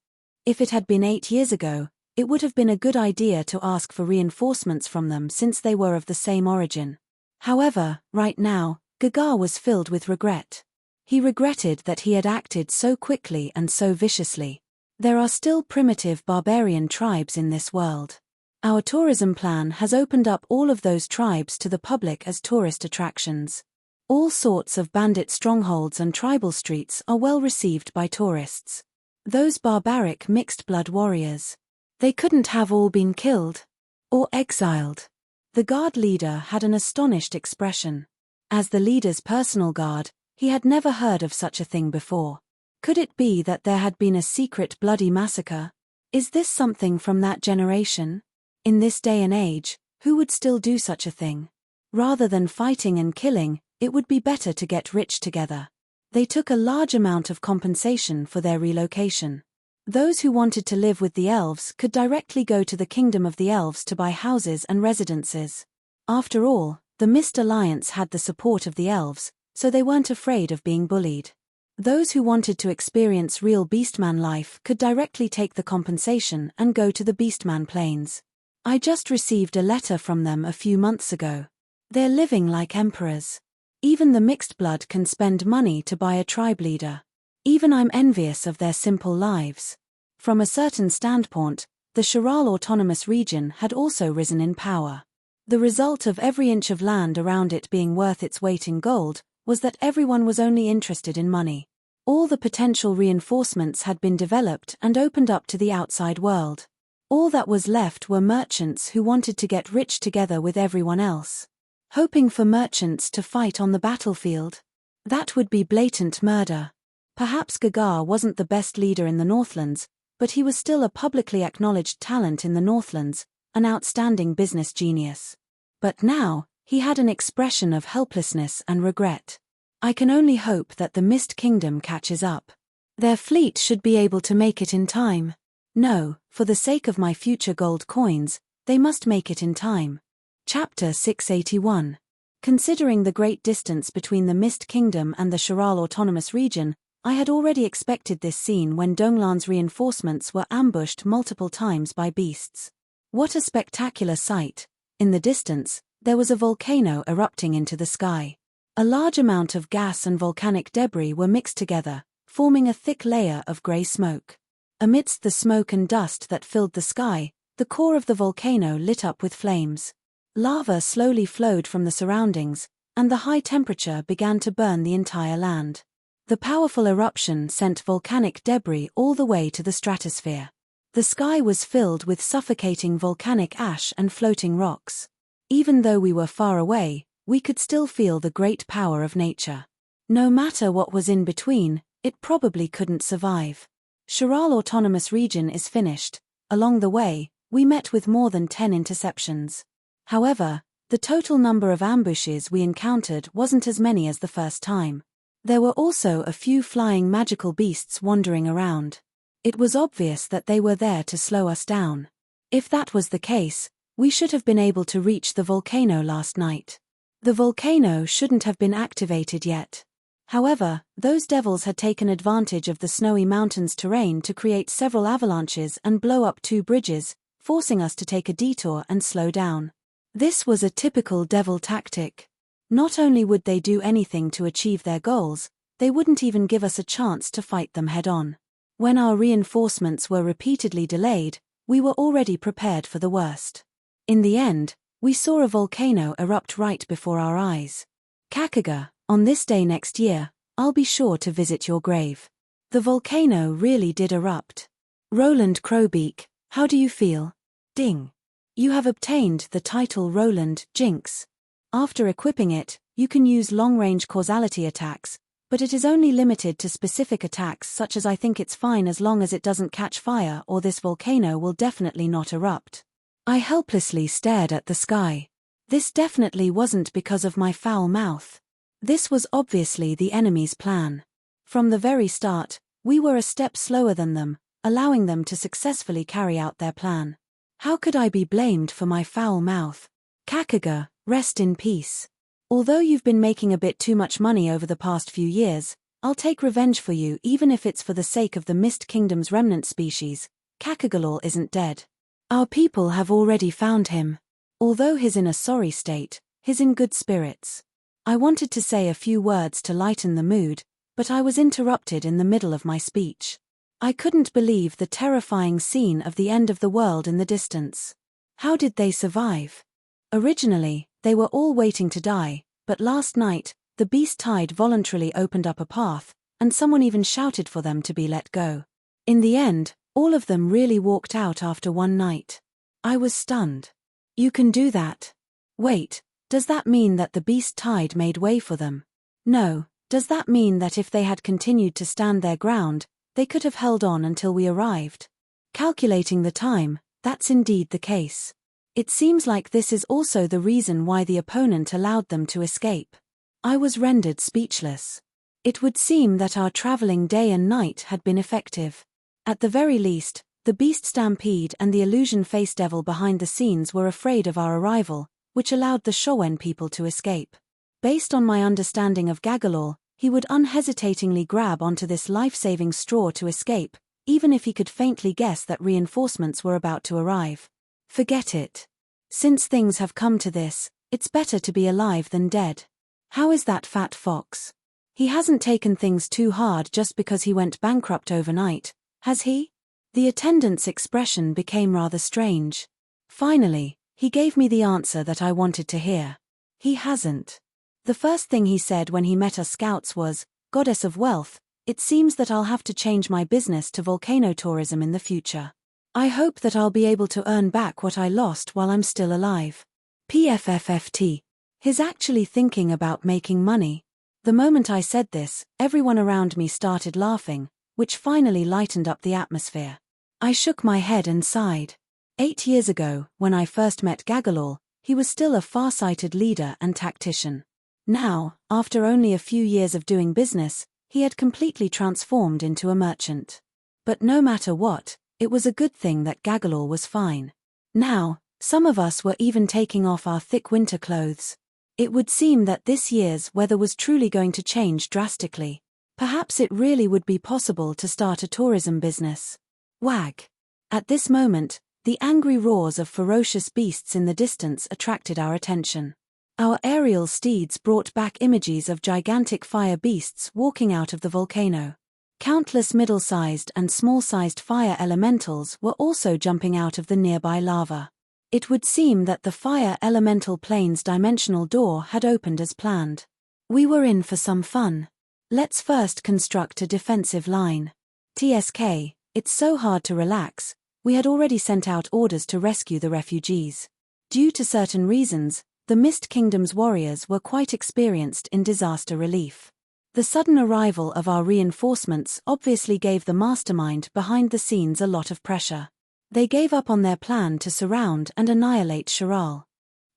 If it had been 8 years ago, it would have been a good idea to ask for reinforcements from them since they were of the same origin. However, right now, Gaga was filled with regret. He regretted that he had acted so quickly and so viciously. There are still primitive barbarian tribes in this world. Our tourism plan has opened up all of those tribes to the public as tourist attractions. All sorts of bandit strongholds and tribal streets are well received by tourists. Those barbaric mixed-blood warriors. They couldn't have all been killed. Or exiled. The guard leader had an astonished expression. As the leader's personal guard, he had never heard of such a thing before. Could it be that there had been a secret bloody massacre? Is this something from that generation? In this day and age, who would still do such a thing? Rather than fighting and killing, it would be better to get rich together. They took a large amount of compensation for their relocation. Those who wanted to live with the elves could directly go to the kingdom of the elves to buy houses and residences. After all, the Mist Alliance had the support of the elves, so they weren't afraid of being bullied. Those who wanted to experience real beastman life could directly take the compensation and go to the beastman plains. I just received a letter from them a few months ago. They're living like emperors. Even the mixed blood can spend money to buy a tribe leader. Even I'm envious of their simple lives. From a certain standpoint, the Sharal Autonomous Region had also risen in power. The result of every inch of land around it being worth its weight in gold was that everyone was only interested in money. All the potential reinforcements had been developed and opened up to the outside world. All that was left were merchants who wanted to get rich together with everyone else. Hoping for merchants to fight on the battlefield? That would be blatant murder. Perhaps Gaga wasn't the best leader in the Northlands, but he was still a publicly acknowledged talent in the Northlands, an outstanding business genius. But now, he had an expression of helplessness and regret. I can only hope that the Mist Kingdom catches up. Their fleet should be able to make it in time. No, for the sake of my future gold coins, they must make it in time. Chapter 681. Considering the great distance between the Mist Kingdom and the Sharal Autonomous Region, I had already expected this scene when Donglan's reinforcements were ambushed multiple times by beasts. What a spectacular sight! In the distance, there was a volcano erupting into the sky. A large amount of gas and volcanic debris were mixed together, forming a thick layer of grey smoke. Amidst the smoke and dust that filled the sky, the core of the volcano lit up with flames. Lava slowly flowed from the surroundings, and the high temperature began to burn the entire land. The powerful eruption sent volcanic debris all the way to the stratosphere. The sky was filled with suffocating volcanic ash and floating rocks. Even though we were far away, we could still feel the great power of nature. No matter what was in between, it probably couldn't survive. Sharal Autonomous Region is finished. Along the way, we met with more than 10 interceptions. However, the total number of ambushes we encountered wasn't as many as the first time. There were also a few flying magical beasts wandering around. It was obvious that they were there to slow us down. If that was the case, We should have been able to reach the volcano last night. The volcano shouldn't have been activated yet. However, those devils had taken advantage of the snowy mountains terrain to create several avalanches and blow up 2 bridges, forcing us to take a detour and slow down. This was a typical devil tactic. Not only would they do anything to achieve their goals, they wouldn't even give us a chance to fight them head-on. When our reinforcements were repeatedly delayed, we were already prepared for the worst. In the end, we saw a volcano erupt right before our eyes. Kakaga, on this day next year, I'll be sure to visit your grave. The volcano really did erupt. Roland Crowbeak, how do you feel? Ding. You have obtained the title Roland Jinx. After equipping it, you can use long-range causality attacks, but it is only limited to specific attacks such as I think it's fine as long as it doesn't catch fire or this volcano will definitely not erupt. I helplessly stared at the sky. This definitely wasn't because of my foul mouth. This was obviously the enemy's plan. From the very start, we were a step slower than them, allowing them to successfully carry out their plan. How could I be blamed for my foul mouth? Kakaga, rest in peace. Although you've been making a bit too much money over the past few years, I'll take revenge for you even if it's for the sake of the Mist Kingdom's remnant species. Kakagalor isn't dead. Our people have already found him. Although he's in a sorry state, he's in good spirits. I wanted to say a few words to lighten the mood, but I was interrupted in the middle of my speech. I couldn't believe the terrifying scene of the end of the world in the distance. How did they survive? Originally, they were all waiting to die, but last night, the beast tide voluntarily opened up a path, and someone even shouted for them to be let go. In the end, all of them really walked out after one night. I was stunned. You can do that? Wait, does that mean that the beast tide made way for them? No, does that mean that if they had continued to stand their ground, they could have held on until we arrived? Calculating the time, that's indeed the case. It seems like this is also the reason why the opponent allowed them to escape. I was rendered speechless. It would seem that our traveling day and night had been effective. At the very least, the beast stampede and the illusion face devil behind the scenes were afraid of our arrival, which allowed the Showen people to escape. Based on my understanding of Gagalor, he would unhesitatingly grab onto this life-saving straw to escape, even if he could faintly guess that reinforcements were about to arrive. Forget it. Since things have come to this, it's better to be alive than dead. How is that fat fox? He hasn't taken things too hard just because he went bankrupt overnight, has he? The attendant's expression became rather strange. Finally, he gave me the answer that I wanted to hear. He hasn't. The first thing he said when he met us scouts was, "Goddess of wealth, it seems that I'll have to change my business to volcano tourism in the future. I hope that I'll be able to earn back what I lost while I'm still alive." PFFFT. He's actually thinking about making money. The moment I said this, everyone around me started laughing, which finally lightened up the atmosphere. I shook my head and sighed. 8 years ago, when I first met Gagalor, he was still a far-sighted leader and tactician. Now, after only a few years of doing business, he had completely transformed into a merchant. But no matter what, it was a good thing that Gagalor was fine. Now, some of us were even taking off our thick winter clothes. It would seem that this year's weather was truly going to change drastically. Perhaps it really would be possible to start a tourism business. Wag. At this moment, the angry roars of ferocious beasts in the distance attracted our attention. Our aerial steeds brought back images of gigantic fire beasts walking out of the volcano. Countless middle-sized and small-sized fire elementals were also jumping out of the nearby lava. It would seem that the fire elemental plane's dimensional door had opened as planned. We were in for some fun. Let's first construct a defensive line. TSK, it's so hard to relax. We had already sent out orders to rescue the refugees. Due to certain reasons, the Mist Kingdom's warriors were quite experienced in disaster relief. The sudden arrival of our reinforcements obviously gave the mastermind behind the scenes a lot of pressure. They gave up on their plan to surround and annihilate Shiral.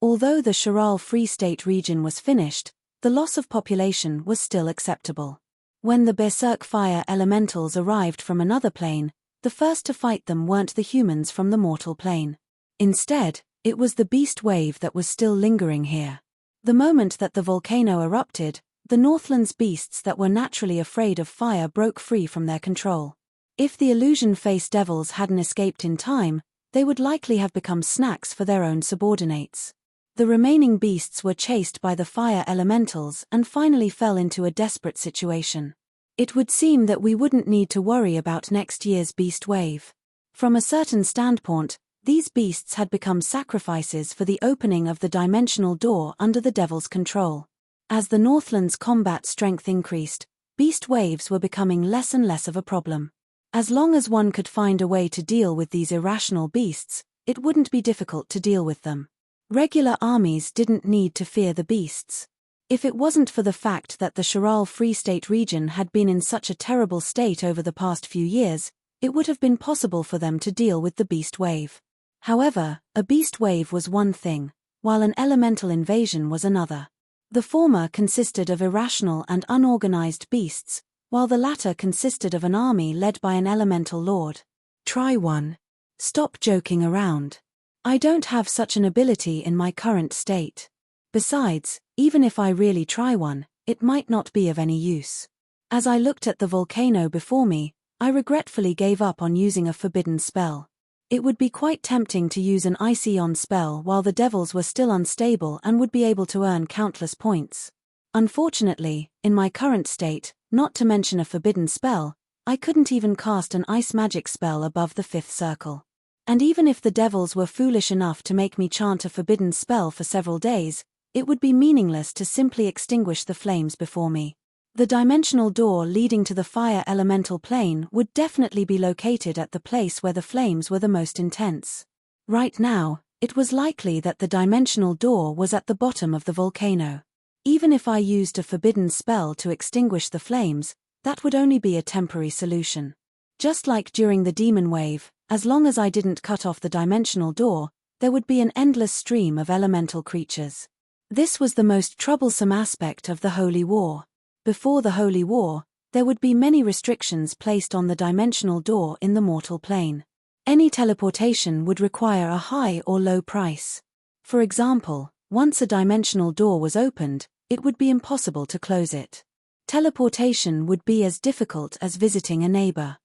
Although the Shiral Free State region was finished, the loss of population was still acceptable. When the Berserk Fire Elementals arrived from another plane, the first to fight them weren't the humans from the mortal plane. Instead, It was the beast wave that was still lingering here. The moment that the volcano erupted, the Northland's beasts that were naturally afraid of fire broke free from their control. If the illusion-face devils hadn't escaped in time, they would likely have become snacks for their own subordinates. The remaining beasts were chased by the fire elementals and finally fell into a desperate situation. It would seem that we wouldn't need to worry about next year's beast wave. From a certain standpoint, these beasts had become sacrifices for the opening of the dimensional door under the devil's control. As the Northland's combat strength increased, beast waves were becoming less and less of a problem. As long as one could find a way to deal with these irrational beasts, it wouldn't be difficult to deal with them. Regular armies didn't need to fear the beasts. If it wasn't for the fact that the Chiral Free State region had been in such a terrible state over the past few years, it would have been possible for them to deal with the beast wave. However, a beast wave was one thing, while an elemental invasion was another. The former consisted of irrational and unorganized beasts, while the latter consisted of an army led by an elemental lord. Try one. Stop joking around. I don't have such an ability in my current state. Besides, even if I really try one, it might not be of any use. As I looked at the volcano before me, I regretfully gave up on using a forbidden spell. It would be quite tempting to use an Icy-on spell while the devils were still unstable and would be able to earn countless points. Unfortunately, in my current state, not to mention a forbidden spell, I couldn't even cast an ice magic spell above the 5th circle. And even if the devils were foolish enough to make me chant a forbidden spell for several days, it would be meaningless to simply extinguish the flames before me. The dimensional door leading to the fire elemental plane would definitely be located at the place where the flames were the most intense. Right now, it was likely that the dimensional door was at the bottom of the volcano. Even if I used a forbidden spell to extinguish the flames, that would only be a temporary solution. Just like during the demon wave, as long as I didn't cut off the dimensional door, there would be an endless stream of elemental creatures. This was the most troublesome aspect of the Holy War. Before the Holy War, there would be many restrictions placed on the dimensional door in the mortal plane. Any teleportation would require a high or low price. For example, once a dimensional door was opened, it would be impossible to close it. Teleportation would be as difficult as visiting a neighbor.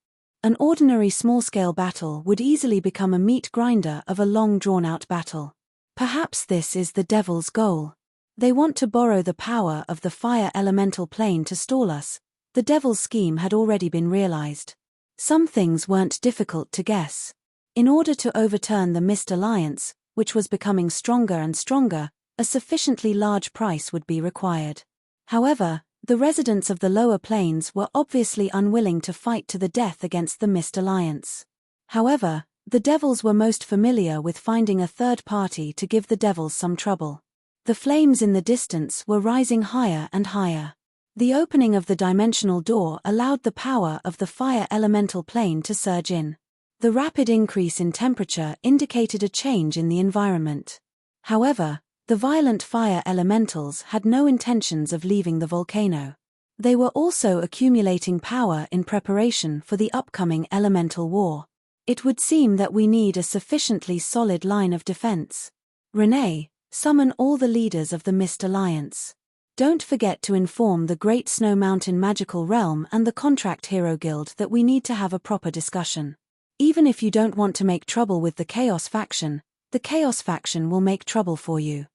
An ordinary small-scale battle would easily become a meat grinder of a long drawn-out battle. Perhaps this is the devil's goal. They want to borrow the power of the fire elemental plane to stall us. The devil's scheme had already been realized. Some things weren't difficult to guess. In order to overturn the Mist Alliance, which was becoming stronger and stronger, a sufficiently large price would be required. However, the residents of the lower planes were obviously unwilling to fight to the death against the Mist Alliance. However, the devils were most familiar with finding a third party to give the devils some trouble. The flames in the distance were rising higher and higher. The opening of the dimensional door allowed the power of the fire elemental plane to surge in. The rapid increase in temperature indicated a change in the environment. However, the violent fire elementals had no intentions of leaving the volcano. They were also accumulating power in preparation for the upcoming elemental war. It would seem that we need a sufficiently solid line of defense. Renee, summon all the leaders of the Mist Alliance. Don't forget to inform the Great Snow Mountain Magical Realm and the Contract Hero Guild that we need to have a proper discussion. Even if you don't want to make trouble with the Chaos faction, the Chaos faction will make trouble for you.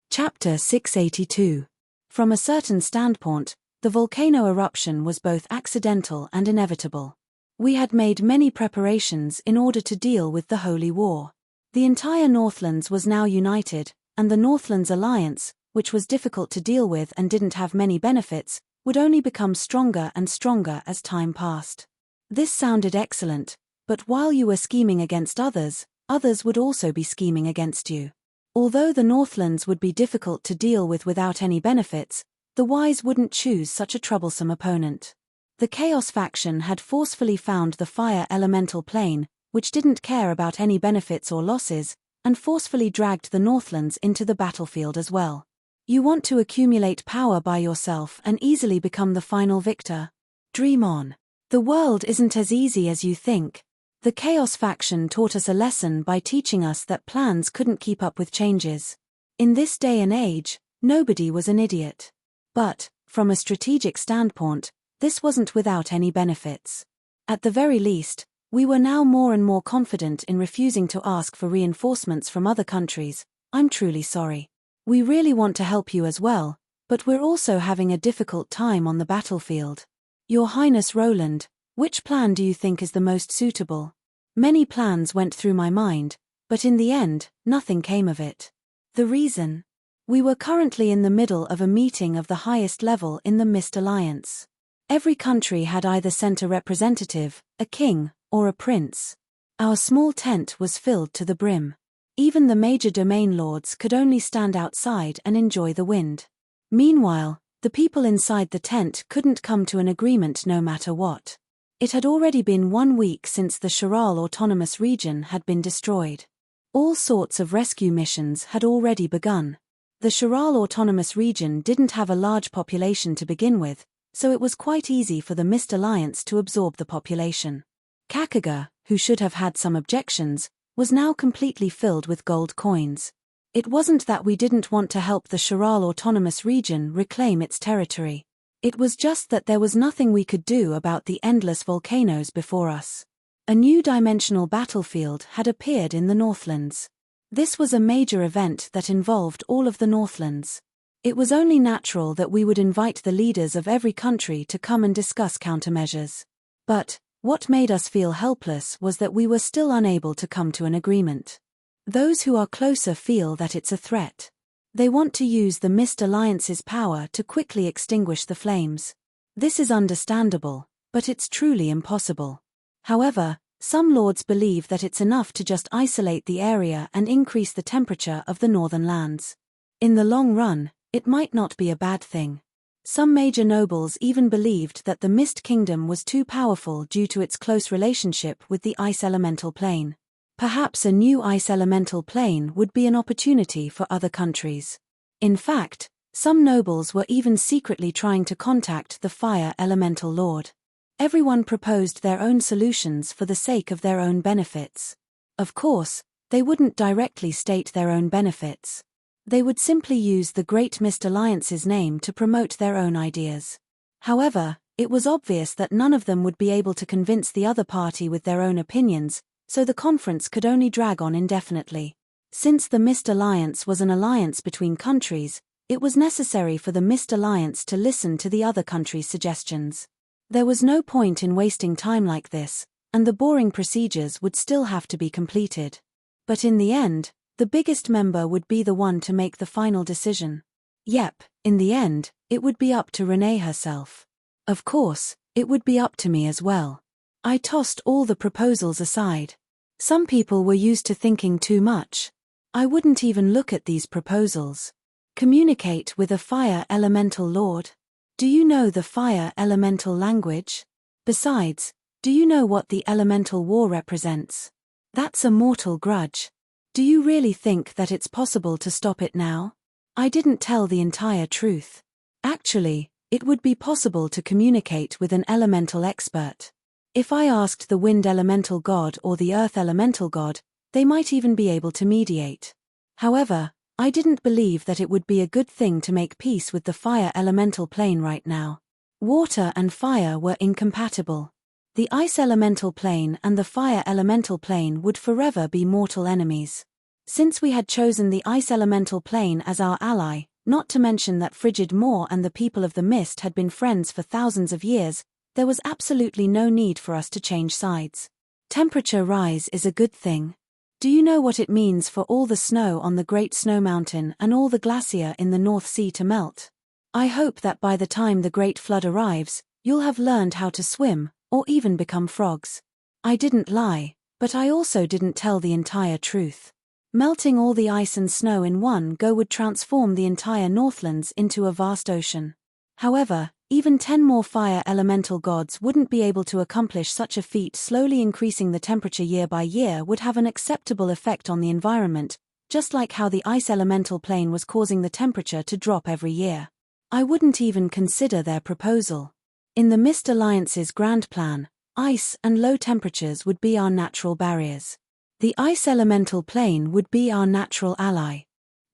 Chapter 682. From a certain standpoint, the volcano eruption was both accidental and inevitable. We had made many preparations in order to deal with the Holy War. The entire Northlands was now united, and the Northlands Alliance, which was difficult to deal with and didn't have many benefits, would only become stronger and stronger as time passed. This sounded excellent, but while you were scheming against others, others would also be scheming against you. Although the Northlands would be difficult to deal with without any benefits, the wise wouldn't choose such a troublesome opponent. The Chaos faction had forcefully found the fire elemental plane, which didn't care about any benefits or losses, and forcefully dragged the Northlands into the battlefield as well. You want to accumulate power by yourself and easily become the final victor? Dream on. The world isn't as easy as you think. The Chaos faction taught us a lesson by teaching us that plans couldn't keep up with changes. In this day and age, nobody was an idiot. But, from a strategic standpoint, this wasn't without any benefits. At the very least, we were now more and more confident in refusing to ask for reinforcements from other countries. I'm truly sorry. We really want to help you as well, but we're also having a difficult time on the battlefield. Your Highness Roland, which plan do you think is the most suitable? Many plans went through my mind, but in the end, nothing came of it. The reason? We were currently in the middle of a meeting of the highest level in the Mist Alliance. Every country had either sent a representative, a king, or a prince. Our small tent was filled to the brim. Even the major domain lords could only stand outside and enjoy the wind. Meanwhile, the people inside the tent couldn't come to an agreement no matter what. It had already been 1 week since the Sharal Autonomous Region had been destroyed. All sorts of rescue missions had already begun. The Sharal Autonomous Region didn't have a large population to begin with, so it was quite easy for the Mist Alliance to absorb the population. Kakaga, who should have had some objections, was now completely filled with gold coins. It wasn't that we didn't want to help the Sharal Autonomous Region reclaim its territory. It was just that there was nothing we could do about the endless volcanoes before us. A new dimensional battlefield had appeared in the Northlands. This was a major event that involved all of the Northlands. It was only natural that we would invite the leaders of every country to come and discuss countermeasures. But, what made us feel helpless was that we were still unable to come to an agreement. Those who are closer feel that it's a threat. They want to use the Mist Alliance's power to quickly extinguish the flames. This is understandable, but it's truly impossible. However, some lords believe that it's enough to just isolate the area and increase the temperature of the northern lands. In the long run, it might not be a bad thing. Some major nobles even believed that the Mist Kingdom was too powerful due to its close relationship with the Ice Elemental Plane. Perhaps a new Ice Elemental Plane would be an opportunity for other countries. In fact, some nobles were even secretly trying to contact the Fire Elemental Lord. Everyone proposed their own solutions for the sake of their own benefits. Of course, they wouldn't directly state their own benefits. They would simply use the Great Mist Alliance's name to promote their own ideas. However, it was obvious that none of them would be able to convince the other party with their own opinions, so the conference could only drag on indefinitely. Since the Mist Alliance was an alliance between countries, it was necessary for the Mist Alliance to listen to the other countries' suggestions. There was no point in wasting time like this, and the boring procedures would still have to be completed. But in the end, the biggest member would be the one to make the final decision. Yep, in the end, it would be up to Renee herself. Of course, it would be up to me as well. I tossed all the proposals aside. Some people were used to thinking too much. I wouldn't even look at these proposals. Communicate with a Fire Elemental Lord? Do you know the Fire Elemental language? Besides, do you know what the Elemental War represents? That's a mortal grudge. Do you really think that it's possible to stop it now? I didn't tell the entire truth. Actually, it would be possible to communicate with an elemental expert. If I asked the Wind Elemental God or the Earth Elemental God, they might even be able to mediate. However, I didn't believe that it would be a good thing to make peace with the Fire Elemental Plane right now. Water and fire were incompatible. The Ice Elemental Plane and the Fire Elemental Plane would forever be mortal enemies. Since we had chosen the Ice Elemental Plane as our ally, not to mention that Frigid Moor and the people of the Mist had been friends for thousands of years, there was absolutely no need for us to change sides. Temperature rise is a good thing. Do you know what it means for all the snow on the Great Snow Mountain and all the glacier in the North Sea to melt? I hope that by the time the Great Flood arrives, you'll have learned how to swim, or even become frogs. I didn't lie, but I also didn't tell the entire truth. Melting all the ice and snow in one go would transform the entire Northlands into a vast ocean. However, even 10 more fire elemental gods wouldn't be able to accomplish such a feat. Slowly increasing the temperature year by year would have an acceptable effect on the environment, just like how the ice elemental plane was causing the temperature to drop every year. I wouldn't even consider their proposal. In the Mist Alliance's grand plan, Ice and low temperatures would be our natural barriers. The ice elemental plane would be our natural ally.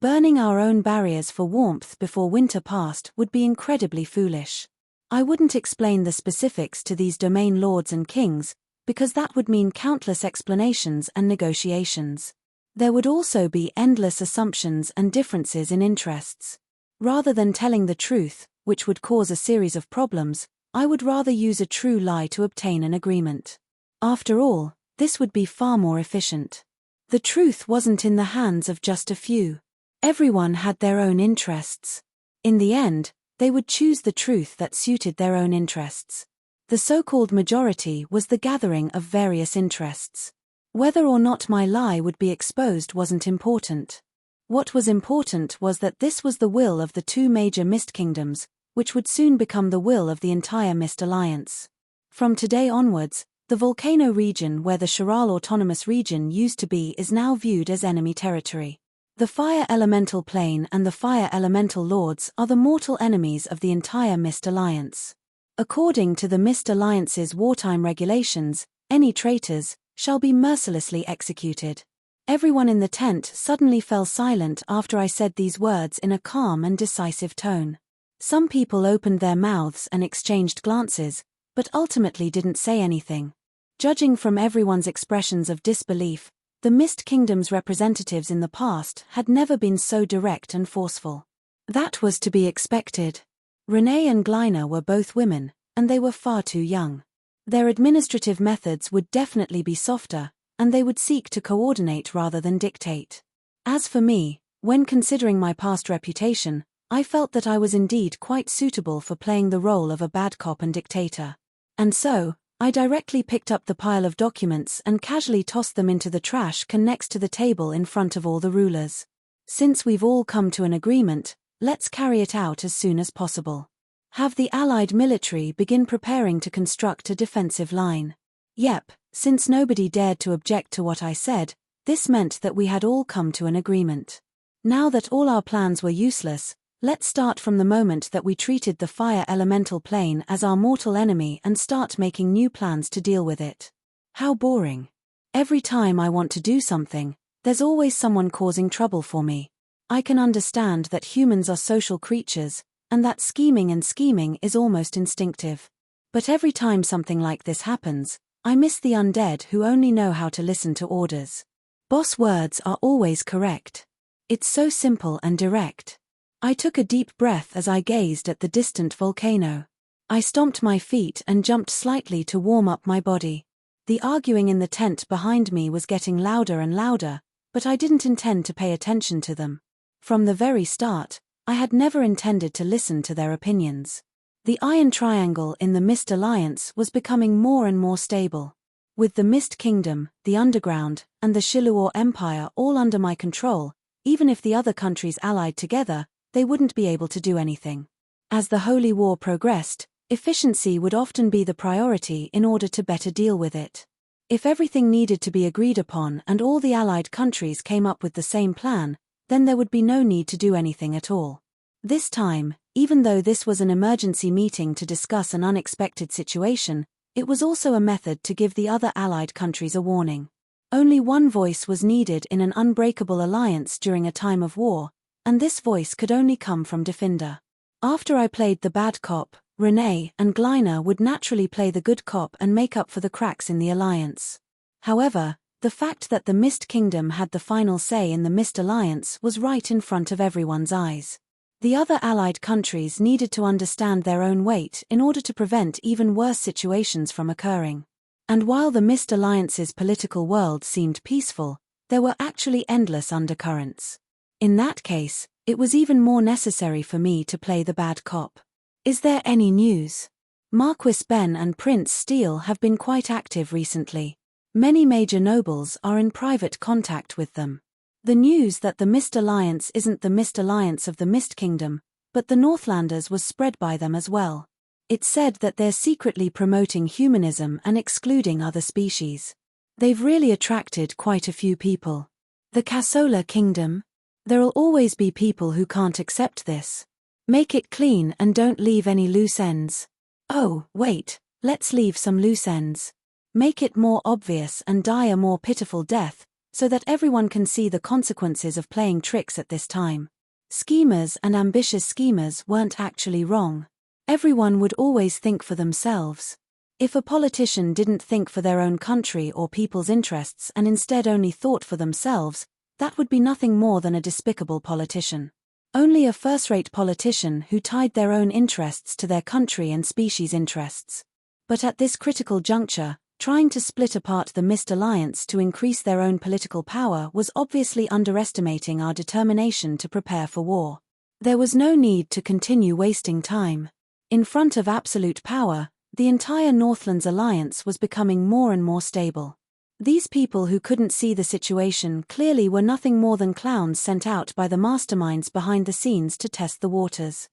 Burning our own barriers for warmth before winter passed would be incredibly foolish. I wouldn't explain the specifics to these domain lords and kings, because that would mean countless explanations and negotiations. There would also be endless assumptions and differences in interests. Rather than telling the truth, which would cause a series of problems, I would rather use a true lie to obtain an agreement. After all, this would be far more efficient. The truth wasn't in the hands of just a few. Everyone had their own interests. In the end, they would choose the truth that suited their own interests. The so-called majority was the gathering of various interests. Whether or not my lie would be exposed wasn't important. What was important was that this was the will of the two major Mist Kingdoms, which would soon become the will of the entire Mist Alliance. From today onwards, the volcano region where the Shiral Autonomous Region used to be is now viewed as enemy territory. The Fire Elemental Plane and the Fire Elemental Lords are the mortal enemies of the entire Mist Alliance. According to the Mist Alliance's wartime regulations, any traitors shall be mercilessly executed. Everyone in the tent suddenly fell silent after I said these words in a calm and decisive tone. Some people opened their mouths and exchanged glances, but ultimately didn't say anything. Judging from everyone's expressions of disbelief, the Mist Kingdom's representatives in the past had never been so direct and forceful. That was to be expected. Renee and Glyna were both women, and they were far too young. Their administrative methods would definitely be softer, and they would seek to coordinate rather than dictate. As for me, when considering my past reputation, I felt that I was indeed quite suitable for playing the role of a bad cop and dictator. And so, I directly picked up the pile of documents and casually tossed them into the trash can next to the table in front of all the rulers. Since we've all come to an agreement, let's carry it out as soon as possible. Have the Allied military begin preparing to construct a defensive line. Yep, since nobody dared to object to what I said, this meant that we had all come to an agreement. Now that all our plans were useless, let's start from the moment that we treated the Fire Elemental Plane as our mortal enemy and start making new plans to deal with it. How boring. Every time I want to do something, there's always someone causing trouble for me. I can understand that humans are social creatures, and that scheming is almost instinctive. But every time something like this happens, I miss the undead who only know how to listen to orders. Boss words are always correct. It's so simple and direct. I took a deep breath as I gazed at the distant volcano. I stomped my feet and jumped slightly to warm up my body. The arguing in the tent behind me was getting louder and louder, but I didn't intend to pay attention to them. From the very start, I had never intended to listen to their opinions. The Iron Triangle in the Mist Alliance was becoming more and more stable. With the Mist Kingdom, the Underground, and the Shiluor Empire all under my control, even if the other countries allied together, they wouldn't be able to do anything. As the Holy War progressed, efficiency would often be the priority in order to better deal with it. If everything needed to be agreed upon and all the allied countries came up with the same plan, then there would be no need to do anything at all. This time, even though this was an emergency meeting to discuss an unexpected situation, it was also a method to give the other allied countries a warning. Only one voice was needed in an unbreakable alliance during a time of war, and this voice could only come from Defender. After I played the bad cop, Renee and Glyna would naturally play the good cop and make up for the cracks in the alliance. However, the fact that the Mist Kingdom had the final say in the Mist Alliance was right in front of everyone's eyes. The other allied countries needed to understand their own weight in order to prevent even worse situations from occurring. And while the Mist Alliance's political world seemed peaceful, there were actually endless undercurrents. In that case, it was even more necessary for me to play the bad cop. Is there any news? Marquis Ben and Prince Steele have been quite active recently. Many major nobles are in private contact with them. The news that the Mist Alliance isn't the Mist Alliance of the Mist Kingdom, but the Northlanders was spread by them as well. It said that they're secretly promoting humanism and excluding other species. They've really attracted quite a few people. The Cassola Kingdom? There'll always be people who can't accept this. Make it clean and don't leave any loose ends. Oh, wait, Let's leave some loose ends. Make it more obvious and die a more pitiful death, so that everyone can see the consequences of playing tricks at this time. Schemers and ambitious schemers weren't actually wrong. Everyone would always think for themselves. If a politician didn't think for their own country or people's interests and instead only thought for themselves, that would be nothing more than a despicable politician. Only a first-rate politician who tied their own interests to their country and species' interests. But at this critical juncture, trying to split apart the Mist Alliance to increase their own political power was obviously underestimating our determination to prepare for war. There was no need to continue wasting time. In front of absolute power, the entire Northlands Alliance was becoming more and more stable. These people who couldn't see the situation clearly were nothing more than clowns sent out by the masterminds behind the scenes to test the waters.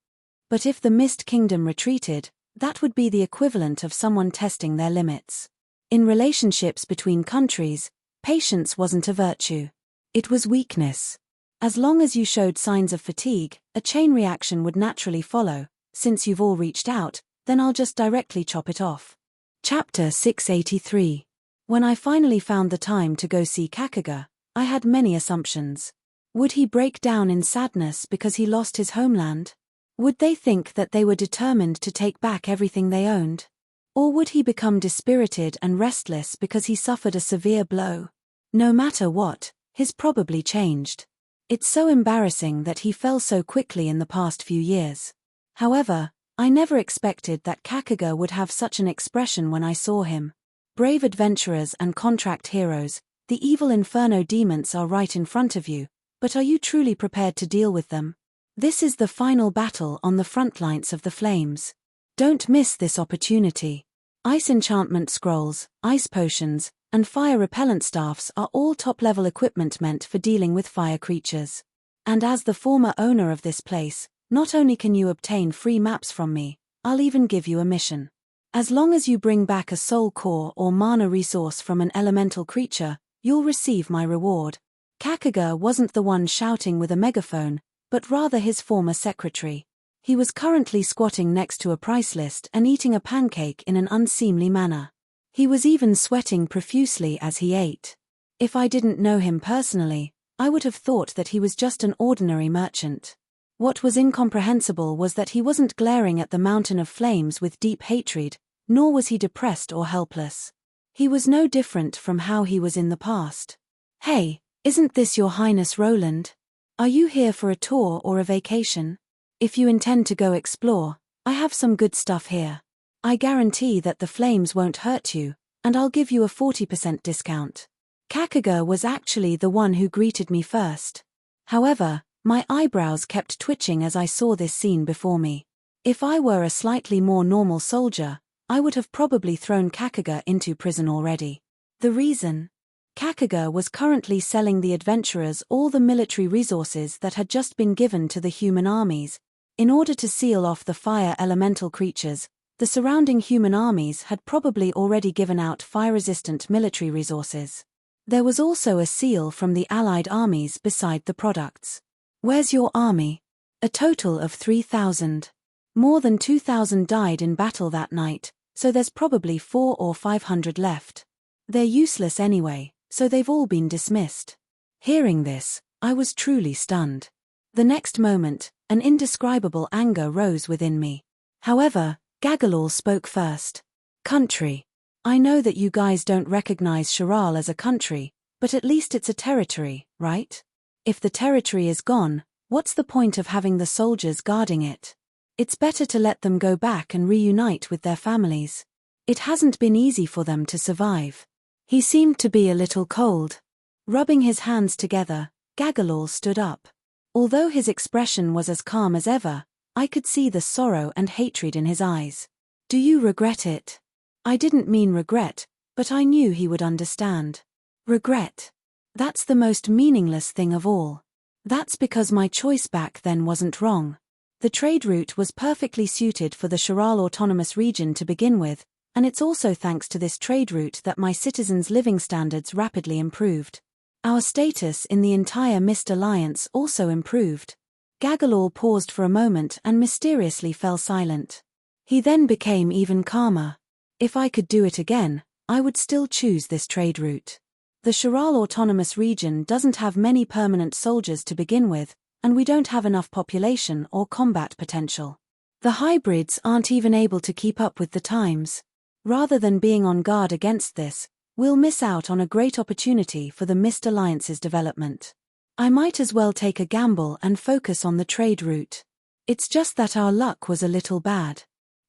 But if the Mist Kingdom retreated, that would be the equivalent of someone testing their limits. In relationships between countries, patience wasn't a virtue. It was weakness. As long as you showed signs of fatigue, a chain reaction would naturally follow. Since you've all reached out, then I'll just directly chop it off. Chapter 683. When I finally found the time to go see Kakaga, I had many assumptions. Would he break down in sadness because he lost his homeland? Would they think that they were determined to take back everything they owned? Or would he become dispirited and restless because he suffered a severe blow? No matter what, he's probably changed. It's so embarrassing that he fell so quickly in the past few years. However, I never expected that Kakaga would have such an expression when I saw him. Brave adventurers and contract heroes, the evil inferno demons are right in front of you, but are you truly prepared to deal with them? This is the final battle on the front lines of the flames. Don't miss this opportunity. Ice enchantment scrolls, ice potions, and fire repellent staffs are all top-level equipment meant for dealing with fire creatures. And as the former owner of this place, not only can you obtain free maps from me, I'll even give you a mission. As long as you bring back a soul core or mana resource from an elemental creature, you'll receive my reward. Kakaga wasn't the one shouting with a megaphone, but rather his former secretary. He was currently squatting next to a price list and eating a pancake in an unseemly manner. He was even sweating profusely as he ate. If I didn't know him personally, I would have thought that he was just an ordinary merchant. What was incomprehensible was that he wasn't glaring at the mountain of flames with deep hatred, nor was he depressed or helpless. He was no different from how he was in the past. Hey, isn't this Your Highness Roland? Are you here for a tour or a vacation? If you intend to go explore, I have some good stuff here. I guarantee that the flames won't hurt you, and I'll give you a 40% discount. Kakaga was actually the one who greeted me first. However, my eyebrows kept twitching as I saw this scene before me. If I were a slightly more normal soldier, I would have probably thrown Kakaga into prison already. The reason? Kakaga was currently selling the adventurers all the military resources that had just been given to the human armies. In order to seal off the fire elemental creatures, the surrounding human armies had probably already given out fire-resistant military resources. There was also a seal from the allied armies beside the products. Where's your army? A total of 3,000. More than 2,000 died in battle that night, so there's probably 400 or 500 left. They're useless anyway, so they've all been dismissed. Hearing this, I was truly stunned. The next moment, an indescribable anger rose within me. However, Gagalol spoke first. Country. I know that you guys don't recognize Sharal as a country, but at least it's a territory, right? If the territory is gone, what's the point of having the soldiers guarding it? It's better to let them go back and reunite with their families. It hasn't been easy for them to survive. He seemed to be a little cold. Rubbing his hands together, Gagalol stood up. Although his expression was as calm as ever, I could see the sorrow and hatred in his eyes. Do you regret it? I didn't mean regret, but I knew he would understand. Regret. That's the most meaningless thing of all. That's because my choice back then wasn't wrong. The trade route was perfectly suited for the Sharal Autonomous Region to begin with, and it's also thanks to this trade route that my citizens' living standards rapidly improved. Our status in the entire Mist Alliance also improved. Gagalol paused for a moment and mysteriously fell silent. He then became even calmer. If I could do it again, I would still choose this trade route. The Shiral Autonomous Region doesn't have many permanent soldiers to begin with, and we don't have enough population or combat potential. The hybrids aren't even able to keep up with the times. Rather than being on guard against this, we'll miss out on a great opportunity for the Mist Alliance's development. I might as well take a gamble and focus on the trade route. It's just that our luck was a little bad.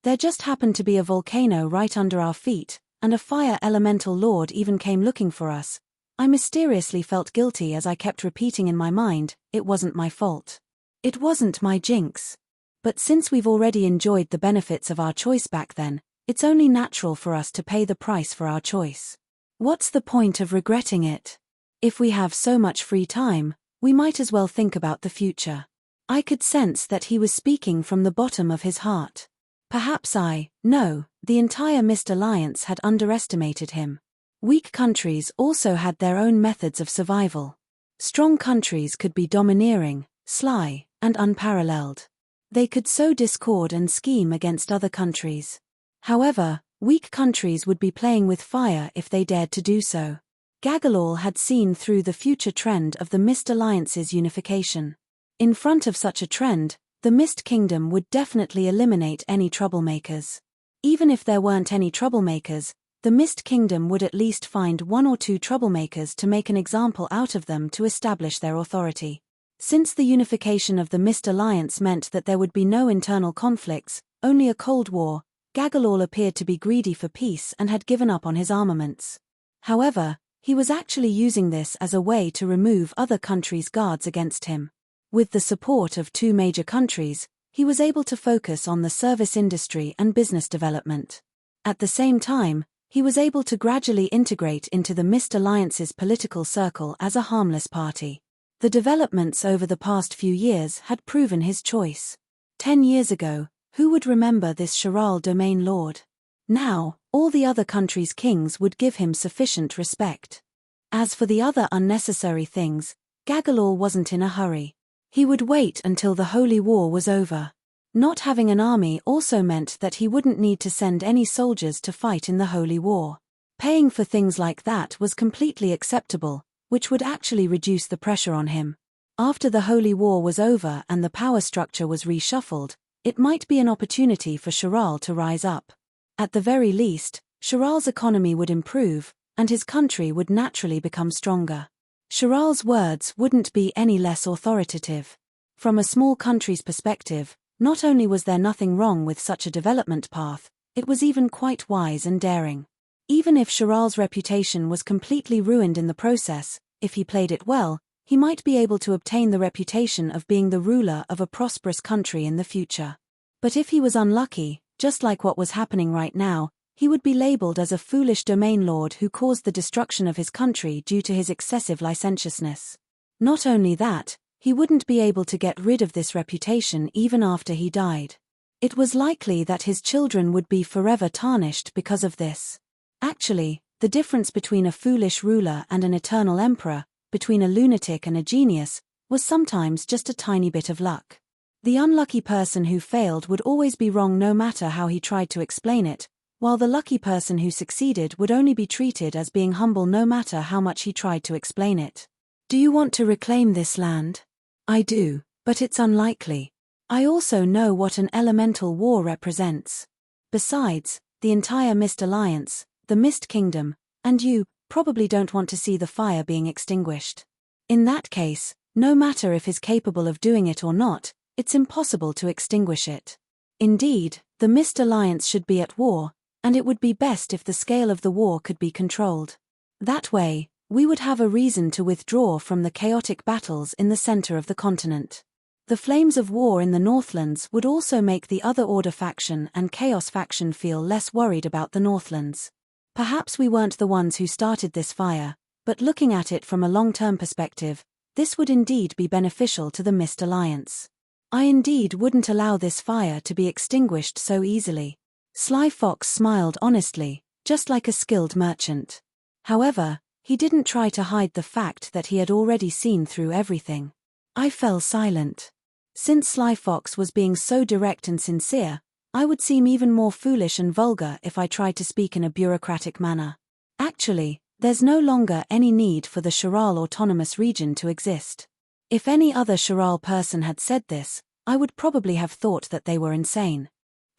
There just happened to be a volcano right under our feet, and a fire elemental lord even came looking for us. I mysteriously felt guilty as I kept repeating in my mind, it wasn't my fault. It wasn't my jinx. But since we've already enjoyed the benefits of our choice back then, it's only natural for us to pay the price for our choice. What's the point of regretting it? If we have so much free time, we might as well think about the future. I could sense that he was speaking from the bottom of his heart. Perhaps the entire Mist Alliance had underestimated him. Weak countries also had their own methods of survival. Strong countries could be domineering, sly, and unparalleled. They could sow discord and scheme against other countries. However, weak countries would be playing with fire if they dared to do so. Gagalol had seen through the future trend of the Mist Alliance's unification. In front of such a trend, the Mist Kingdom would definitely eliminate any troublemakers. Even if there weren't any troublemakers, the Mist Kingdom would at least find one or two troublemakers to make an example out of them to establish their authority. Since the unification of the Mist Alliance meant that there would be no internal conflicts, only a cold war, Gagalol appeared to be greedy for peace and had given up on his armaments. However, he was actually using this as a way to remove other countries' guards against him. With the support of two major countries, he was able to focus on the service industry and business development. At the same time, he was able to gradually integrate into the Mist Alliance's political circle as a harmless party. The developments over the past few years had proven his choice. 10 years ago, who would remember this Shiral domain lord? Now, all the other countries' kings would give him sufficient respect. As for the other unnecessary things, Gagalol wasn't in a hurry. He would wait until the Holy War was over. Not having an army also meant that he wouldn't need to send any soldiers to fight in the Holy War. Paying for things like that was completely acceptable, which would actually reduce the pressure on him. After the Holy War was over and the power structure was reshuffled, it might be an opportunity for Shiral to rise up. At the very least, Shiral's economy would improve, and his country would naturally become stronger. Shiral's words wouldn't be any less authoritative. From a small country's perspective, not only was there nothing wrong with such a development path, it was even quite wise and daring. Even if Shiral's reputation was completely ruined in the process, if he played it well, he might be able to obtain the reputation of being the ruler of a prosperous country in the future. But if he was unlucky, just like what was happening right now, he would be labeled as a foolish domain lord who caused the destruction of his country due to his excessive licentiousness. Not only that, he wouldn't be able to get rid of this reputation even after he died. It was likely that his children would be forever tarnished because of this. Actually, the difference between a foolish ruler and an eternal emperor, between a lunatic and a genius, was sometimes just a tiny bit of luck. The unlucky person who failed would always be wrong no matter how he tried to explain it, while the lucky person who succeeded would only be treated as being humble no matter how much he tried to explain it. Do you want to reclaim this land? I do, but it's unlikely. I also know what an elemental war represents. Besides, the entire Mist Alliance, the Mist Kingdom, and you, probably don't want to see the fire being extinguished. In that case, no matter if he's capable of doing it or not, it's impossible to extinguish it. Indeed, the Mist Alliance should be at war, and it would be best if the scale of the war could be controlled. That way, we would have a reason to withdraw from the chaotic battles in the center of the continent. The flames of war in the Northlands would also make the Other Order faction and Chaos faction feel less worried about the Northlands. Perhaps we weren't the ones who started this fire, but looking at it from a long-term perspective, this would indeed be beneficial to the Mist Alliance. I indeed wouldn't allow this fire to be extinguished so easily. Sly Fox smiled honestly, just like a skilled merchant. However, he didn't try to hide the fact that he had already seen through everything. I fell silent. Since Sly Fox was being so direct and sincere, I would seem even more foolish and vulgar if I tried to speak in a bureaucratic manner. Actually, there's no longer any need for the Shiral Autonomous Region to exist. If any other Shiral person had said this, I would probably have thought that they were insane.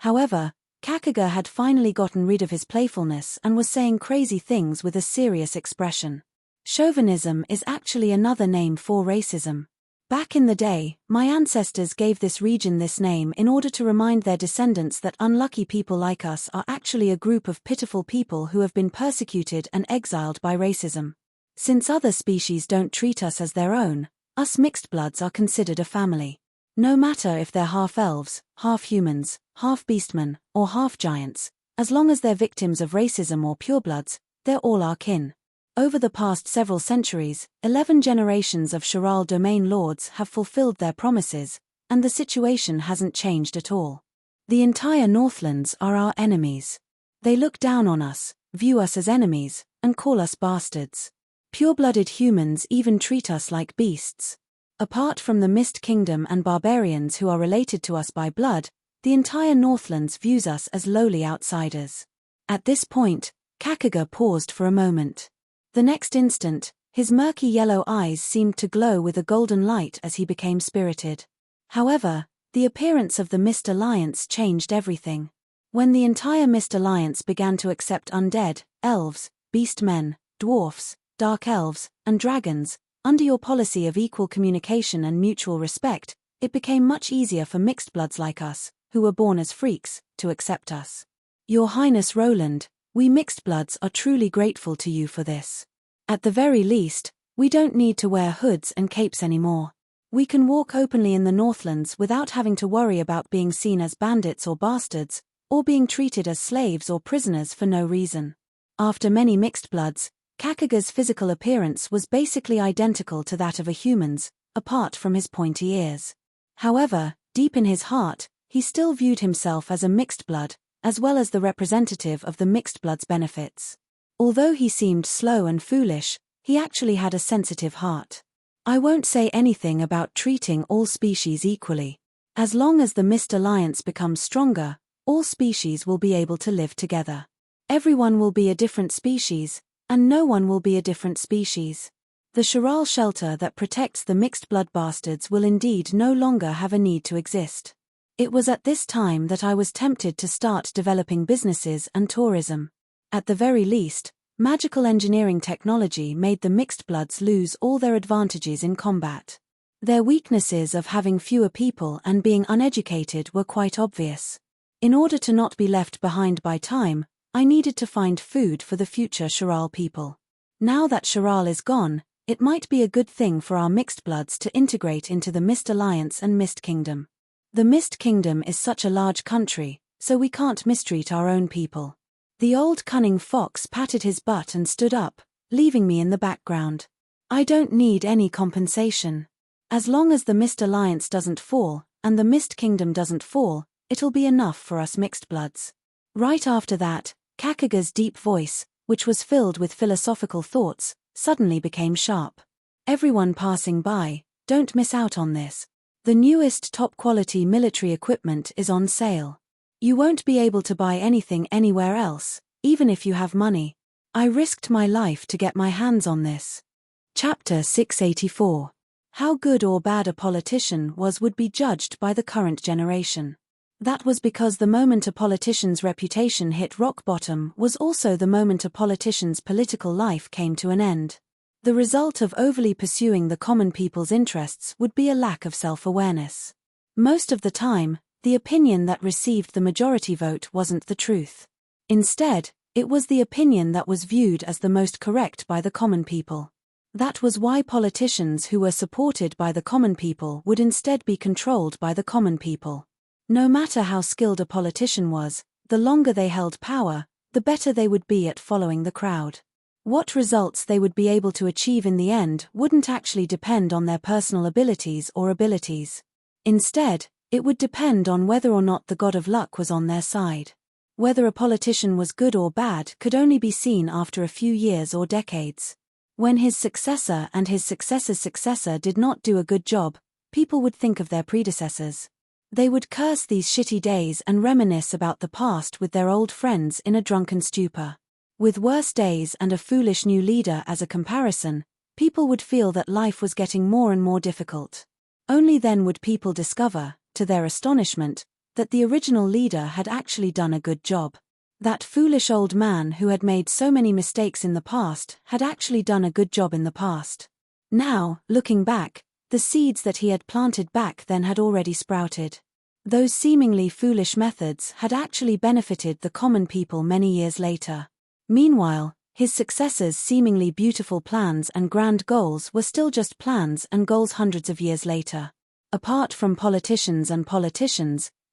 However, Kakaga had finally gotten rid of his playfulness and was saying crazy things with a serious expression. Chauvinism is actually another name for racism. Back in the day, my ancestors gave this region this name in order to remind their descendants that unlucky people like us are actually a group of pitiful people who have been persecuted and exiled by racism. Since other species don't treat us as their own, us mixed bloods are considered a family. No matter if they're half elves, half humans, half beastmen, or half giants, as long as they're victims of racism or purebloods, they're all our kin. Over the past several centuries, 11 generations of Shiral domain lords have fulfilled their promises, and the situation hasn't changed at all. The entire Northlands are our enemies. They look down on us, view us as enemies, and call us bastards. Pure-blooded humans even treat us like beasts. Apart from the Mist Kingdom and barbarians who are related to us by blood, the entire Northlands views us as lowly outsiders. At this point, Kakaga paused for a moment. The next instant, his murky yellow eyes seemed to glow with a golden light as he became spirited. However, the appearance of the Mist Alliance changed everything. When the entire Mist Alliance began to accept undead, elves, beastmen, dwarfs, dark elves, and dragons, under your policy of equal communication and mutual respect, it became much easier for mixed bloods like us, who were born as freaks, to accept us. Your Highness Roland, we mixed bloods are truly grateful to you for this. At the very least, we don't need to wear hoods and capes anymore. We can walk openly in the Northlands without having to worry about being seen as bandits or bastards, or being treated as slaves or prisoners for no reason. After many mixed bloods, Kakaga's physical appearance was basically identical to that of a human's, apart from his pointy ears. However, deep in his heart, he still viewed himself as a mixed blood, as well as the representative of the mixed blood's benefits. Although he seemed slow and foolish, he actually had a sensitive heart. I won't say anything about treating all species equally. As long as the Mist Alliance becomes stronger, all species will be able to live together. Everyone will be a different species, and no one will be a different species. The Shiral shelter that protects the mixed blood bastards will indeed no longer have a need to exist. It was at this time that I was tempted to start developing businesses and tourism. At the very least, magical engineering technology made the mixed bloods lose all their advantages in combat. Their weaknesses of having fewer people and being uneducated were quite obvious. In order to not be left behind by time, I needed to find food for the future Shiral people. Now that Shiral is gone, it might be a good thing for our mixed bloods to integrate into the Mist Alliance and Mist Kingdom. The Mist Kingdom is such a large country, so we can't mistreat our own people. The old cunning fox patted his butt and stood up, leaving me in the background. I don't need any compensation. As long as the Mist Alliance doesn't fall, and the Mist Kingdom doesn't fall, it'll be enough for us mixed bloods. Right after that, Kakaga's deep voice, which was filled with philosophical thoughts, suddenly became sharp. Everyone passing by, don't miss out on this. The newest top-quality military equipment is on sale. You won't be able to buy anything anywhere else, even if you have money. I risked my life to get my hands on this. Chapter 684. How good or bad a politician was would be judged by the current generation. That was because the moment a politician's reputation hit rock bottom was also the moment a politician's political life came to an end. The result of overly pursuing the common people's interests would be a lack of self-awareness. Most of the time, the opinion that received the majority vote wasn't the truth. Instead, it was the opinion that was viewed as the most correct by the common people. That was why politicians who were supported by the common people would instead be controlled by the common people. No matter how skilled a politician was, the longer they held power, the better they would be at following the crowd. What results they would be able to achieve in the end wouldn't actually depend on their personal abilities or abilities. Instead, it would depend on whether or not the god of luck was on their side. Whether a politician was good or bad could only be seen after a few years or decades. When his successor and his successor's successor did not do a good job, people would think of their predecessors. They would curse these shitty days and reminisce about the past with their old friends in a drunken stupor. With worse days and a foolish new leader as a comparison, people would feel that life was getting more and more difficult. Only then would people discover, to their astonishment, that the original leader had actually done a good job. That foolish old man who had made so many mistakes in the past had actually done a good job in the past. Now, looking back, the seeds that he had planted back then had already sprouted. Those seemingly foolish methods had actually benefited the common people many years later. Meanwhile, his successors' seemingly beautiful plans and grand goals were still just plans and goals hundreds of years later. Apart from politicians,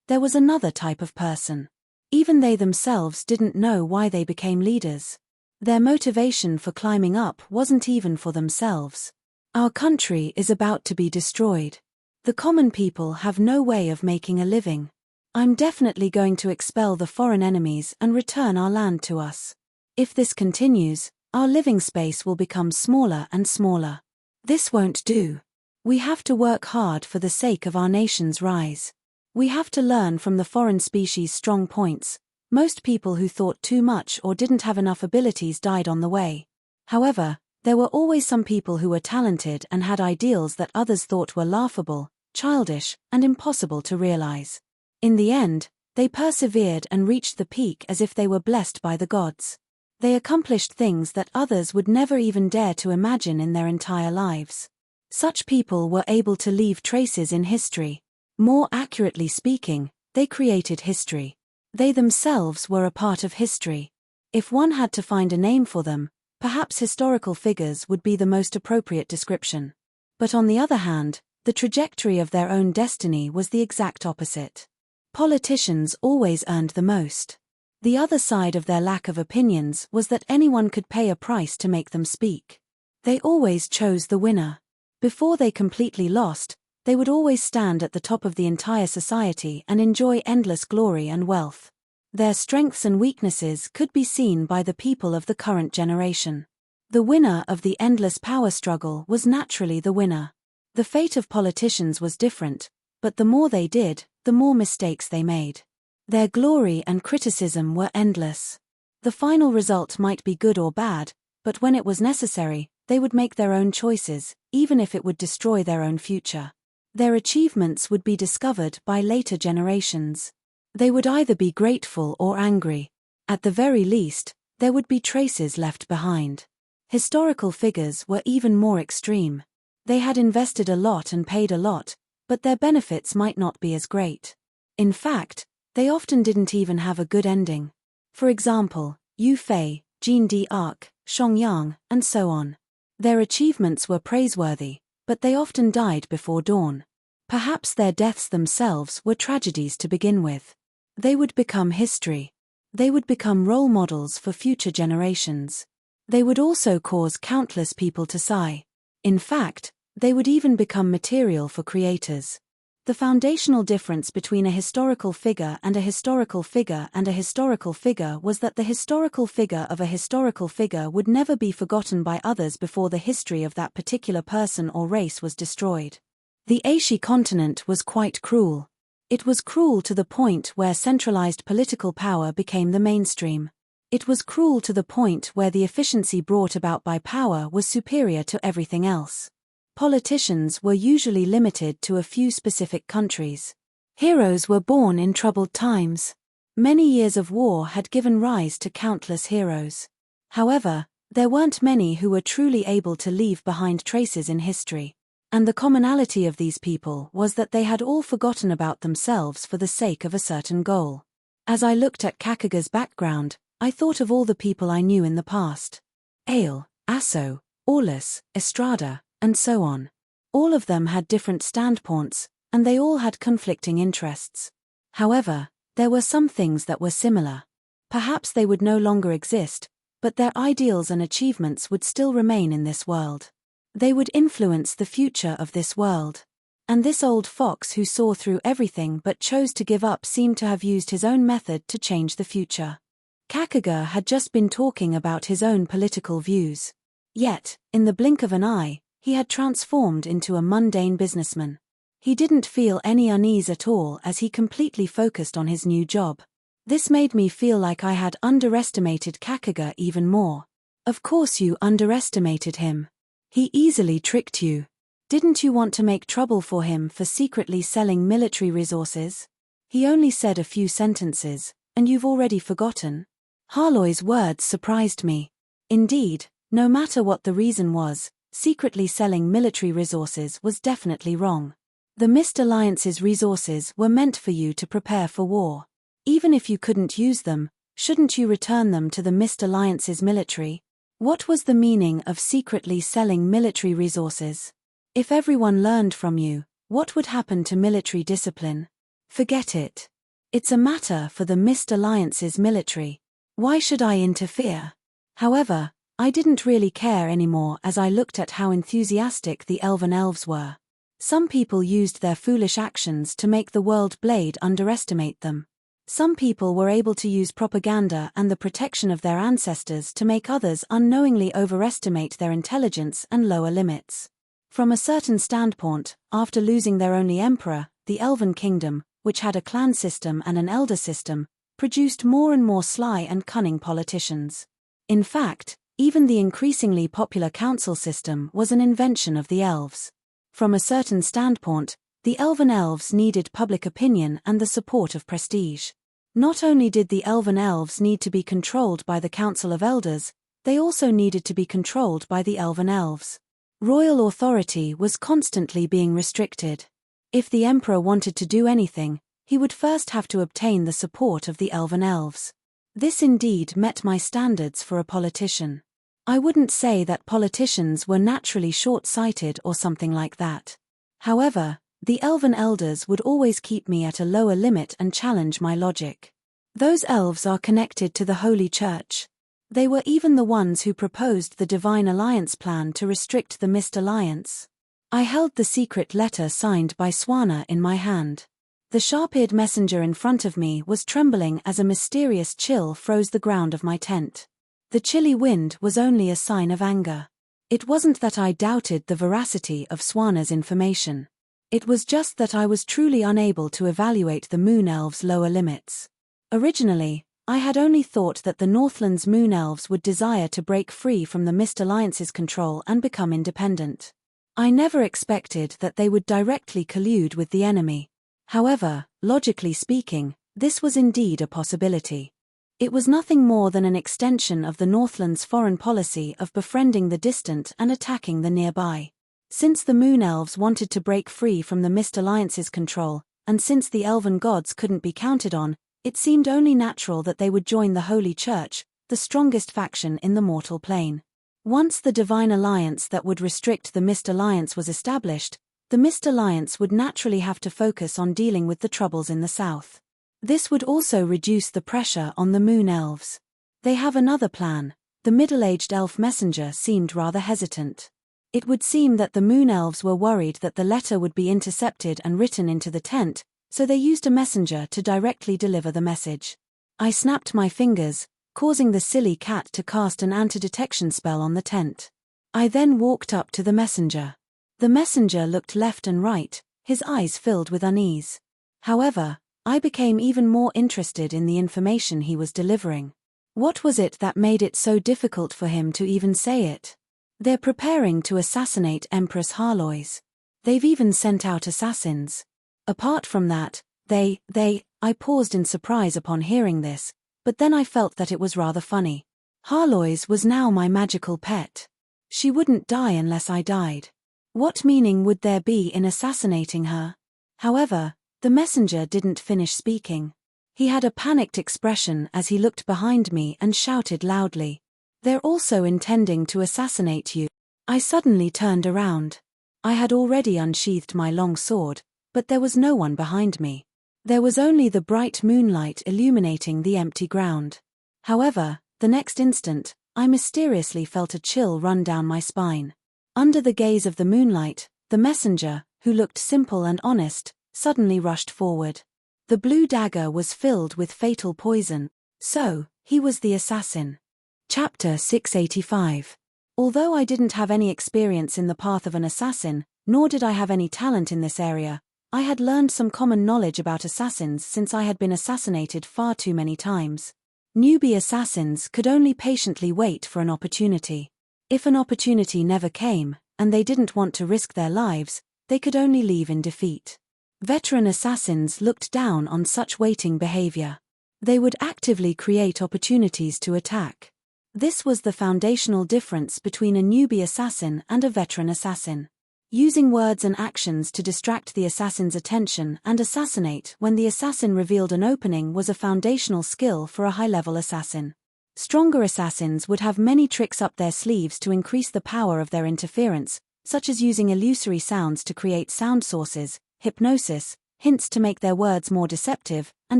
there was another type of person. Even they themselves didn't know why they became leaders. Their motivation for climbing up wasn't even for themselves. Our country is about to be destroyed. The common people have no way of making a living. I'm definitely going to expel the foreign enemies and return our land to us. If this continues, our living space will become smaller and smaller. This won't do. We have to work hard for the sake of our nation's rise. We have to learn from the foreign species' strong points. Most people who thought too much or didn't have enough abilities died on the way. However, there were always some people who were talented and had ideals that others thought were laughable, childish, and impossible to realize. In the end, they persevered and reached the peak as if they were blessed by the gods. They accomplished things that others would never even dare to imagine in their entire lives. Such people were able to leave traces in history. More accurately speaking, they created history. They themselves were a part of history. If one had to find a name for them, perhaps historical figures would be the most appropriate description. But on the other hand, the trajectory of their own destiny was the exact opposite. Politicians always earned the most. The other side of their lack of opinions was that anyone could pay a price to make them speak. They always chose the winner. Before they completely lost, they would always stand at the top of the entire society and enjoy endless glory and wealth. Their strengths and weaknesses could be seen by the people of the current generation. The winner of the endless power struggle was naturally the winner. The fate of politicians was different, but the more they did, the more mistakes they made. Their glory and criticism were endless. The final result might be good or bad, but when it was necessary, they would make their own choices, even if it would destroy their own future. Their achievements would be discovered by later generations. They would either be grateful or angry. At the very least, there would be traces left behind. Historical figures were even more extreme. They had invested a lot and paid a lot, but their benefits might not be as great. In fact, they often didn't even have a good ending. For example, Yu Fei, Jean d'Arc, Xiong, and so on. Their achievements were praiseworthy, but they often died before dawn. Perhaps their deaths themselves were tragedies to begin with. They would become history. They would become role models for future generations. They would also cause countless people to sigh. In fact, they would even become material for creators. The foundational difference between a historical figure and a historical figure and a historical figure was that the historical figure of a historical figure would never be forgotten by others before the history of that particular person or race was destroyed. The Asia continent was quite cruel. It was cruel to the point where centralized political power became the mainstream. It was cruel to the point where the efficiency brought about by power was superior to everything else. Politicians were usually limited to a few specific countries. Heroes were born in troubled times. Many years of war had given rise to countless heroes. However, there weren't many who were truly able to leave behind traces in history. And the commonality of these people was that they had all forgotten about themselves for the sake of a certain goal. As I looked at Kakuga's background, I thought of all the people I knew in the past. Ale, Asso, Aulus, Estrada, and so on. All of them had different standpoints, and they all had conflicting interests. However, there were some things that were similar. Perhaps they would no longer exist, but their ideals and achievements would still remain in this world. They would influence the future of this world. And this old fox who saw through everything but chose to give up seemed to have used his own method to change the future. Kakuga had just been talking about his own political views. Yet, in the blink of an eye, he had transformed into a mundane businessman. He didn't feel any unease at all as he completely focused on his new job. This made me feel like I had underestimated Kakaga even more. Of course you underestimated him. He easily tricked you. Didn't you want to make trouble for him for secretly selling military resources? He only said a few sentences, and you've already forgotten. Harloy's words surprised me. Indeed, no matter what the reason was, secretly selling military resources was definitely wrong. The Mist Alliance's resources were meant for you to prepare for war. Even if you couldn't use them, shouldn't you return them to the Mist Alliance's military? What was the meaning of secretly selling military resources? If everyone learned from you, what would happen to military discipline? Forget it. It's a matter for the Mist Alliance's military. Why should I interfere? However, I didn't really care anymore as I looked at how enthusiastic the Elven Elves were. Some people used their foolish actions to make the World Blade underestimate them. Some people were able to use propaganda and the protection of their ancestors to make others unknowingly overestimate their intelligence and lower limits. From a certain standpoint, after losing their only emperor, the Elven Kingdom, which had a clan system and an elder system, produced more and more sly and cunning politicians. In fact, even the increasingly popular council system was an invention of the elves. From a certain standpoint, the Elven Elves needed public opinion and the support of prestige. Not only did the Elven Elves need to be controlled by the Council of Elders, they also needed to be controlled by the Elven Elves. Royal authority was constantly being restricted. If the Emperor wanted to do anything, he would first have to obtain the support of the Elven Elves. This indeed met my standards for a politician. I wouldn't say that politicians were naturally short-sighted or something like that. However, the Elven Elders would always keep me at a lower limit and challenge my logic. Those elves are connected to the Holy Church. They were even the ones who proposed the Divine Alliance plan to restrict the Mist Alliance. I held the secret letter signed by Swana in my hand. The sharp-eared messenger in front of me was trembling as a mysterious chill froze the ground of my tent. The chilly wind was only a sign of anger. It wasn't that I doubted the veracity of Swana's information. It was just that I was truly unable to evaluate the Moon Elves' lower limits. Originally, I had only thought that the Northland's Moon Elves would desire to break free from the Mist Alliance's control and become independent. I never expected that they would directly collude with the enemy. However, logically speaking, this was indeed a possibility. It was nothing more than an extension of the Northland's foreign policy of befriending the distant and attacking the nearby. Since the Moon Elves wanted to break free from the Mist Alliance's control, and since the Elven gods couldn't be counted on, it seemed only natural that they would join the Holy Church, the strongest faction in the mortal plane. Once the Divine Alliance that would restrict the Mist Alliance was established, the Mist Alliance would naturally have to focus on dealing with the troubles in the south. This would also reduce the pressure on the Moon Elves. They have another plan. The middle-aged elf messenger seemed rather hesitant. It would seem that the Moon Elves were worried that the letter would be intercepted and written into the tent, so they used a messenger to directly deliver the message. I snapped my fingers, causing the silly cat to cast an anti-detection spell on the tent. I then walked up to the messenger. The messenger looked left and right, his eyes filled with unease. However, I became even more interested in the information he was delivering. What was it that made it so difficult for him to even say it? They're preparing to assassinate Empress Harloys. They've even sent out assassins. Apart from that, I paused in surprise upon hearing this, but then I felt that it was rather funny. Harloys was now my magical pet. She wouldn't die unless I died. What meaning would there be in assassinating her? However, the messenger didn't finish speaking. He had a panicked expression as he looked behind me and shouted loudly, "They're also intending to assassinate you." I suddenly turned around. I had already unsheathed my long sword, but there was no one behind me. There was only the bright moonlight illuminating the empty ground. However, the next instant, I mysteriously felt a chill run down my spine. Under the gaze of the moonlight, the messenger, who looked simple and honest, suddenly rushed forward. The blue dagger was filled with fatal poison. So, he was the assassin. Chapter 685. Although I didn't have any experience in the path of an assassin, nor did I have any talent in this area, I had learned some common knowledge about assassins since I had been assassinated far too many times. Newbie assassins could only patiently wait for an opportunity. If an opportunity never came, and they didn't want to risk their lives, they could only leave in defeat. Veteran assassins looked down on such waiting behavior. They would actively create opportunities to attack. This was the foundational difference between a newbie assassin and a veteran assassin. Using words and actions to distract the assassin's attention and assassinate when the assassin revealed an opening was a foundational skill for a high-level assassin. Stronger assassins would have many tricks up their sleeves to increase the power of their interference, such as using illusory sounds to create sound sources, hypnosis, hints to make their words more deceptive, and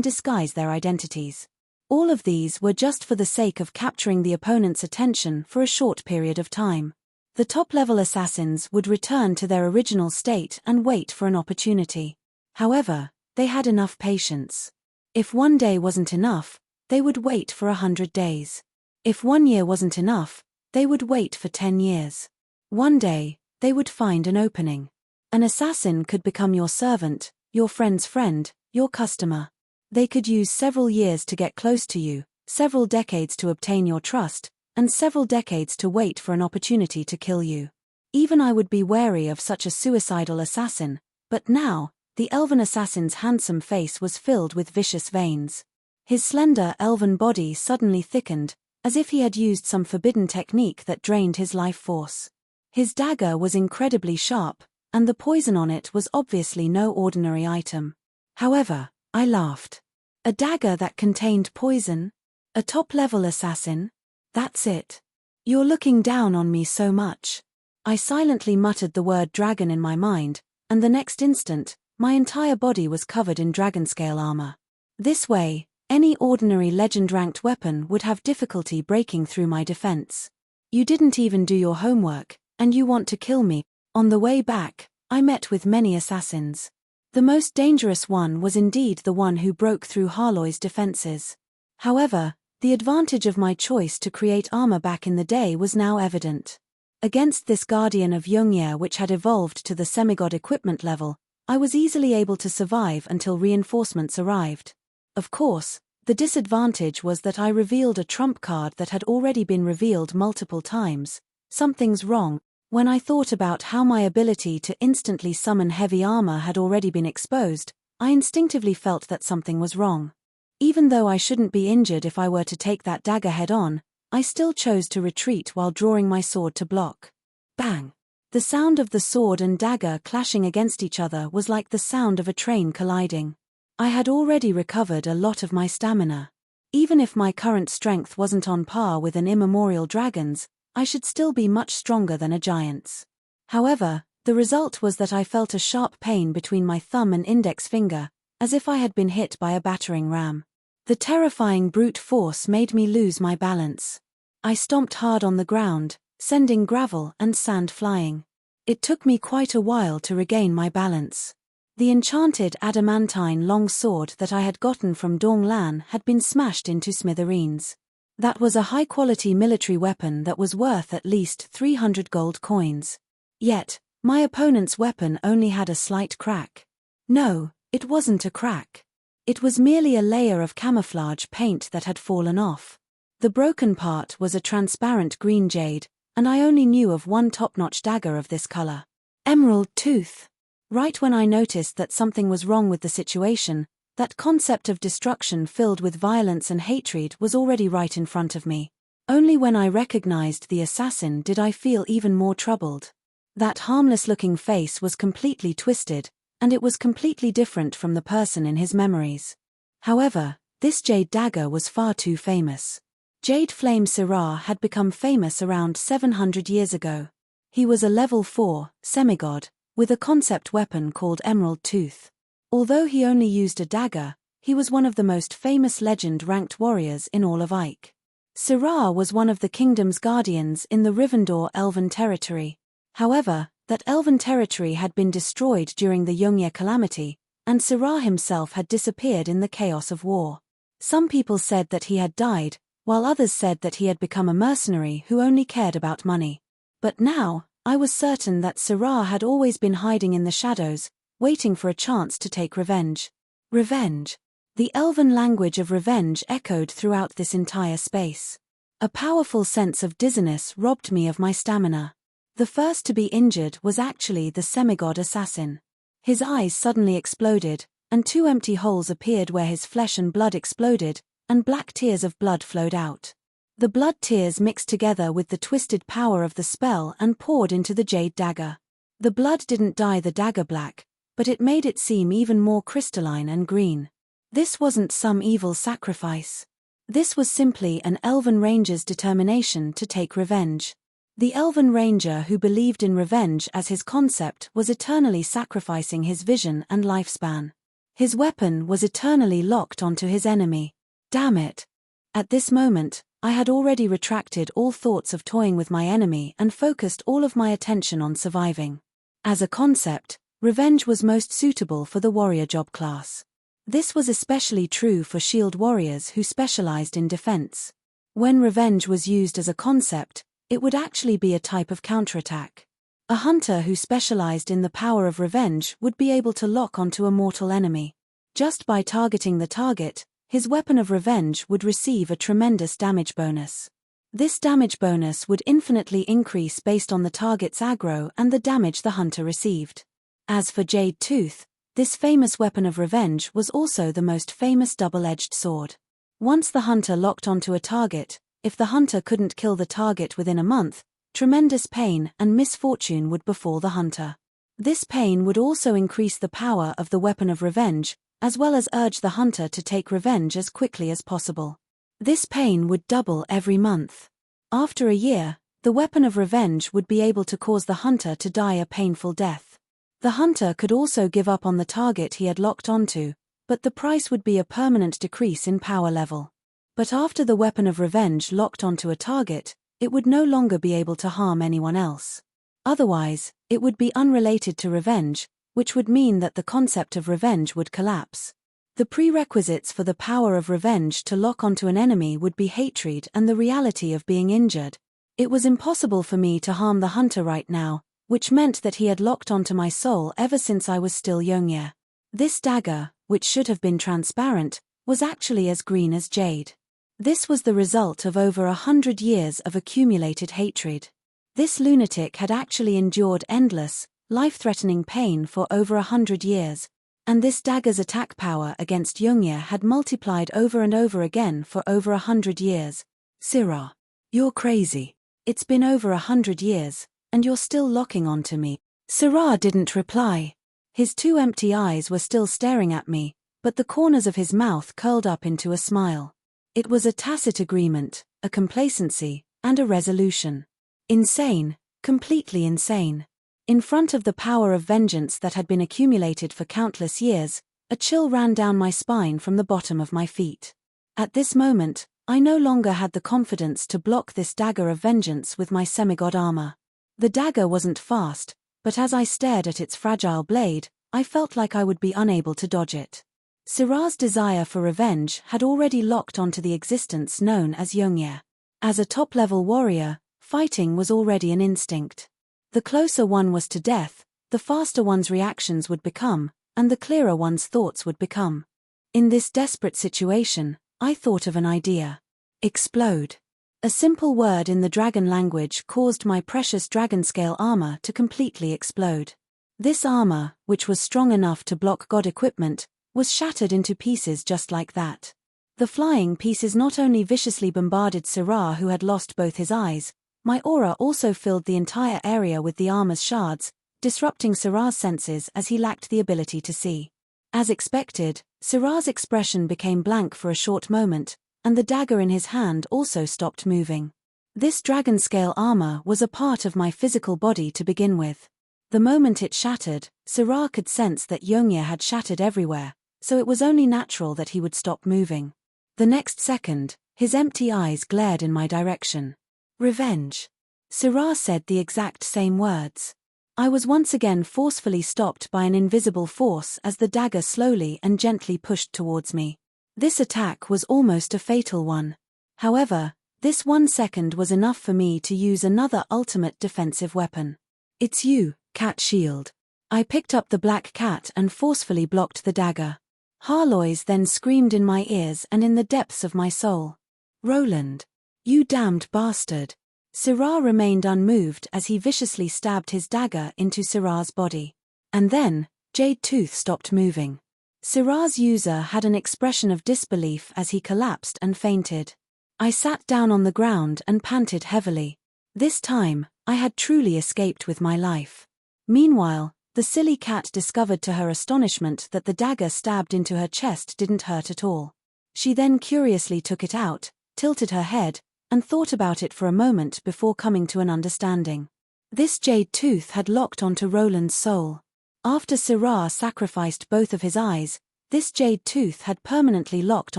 disguise their identities. All of these were just for the sake of capturing the opponent's attention for a short period of time. The top-level assassins would return to their original state and wait for an opportunity. However, they had enough patience. If 1 day wasn't enough, they would wait for 100 days. If 1 year wasn't enough, they would wait for 10 years. One day, they would find an opening. An assassin could become your servant, your friend's friend, your customer. They could use several years to get close to you, several decades to obtain your trust, and several decades to wait for an opportunity to kill you. Even I would be wary of such a suicidal assassin, but now, the elven assassin's handsome face was filled with vicious veins. His slender elven body suddenly thickened, as if he had used some forbidden technique that drained his life force. His dagger was incredibly sharp, and the poison on it was obviously no ordinary item. However, I laughed. A dagger that contained poison? A top-level assassin? That's it. You're looking down on me so much. I silently muttered the word dragon in my mind, and the next instant, my entire body was covered in dragon-scale armor. This way, any ordinary legend-ranked weapon would have difficulty breaking through my defense. You didn't even do your homework, and you want to kill me. On the way back, I met with many assassins. The most dangerous one was indeed the one who broke through Harloy's defenses. However, the advantage of my choice to create armor back in the day was now evident. Against this guardian of Yungyea which had evolved to the semigod equipment level, I was easily able to survive until reinforcements arrived. Of course, the disadvantage was that I revealed a trump card that had already been revealed multiple times. Something's wrong. When I thought about how my ability to instantly summon heavy armor had already been exposed, I instinctively felt that something was wrong. Even though I shouldn't be injured if I were to take that dagger head-on, I still chose to retreat while drawing my sword to block. Bang! The sound of the sword and dagger clashing against each other was like the sound of a train colliding. I had already recovered a lot of my stamina. Even if my current strength wasn't on par with an immemorial dragon's, I should still be much stronger than a giant's. However, the result was that I felt a sharp pain between my thumb and index finger, as if I had been hit by a battering ram. The terrifying brute force made me lose my balance. I stomped hard on the ground, sending gravel and sand flying. It took me quite a while to regain my balance. The enchanted adamantine long sword that I had gotten from Donglan had been smashed into smithereens. That was a high-quality military weapon that was worth at least 300 gold coins. Yet, my opponent's weapon only had a slight crack. No, it wasn't a crack. It was merely a layer of camouflage paint that had fallen off. The broken part was a transparent green jade, and I only knew of one top-notch dagger of this color. Emerald tooth. Right when I noticed that something was wrong with the situation, that concept of destruction filled with violence and hatred was already right in front of me. Only when I recognized the assassin did I feel even more troubled. That harmless-looking face was completely twisted, and it was completely different from the person in his memories. However, this jade dagger was far too famous. Jade Flame Sirah had become famous around 700 years ago. He was a level 4 semigod, with a concept weapon called Emerald Tooth. Although he only used a dagger, he was one of the most famous legend-ranked warriors in all of Ike. Sirah was one of the kingdom's guardians in the Rivendell Elven territory. However, that elven territory had been destroyed during the Yungyea calamity, and Sirah himself had disappeared in the chaos of war. Some people said that he had died, while others said that he had become a mercenary who only cared about money. But now, I was certain that Sirah had always been hiding in the shadows, waiting for a chance to take revenge. Revenge. The elven language of revenge echoed throughout this entire space. A powerful sense of dizziness robbed me of my stamina. The first to be injured was actually the semigod assassin. His eyes suddenly exploded, and 2 empty holes appeared where his flesh and blood exploded, and black tears of blood flowed out. The blood tears mixed together with the twisted power of the spell and poured into the jade dagger. The blood didn't dye the dagger black, but it made it seem even more crystalline and green. This wasn't some evil sacrifice. This was simply an elven ranger's determination to take revenge. The elven ranger who believed in revenge as his concept was eternally sacrificing his vision and lifespan. His weapon was eternally locked onto his enemy. Damn it. At this moment, I had already retracted all thoughts of toying with my enemy and focused all of my attention on surviving. As a concept, revenge was most suitable for the warrior job class. This was especially true for shield warriors who specialized in defense. When revenge was used as a concept, it would actually be a type of counterattack. A hunter who specialized in the power of revenge would be able to lock onto a mortal enemy. Just by targeting the target, his weapon of revenge would receive a tremendous damage bonus. This damage bonus would infinitely increase based on the target's aggro and the damage the hunter received. As for Jade Tooth, this famous weapon of revenge was also the most famous double-edged sword. Once the hunter locked onto a target, if the hunter couldn't kill the target within a month, tremendous pain and misfortune would befall the hunter. This pain would also increase the power of the weapon of revenge, as well as urge the hunter to take revenge as quickly as possible. This pain would double every month. After a year, the weapon of revenge would be able to cause the hunter to die a painful death. The hunter could also give up on the target he had locked onto, but the price would be a permanent decrease in power level. But after the weapon of revenge locked onto a target, it would no longer be able to harm anyone else. Otherwise, it would be unrelated to revenge, which would mean that the concept of revenge would collapse. The prerequisites for the power of revenge to lock onto an enemy would be hatred and the reality of being injured. It was impossible for me to harm the hunter right now, which meant that he had locked onto my soul ever since I was still young. This dagger, which should have been transparent, was actually as green as jade. This was the result of over 100 years of accumulated hatred. This lunatic had actually endured endless, life-threatening pain for over 100 years, and this dagger's attack power against Youngya had multiplied over and over again for over 100 years. Sirrah, you're crazy. It's been over 100 years, and you're still locking onto me. Sirrah didn't reply. His 2 empty eyes were still staring at me, but the corners of his mouth curled up into a smile. It was a tacit agreement, a complacency, and a resolution. Insane, completely insane. In front of the power of vengeance that had been accumulated for countless years, a chill ran down my spine from the bottom of my feet. At this moment, I no longer had the confidence to block this dagger of vengeance with my semigod armor. The dagger wasn't fast, but as I stared at its fragile blade, I felt like I would be unable to dodge it. Sirrah's desire for revenge had already locked onto the existence known as Youngya. As a top-level warrior, fighting was already an instinct. The closer one was to death, the faster one's reactions would become, and the clearer one's thoughts would become. In this desperate situation, I thought of an idea. Explode. A simple word in the dragon language caused my precious dragon-scale armor to completely explode. This armor, which was strong enough to block god equipment, was shattered into pieces just like that. The flying pieces not only viciously bombarded Sirrah, who had lost both his eyes, my aura also filled the entire area with the armor's shards, disrupting Sirrah's senses as he lacked the ability to see. As expected, Sirrah's expression became blank for a short moment, and the dagger in his hand also stopped moving. This dragon-scale armor was a part of my physical body to begin with. The moment it shattered, Sirrah could sense that Youngya had shattered everywhere, so it was only natural that he would stop moving. The next second, his empty eyes glared in my direction. Revenge. Sirrah said the exact same words. I was once again forcefully stopped by an invisible force as the dagger slowly and gently pushed towards me. This attack was almost a fatal one. However, this 1 second was enough for me to use another ultimate defensive weapon. It's you, Cat Shield. I picked up the black cat and forcefully blocked the dagger. Harlois then screamed in my ears and in the depths of my soul. "Roland! You damned bastard!" Syrah remained unmoved as he viciously stabbed his dagger into Syrah's body. And then, Jade Tooth stopped moving. Syrah's user had an expression of disbelief as he collapsed and fainted. I sat down on the ground and panted heavily. This time, I had truly escaped with my life. Meanwhile, the silly cat discovered to her astonishment that the dagger stabbed into her chest didn't hurt at all. She then curiously took it out, tilted her head, and thought about it for a moment before coming to an understanding. This Jade Tooth had locked onto Roland's soul. After Syrah sacrificed both of his eyes, this Jade Tooth had permanently locked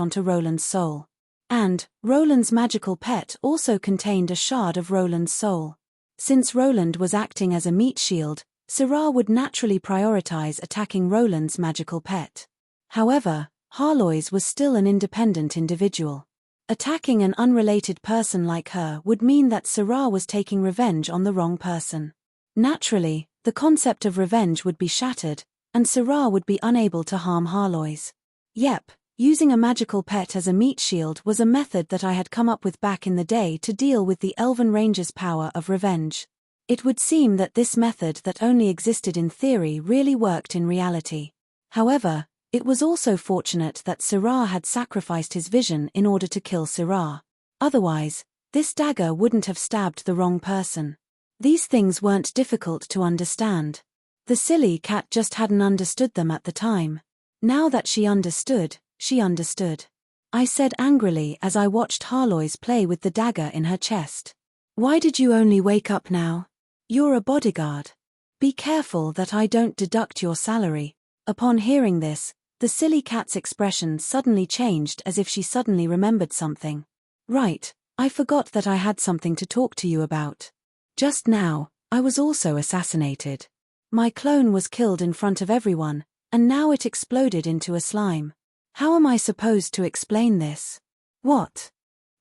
onto Roland's soul. And, Roland's magical pet also contained a shard of Roland's soul. Since Roland was acting as a meat shield, Syrah would naturally prioritize attacking Roland's magical pet. However, Harlois was still an independent individual. Attacking an unrelated person like her would mean that Syrah was taking revenge on the wrong person. Naturally, the concept of revenge would be shattered, and Syrah would be unable to harm Harlois. Yep, using a magical pet as a meat shield was a method that I had come up with back in the day to deal with the Elven Ranger's power of revenge. It would seem that this method that only existed in theory really worked in reality. However, it was also fortunate that Syrah had sacrificed his vision in order to kill Syrah. Otherwise, this dagger wouldn't have stabbed the wrong person. These things weren't difficult to understand. The silly cat just hadn't understood them at the time. Now that she understood, she understood. I said angrily as I watched Harlois play with the dagger in her chest. "Why did you only wake up now? You're a bodyguard. Be careful that I don't deduct your salary." Upon hearing this, the silly cat's expression suddenly changed as if she suddenly remembered something. "Right, I forgot that I had something to talk to you about. Just now, I was also assassinated. My clone was killed in front of everyone, and now it exploded into a slime. How am I supposed to explain this?" What?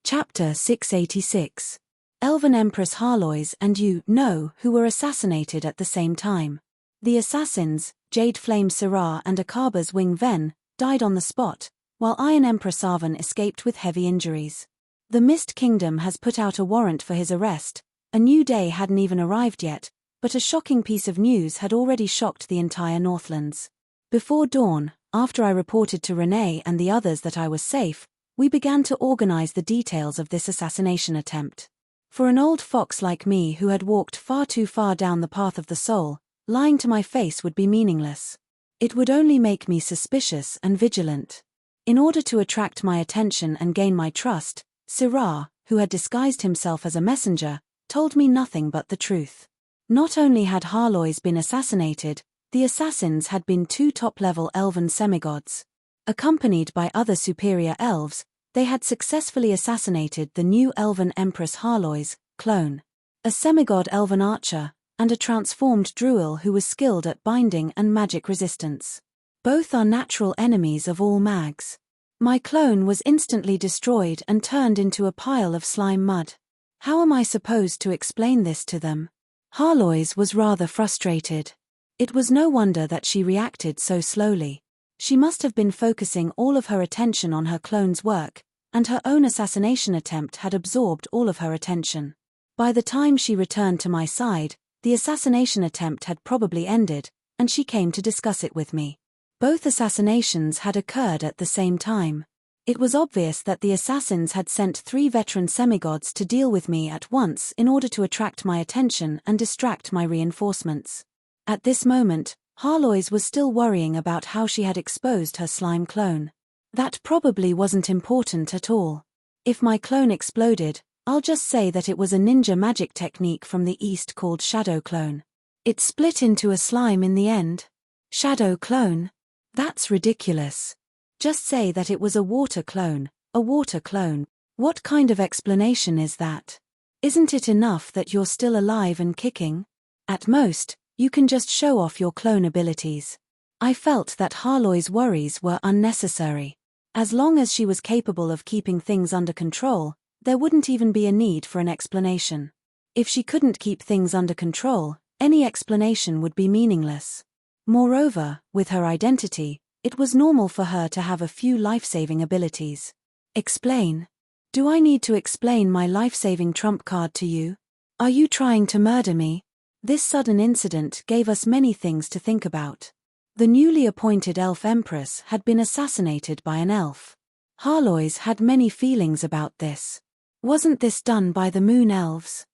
Chapter 686. Elven Empress Harlois and you know who were assassinated at the same time. The assassins, Jade Flame Syrah and Akaba's Wing Ven, died on the spot, while Iron Empress Arven escaped with heavy injuries. The Mist Kingdom has put out a warrant for his arrest. A new day hadn't even arrived yet, but a shocking piece of news had already shocked the entire Northlands. Before dawn, after I reported to Renee and the others that I was safe, we began to organize the details of this assassination attempt. For an old fox like me who had walked far too far down the path of the soul, lying to my face would be meaningless. It would only make me suspicious and vigilant. In order to attract my attention and gain my trust, Syrah, who had disguised himself as a messenger, told me nothing but the truth. Not only had Harlois been assassinated, the assassins had been two top-level elven semigods. Accompanied by other superior elves, they had successfully assassinated the new elven Empress Harlois' clone, a semigod elven archer, and a transformed druid who was skilled at binding and magic resistance. Both are natural enemies of all mags. My clone was instantly destroyed and turned into a pile of slime mud. How am I supposed to explain this to them? Harlois was rather frustrated. It was no wonder that she reacted so slowly. She must have been focusing all of her attention on her clone's work, and her own assassination attempt had absorbed all of her attention. By the time she returned to my side, the assassination attempt had probably ended, and she came to discuss it with me. Both assassinations had occurred at the same time. It was obvious that the assassins had sent 3 veteran semigods to deal with me at once in order to attract my attention and distract my reinforcements. At this moment, Harlois was still worrying about how she had exposed her slime clone. That probably wasn't important at all. If my clone exploded, I'll just say that it was a ninja magic technique from the East called Shadow Clone. It split into a slime in the end. Shadow Clone? That's ridiculous. Just say that it was a water clone, a water clone. What kind of explanation is that? Isn't it enough that you're still alive and kicking? At most, you can just show off your clone abilities. I felt that Harlois' worries were unnecessary. As long as she was capable of keeping things under control, there wouldn't even be a need for an explanation. If she couldn't keep things under control, any explanation would be meaningless. Moreover, with her identity, it was normal for her to have a few life-saving abilities. Explain. Do I need to explain my life-saving trump card to you? Are you trying to murder me? This sudden incident gave us many things to think about. The newly appointed elf empress had been assassinated by an elf. Harlois had many feelings about this. Wasn't this done by the moon elves?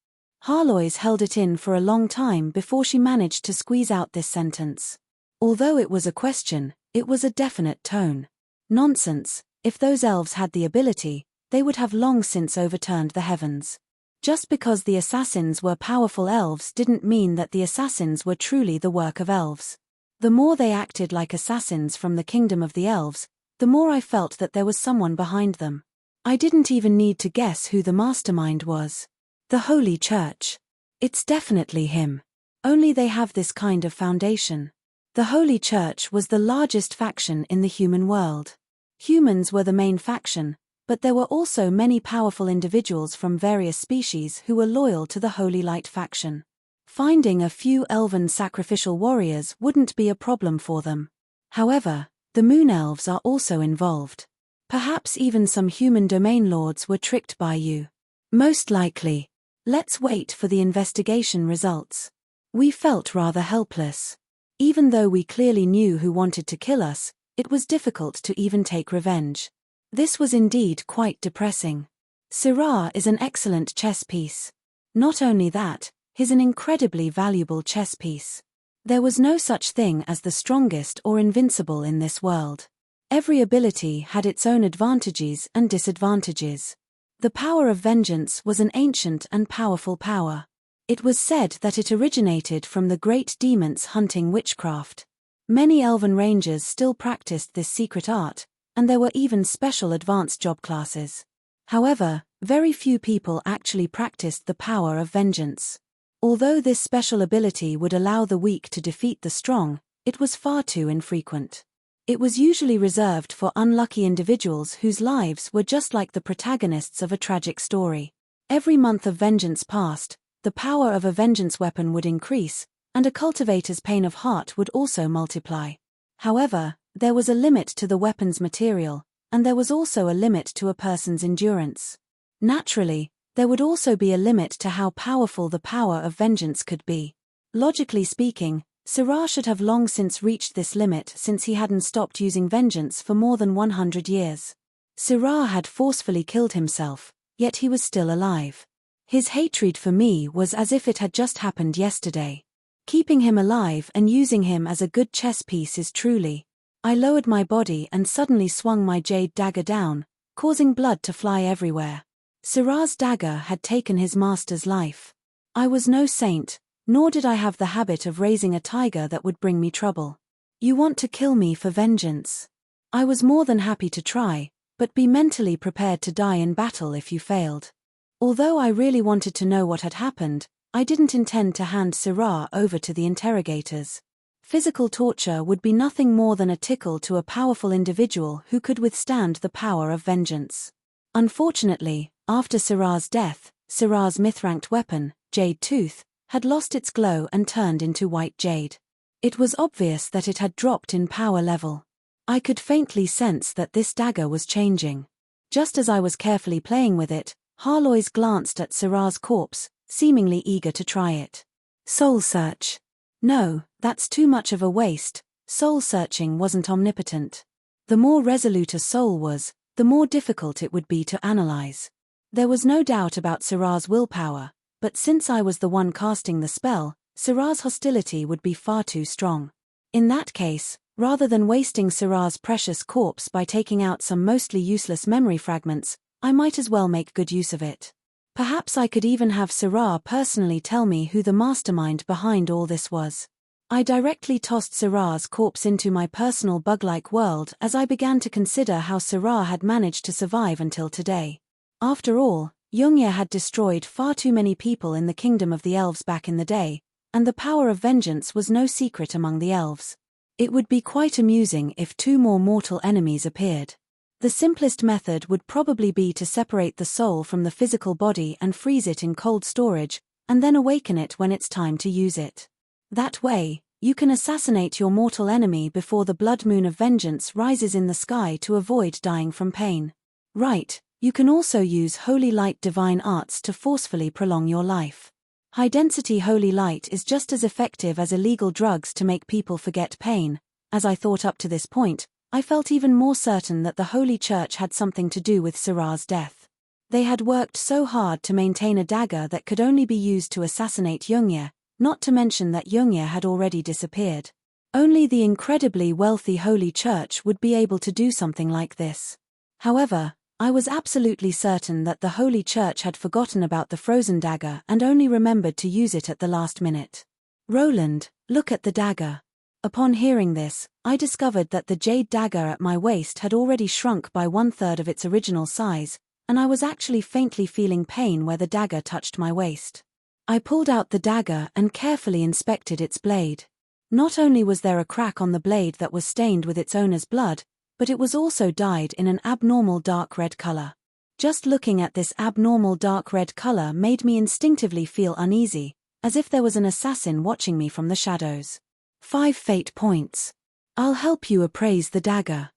Harlois held it in for a long time before she managed to squeeze out this sentence. Although it was a question, it was a definite tone. Nonsense, if those elves had the ability, they would have long since overturned the heavens. Just because the assassins were powerful elves didn't mean that the assassins were truly the work of elves. The more they acted like assassins from the kingdom of the elves, the more I felt that there was someone behind them. I didn't even need to guess who the mastermind was. The Holy Church. It's definitely him. Only they have this kind of foundation. The Holy Church was the largest faction in the human world. Humans were the main faction, but there were also many powerful individuals from various species who were loyal to the Holy Light faction. Finding a few elven sacrificial warriors wouldn't be a problem for them. However, the Moon Elves are also involved. Perhaps even some human domain lords were tricked by you. Most likely. Let's wait for the investigation results. We felt rather helpless. Even though we clearly knew who wanted to kill us, it was difficult to even take revenge. This was indeed quite depressing. Syrah is an excellent chess piece. Not only that, he's an incredibly valuable chess piece. There was no such thing as the strongest or invincible in this world. Every ability had its own advantages and disadvantages. The power of vengeance was an ancient and powerful power. It was said that it originated from the great demons hunting witchcraft. Many elven rangers still practiced this secret art, and there were even special advanced job classes. However, very few people actually practiced the power of vengeance. Although this special ability would allow the weak to defeat the strong, it was far too infrequent. It was usually reserved for unlucky individuals whose lives were just like the protagonists of a tragic story. Every month of vengeance passed, the power of a vengeance weapon would increase, and a cultivator's pain of heart would also multiply. However, there was a limit to the weapon's material, and there was also a limit to a person's endurance. Naturally, there would also be a limit to how powerful the power of vengeance could be. Logically speaking, Syrah should have long since reached this limit since he hadn't stopped using vengeance for more than 100 years. Syrah had forcefully killed himself, yet he was still alive. His hatred for me was as if it had just happened yesterday. Keeping him alive and using him as a good chess piece is truly. I lowered my body and suddenly swung my jade dagger down, causing blood to fly everywhere. Syrah's dagger had taken his master's life. I was no saint, nor did I have the habit of raising a tiger that would bring me trouble. You want to kill me for vengeance? I was more than happy to try, but be mentally prepared to die in battle if you failed. Although I really wanted to know what had happened, I didn't intend to hand Syrah over to the interrogators. Physical torture would be nothing more than a tickle to a powerful individual who could withstand the power of vengeance. Unfortunately, after Syrah's death, Syrah's myth-ranked weapon, Jade Tooth, had lost its glow and turned into white jade. It was obvious that it had dropped in power level. I could faintly sense that this dagger was changing. Just as I was carefully playing with it, Harlois glanced at Syrah's corpse, seemingly eager to try it. Soul search. No, that's too much of a waste. Soul searching wasn't omnipotent. The more resolute a soul was, the more difficult it would be to analyze. There was no doubt about Syrah's willpower, but since I was the one casting the spell, Syrah's hostility would be far too strong. In that case, rather than wasting Syrah's precious corpse by taking out some mostly useless memory fragments, I might as well make good use of it. Perhaps I could even have Syrah personally tell me who the mastermind behind all this was. I directly tossed Syrah's corpse into my personal bug-like world as I began to consider how Syrah had managed to survive until today. After all, Yungia had destroyed far too many people in the kingdom of the elves back in the day, and the power of vengeance was no secret among the elves. It would be quite amusing if two more mortal enemies appeared. The simplest method would probably be to separate the soul from the physical body and freeze it in cold storage, and then awaken it when it's time to use it. That way, You can assassinate your mortal enemy before the blood moon of vengeance rises in the sky to avoid dying from pain. Right, you can also use holy light divine arts to forcefully prolong your life. High-density holy light is just as effective as illegal drugs to make people forget pain. As I thought up to this point, I felt even more certain that the Holy Church had something to do with Sirah's death. They had worked so hard to maintain a dagger that could only be used to assassinate Yunye, not to mention that Yunye had already disappeared. Only the incredibly wealthy Holy Church would be able to do something like this. However, I was absolutely certain that the Holy Church had forgotten about the frozen dagger and only remembered to use it at the last minute. Roland, look at the dagger. Upon hearing this, I discovered that the jade dagger at my waist had already shrunk by 1/3 of its original size, and I was actually faintly feeling pain where the dagger touched my waist. I pulled out the dagger and carefully inspected its blade. Not only was there a crack on the blade that was stained with its owner's blood, but it was also dyed in an abnormal dark red color. Just looking at this abnormal dark red color made me instinctively feel uneasy, as if there was an assassin watching me from the shadows. 5 fate points. I'll help you appraise the dagger.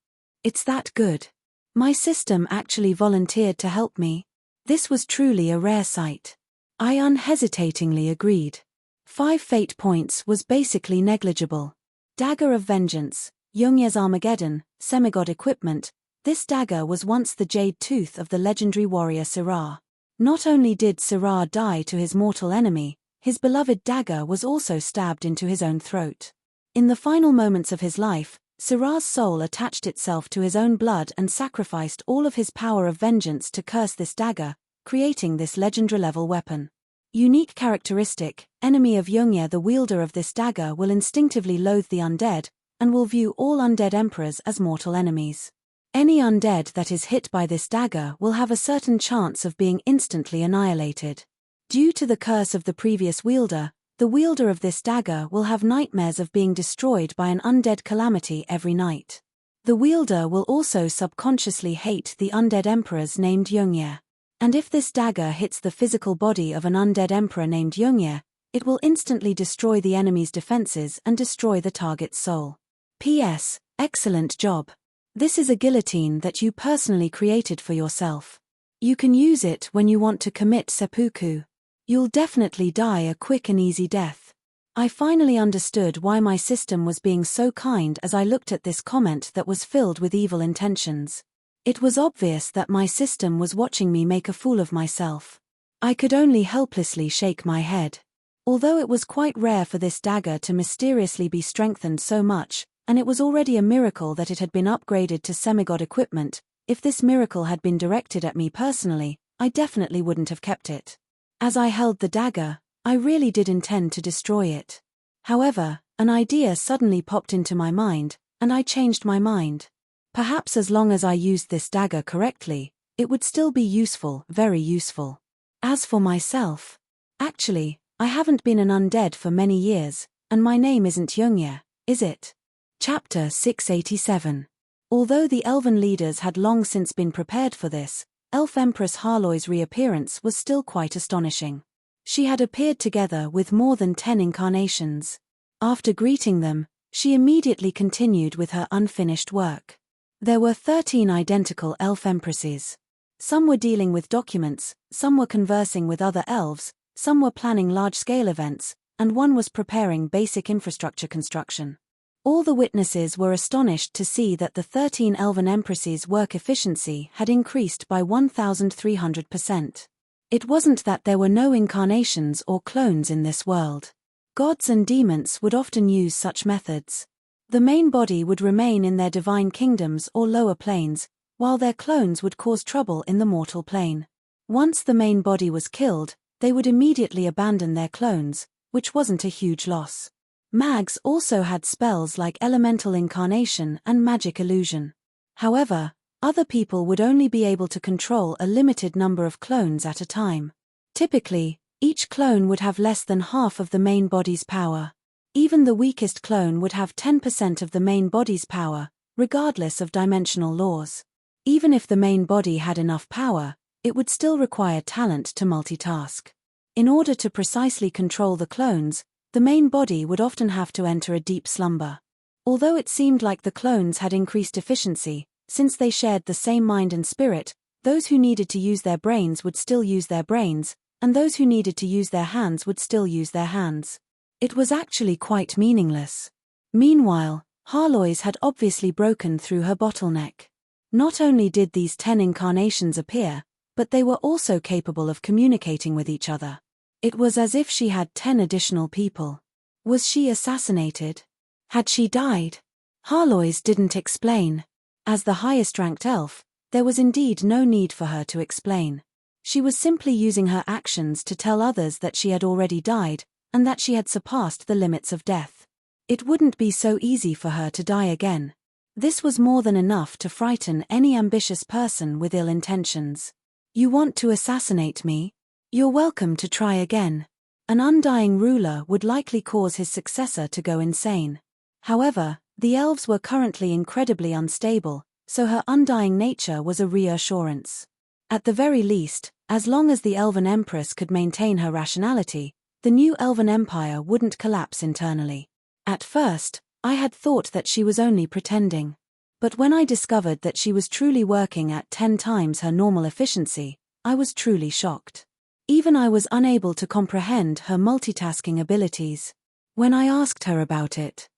It's that good. My system actually volunteered to help me. This was truly a rare sight. I unhesitatingly agreed. 5 fate points was basically negligible. Dagger of Vengeance, Yunye's Armageddon, Semigod equipment. This dagger was once the jade tooth of the legendary warrior Sirah. Not only did Sirah die to his mortal enemy, his beloved dagger was also stabbed into his own throat. In the final moments of his life, Sirah's soul attached itself to his own blood and sacrificed all of his power of vengeance to curse this dagger, creating this legendary-level weapon. Unique characteristic: enemy of Yunye, the wielder of this dagger will instinctively loathe the undead, and will view all undead emperors as mortal enemies. Any undead that is hit by this dagger will have a certain chance of being instantly annihilated. Due to the curse of the previous wielder, the wielder of this dagger will have nightmares of being destroyed by an undead calamity every night. The wielder will also subconsciously hate the undead emperors named Yunye. And if this dagger hits the physical body of an undead emperor named Yunye, it will instantly destroy the enemy's defenses and destroy the target's soul. P.S. Excellent job. This is a guillotine that you personally created for yourself. You can use it when you want to commit seppuku. You'll definitely die a quick and easy death. I finally understood why my system was being so kind as I looked at this comment that was filled with evil intentions. It was obvious that my system was watching me make a fool of myself. I could only helplessly shake my head. Although it was quite rare for this dagger to mysteriously be strengthened so much, and it was already a miracle that it had been upgraded to semigod equipment, if this miracle had been directed at me personally, I definitely wouldn't have kept it. As I held the dagger, I really did intend to destroy it. However, an idea suddenly popped into my mind, and I changed my mind. Perhaps as long as I used this dagger correctly, it would still be useful, very useful. As for myself, actually, I haven't been an undead for many years, and my name isn't Yunye, is it? Chapter 687. Although the elven leaders had long since been prepared for this, Elf Empress Harloy's reappearance was still quite astonishing. She had appeared together with more than 10 incarnations. After greeting them, she immediately continued with her unfinished work. There were 13 identical elf empresses. Some were dealing with documents, some were conversing with other elves, some were planning large-scale events, and one was preparing basic infrastructure construction. All the witnesses were astonished to see that the 13 elven empresses' work efficiency had increased by 1,300%. It wasn't that there were no incarnations or clones in this world. Gods and demons would often use such methods. The main body would remain in their divine kingdoms or lower planes, while their clones would cause trouble in the mortal plane. Once the main body was killed, they would immediately abandon their clones, which wasn't a huge loss. Mags also had spells like Elemental Incarnation and Magic Illusion. However, other people would only be able to control a limited number of clones at a time. Typically, each clone would have less than half of the main body's power. Even the weakest clone would have 10% of the main body's power, regardless of dimensional laws. Even if the main body had enough power, it would still require talent to multitask. In order to precisely control the clones, The main body would often have to enter a deep slumber. Although it seemed like the clones had increased efficiency, since they shared the same mind and spirit, those who needed to use their brains would still use their brains, and those who needed to use their hands would still use their hands. It was actually quite meaningless. Meanwhile, Harlois had obviously broken through her bottleneck. Not only did these 10 incarnations appear, but they were also capable of communicating with each other. It was as if she had 10 additional people. Was she assassinated? Had she died? Harlois didn't explain. As the highest-ranked elf, there was indeed no need for her to explain. She was simply using her actions to tell others that she had already died, and that she had surpassed the limits of death. It wouldn't be so easy for her to die again. This was more than enough to frighten any ambitious person with ill intentions. You want to assassinate me? You're welcome to try again. An undying ruler would likely cause his successor to go insane. However, the elves were currently incredibly unstable, so her undying nature was a reassurance. At the very least, as long as the Elven Empress could maintain her rationality, the new Elven Empire wouldn't collapse internally. At first, I had thought that she was only pretending. But when I discovered that she was truly working at 10 times her normal efficiency, I was truly shocked. Even I was unable to comprehend her multitasking abilities. When I asked her about it,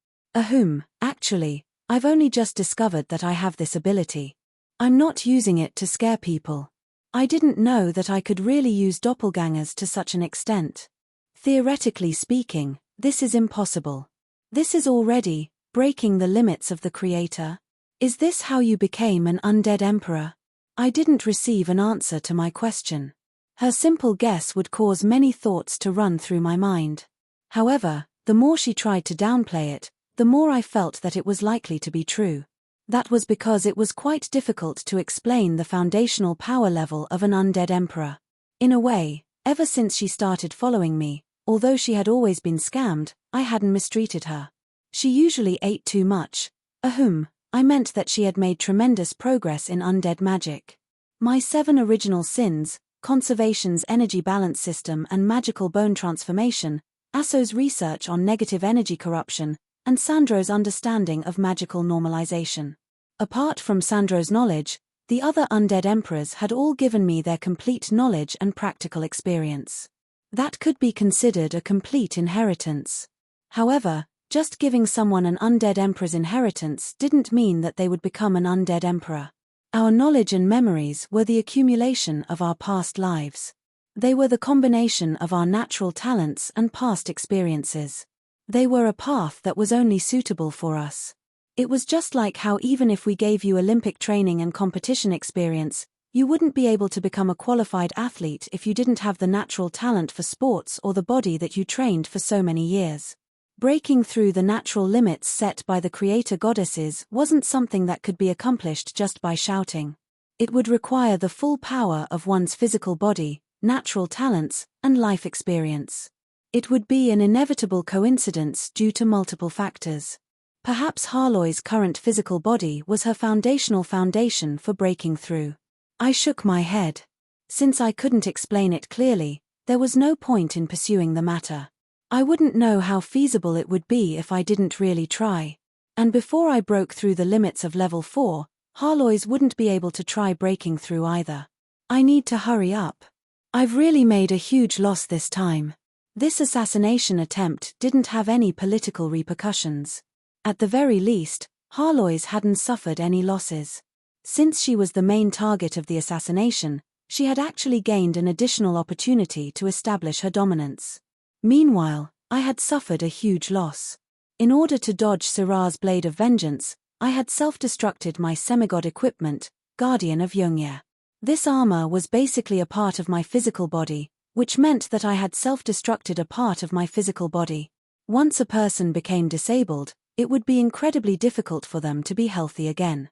actually, I've only just discovered that I have this ability. I'm not using it to scare people. I didn't know that I could really use doppelgangers to such an extent. Theoretically speaking, this is impossible. This is already breaking the limits of the Creator. Is this how you became an undead emperor? I didn't receive an answer to my question. Her simple guess would cause many thoughts to run through my mind. However, the more she tried to downplay it, the more I felt that it was likely to be true. That was because it was quite difficult to explain the foundational power level of an undead emperor. In a way, ever since she started following me, although she had always been scammed, I hadn't mistreated her. She usually ate too much. I meant that she had made tremendous progress in undead magic. My 7 original sins, conservation's energy balance system and magical bone transformation, Asso's research on negative energy corruption, and Sandro's understanding of magical normalization. Apart from Sandro's knowledge, the other undead emperors had all given me their complete knowledge and practical experience. That could be considered a complete inheritance. However, just giving someone an undead emperor's inheritance didn't mean that they would become an undead emperor. Our knowledge and memories were the accumulation of our past lives. They were the combination of our natural talents and past experiences. They were a path that was only suitable for us. It was just like how even if we gave you Olympic training and competition experience, you wouldn't be able to become a qualified athlete if you didn't have the natural talent for sports or the body that you trained for so many years. Breaking through the natural limits set by the creator goddesses wasn't something that could be accomplished just by shouting. It would require the full power of one's physical body, natural talents, and life experience. It would be an inevitable coincidence due to multiple factors. Perhaps Harloi's current physical body was her foundational foundation for breaking through. I shook my head. Since I couldn't explain it clearly, there was no point in pursuing the matter. I wouldn't know how feasible it would be if I didn't really try. And before I broke through the limits of level 4, Harlois wouldn't be able to try breaking through either. I need to hurry up. I've really made a huge loss this time. This assassination attempt didn't have any political repercussions. At the very least, Harlois hadn't suffered any losses. Since she was the main target of the assassination, she had actually gained an additional opportunity to establish her dominance. Meanwhile, I had suffered a huge loss. In order to dodge Syrah's blade of vengeance, I had self-destructed my semigod equipment, Guardian of Yongyur. This armor was basically a part of my physical body, which meant that I had self-destructed a part of my physical body. Once a person became disabled, it would be incredibly difficult for them to be healthy again.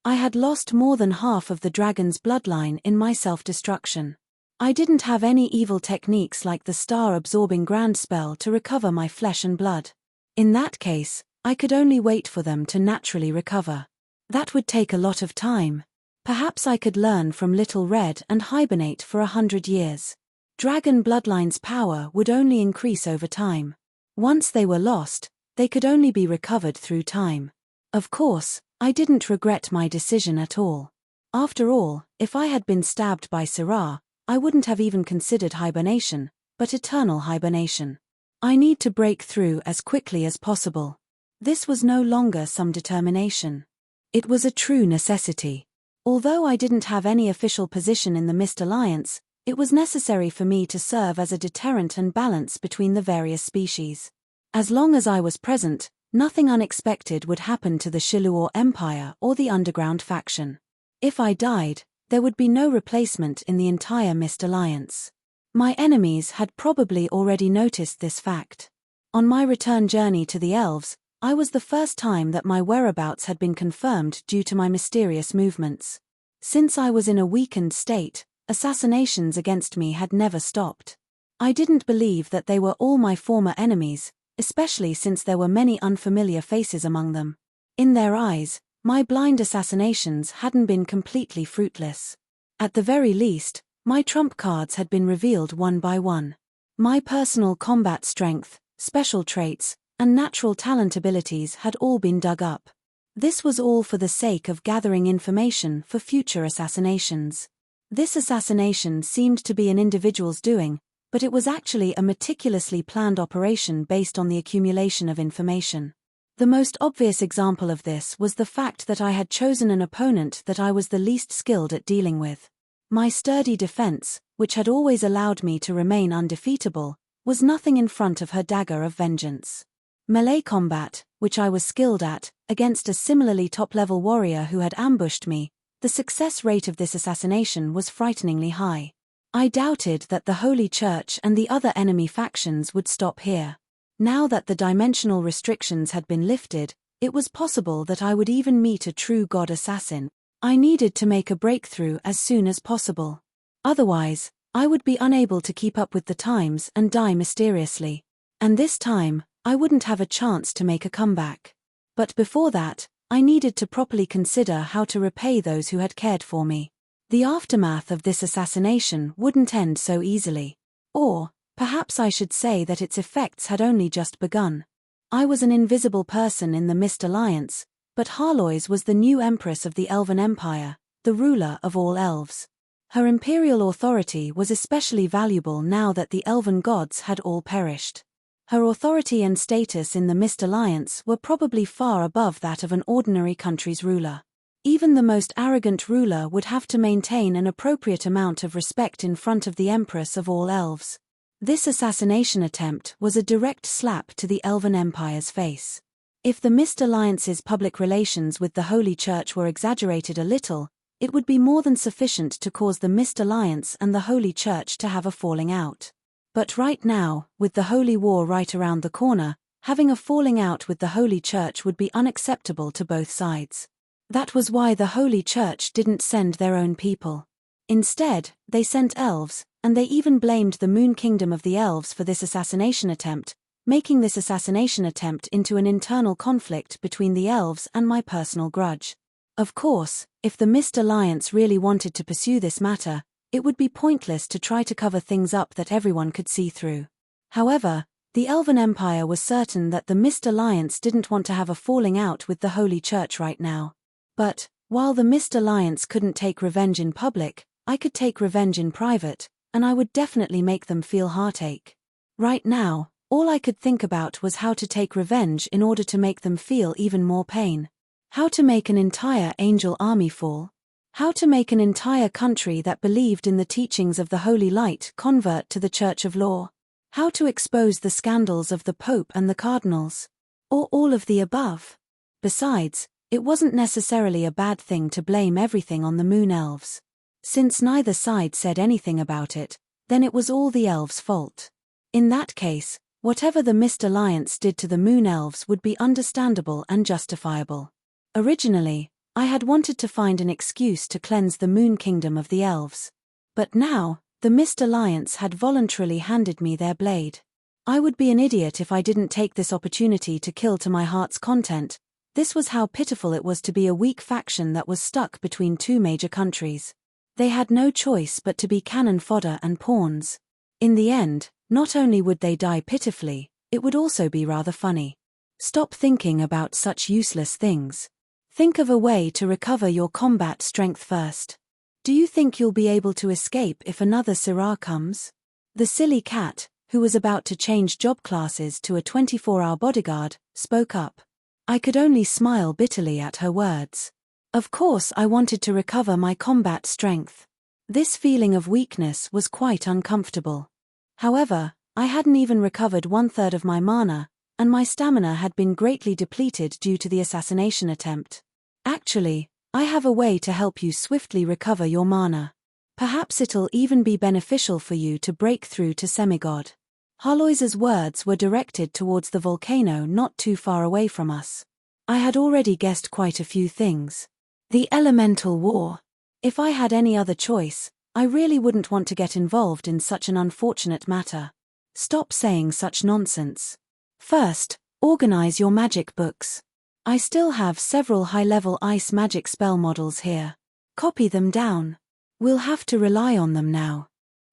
I had lost more than half of the dragon's bloodline in my self-destruction. I didn't have any evil techniques like the star-absorbing grand spell to recover my flesh and blood. In that case, I could only wait for them to naturally recover. That would take a lot of time. Perhaps I could learn from Little Red and hibernate for 100 years. Dragon bloodline's power would only increase over time. Once they were lost, they could only be recovered through time. Of course, I didn't regret my decision at all. After all, if I had been stabbed by Syrah, I wouldn't have even considered hibernation, but eternal hibernation. I need to break through as quickly as possible. This was no longer some determination. It was a true necessity. Although I didn't have any official position in the Mist Alliance, it was necessary for me to serve as a deterrent and balance between the various species. As long as I was present, nothing unexpected would happen to the Shiluor Empire or the underground faction. If I died, there would be no replacement in the entire Mist Alliance. My enemies had probably already noticed this fact. On my return journey to the elves, I was the first time that my whereabouts had been confirmed due to my mysterious movements. Since I was in a weakened state, assassinations against me had never stopped. I didn't believe that they were all my former enemies, especially since there were many unfamiliar faces among them. In their eyes, my blind assassinations hadn't been completely fruitless. At the very least, my trump cards had been revealed one by one. My personal combat strength, special traits, and natural talent abilities had all been dug up. This was all for the sake of gathering information for future assassinations. This assassination seemed to be an individual's doing, but it was actually a meticulously planned operation based on the accumulation of information. The most obvious example of this was the fact that I had chosen an opponent that I was the least skilled at dealing with. My sturdy defense, which had always allowed me to remain undefeatable, was nothing in front of her dagger of vengeance. Melee combat, which I was skilled at, against a similarly top-level warrior who had ambushed me, the success rate of this assassination was frighteningly high. I doubted that the Holy Church and the other enemy factions would stop here. Now that the dimensional restrictions had been lifted, it was possible that I would even meet a true god assassin. I needed to make a breakthrough as soon as possible. Otherwise, I would be unable to keep up with the times and die mysteriously. And this time, I wouldn't have a chance to make a comeback. But before that, I needed to properly consider how to repay those who had cared for me. The aftermath of this assassination wouldn't end so easily. Or, perhaps I should say that its effects had only just begun. I was an invisible person in the Mist Alliance, but Harlois was the new empress of the Elven Empire, the ruler of all elves. Her imperial authority was especially valuable now that the elven gods had all perished. Her authority and status in the Mist Alliance were probably far above that of an ordinary country's ruler. Even the most arrogant ruler would have to maintain an appropriate amount of respect in front of the Empress of all elves. This assassination attempt was a direct slap to the Elven Empire's face. If the Mist Alliance's public relations with the Holy Church were exaggerated a little, it would be more than sufficient to cause the Mist Alliance and the Holy Church to have a falling out. But right now, with the Holy War right around the corner, having a falling out with the Holy Church would be unacceptable to both sides. That was why the Holy Church didn't send their own people. Instead, they sent elves, and they even blamed the Moon Kingdom of the Elves for this assassination attempt, making this assassination attempt into an internal conflict between the elves and my personal grudge. Of course, if the Mist Alliance really wanted to pursue this matter, it would be pointless to try to cover things up that everyone could see through. However, the Elven Empire was certain that the Mist Alliance didn't want to have a falling out with the Holy Church right now. But, while the Mist Alliance couldn't take revenge in public, I could take revenge in private, and I would definitely make them feel heartache. Right now, all I could think about was how to take revenge in order to make them feel even more pain. How to make an entire angel army fall. How to make an entire country that believed in the teachings of the Holy Light convert to the Church of Law. How to expose the scandals of the Pope and the Cardinals. Or all of the above. Besides, it wasn't necessarily a bad thing to blame everything on the Moon Elves. Since neither side said anything about it, then it was all the elves' fault. In that case, whatever the Mist Alliance did to the Moon Elves would be understandable and justifiable. Originally, I had wanted to find an excuse to cleanse the Moon Kingdom of the elves. But now, the Mist Alliance had voluntarily handed me their blade. I would be an idiot if I didn't take this opportunity to kill to my heart's content. This was how pitiful it was to be a weak faction that was stuck between two major countries. They had no choice but to be cannon fodder and pawns. In the end, not only would they die pitifully, It would also be rather funny. Stop thinking about such useless things. Think of a way to recover your combat strength first. Do you think you'll be able to escape if another Syrah comes? The silly cat, who was about to change job classes to a 24-hour bodyguard, spoke up. I could only smile bitterly at her words. Of course I wanted to recover my combat strength. This feeling of weakness was quite uncomfortable. However, I hadn't even recovered 1/3 of my mana, and my stamina had been greatly depleted due to the assassination attempt. Actually, I have a way to help you swiftly recover your mana. Perhaps it'll even be beneficial for you to break through to semigod. Harloise's words were directed towards the volcano not too far away from us. I had already guessed quite a few things. The elemental war. If I had any other choice, I really wouldn't want to get involved in such an unfortunate matter. Stop saying such nonsense. First, organize your magic books. I still have several high-level ice magic spell models here. Copy them down. We'll have to rely on them now.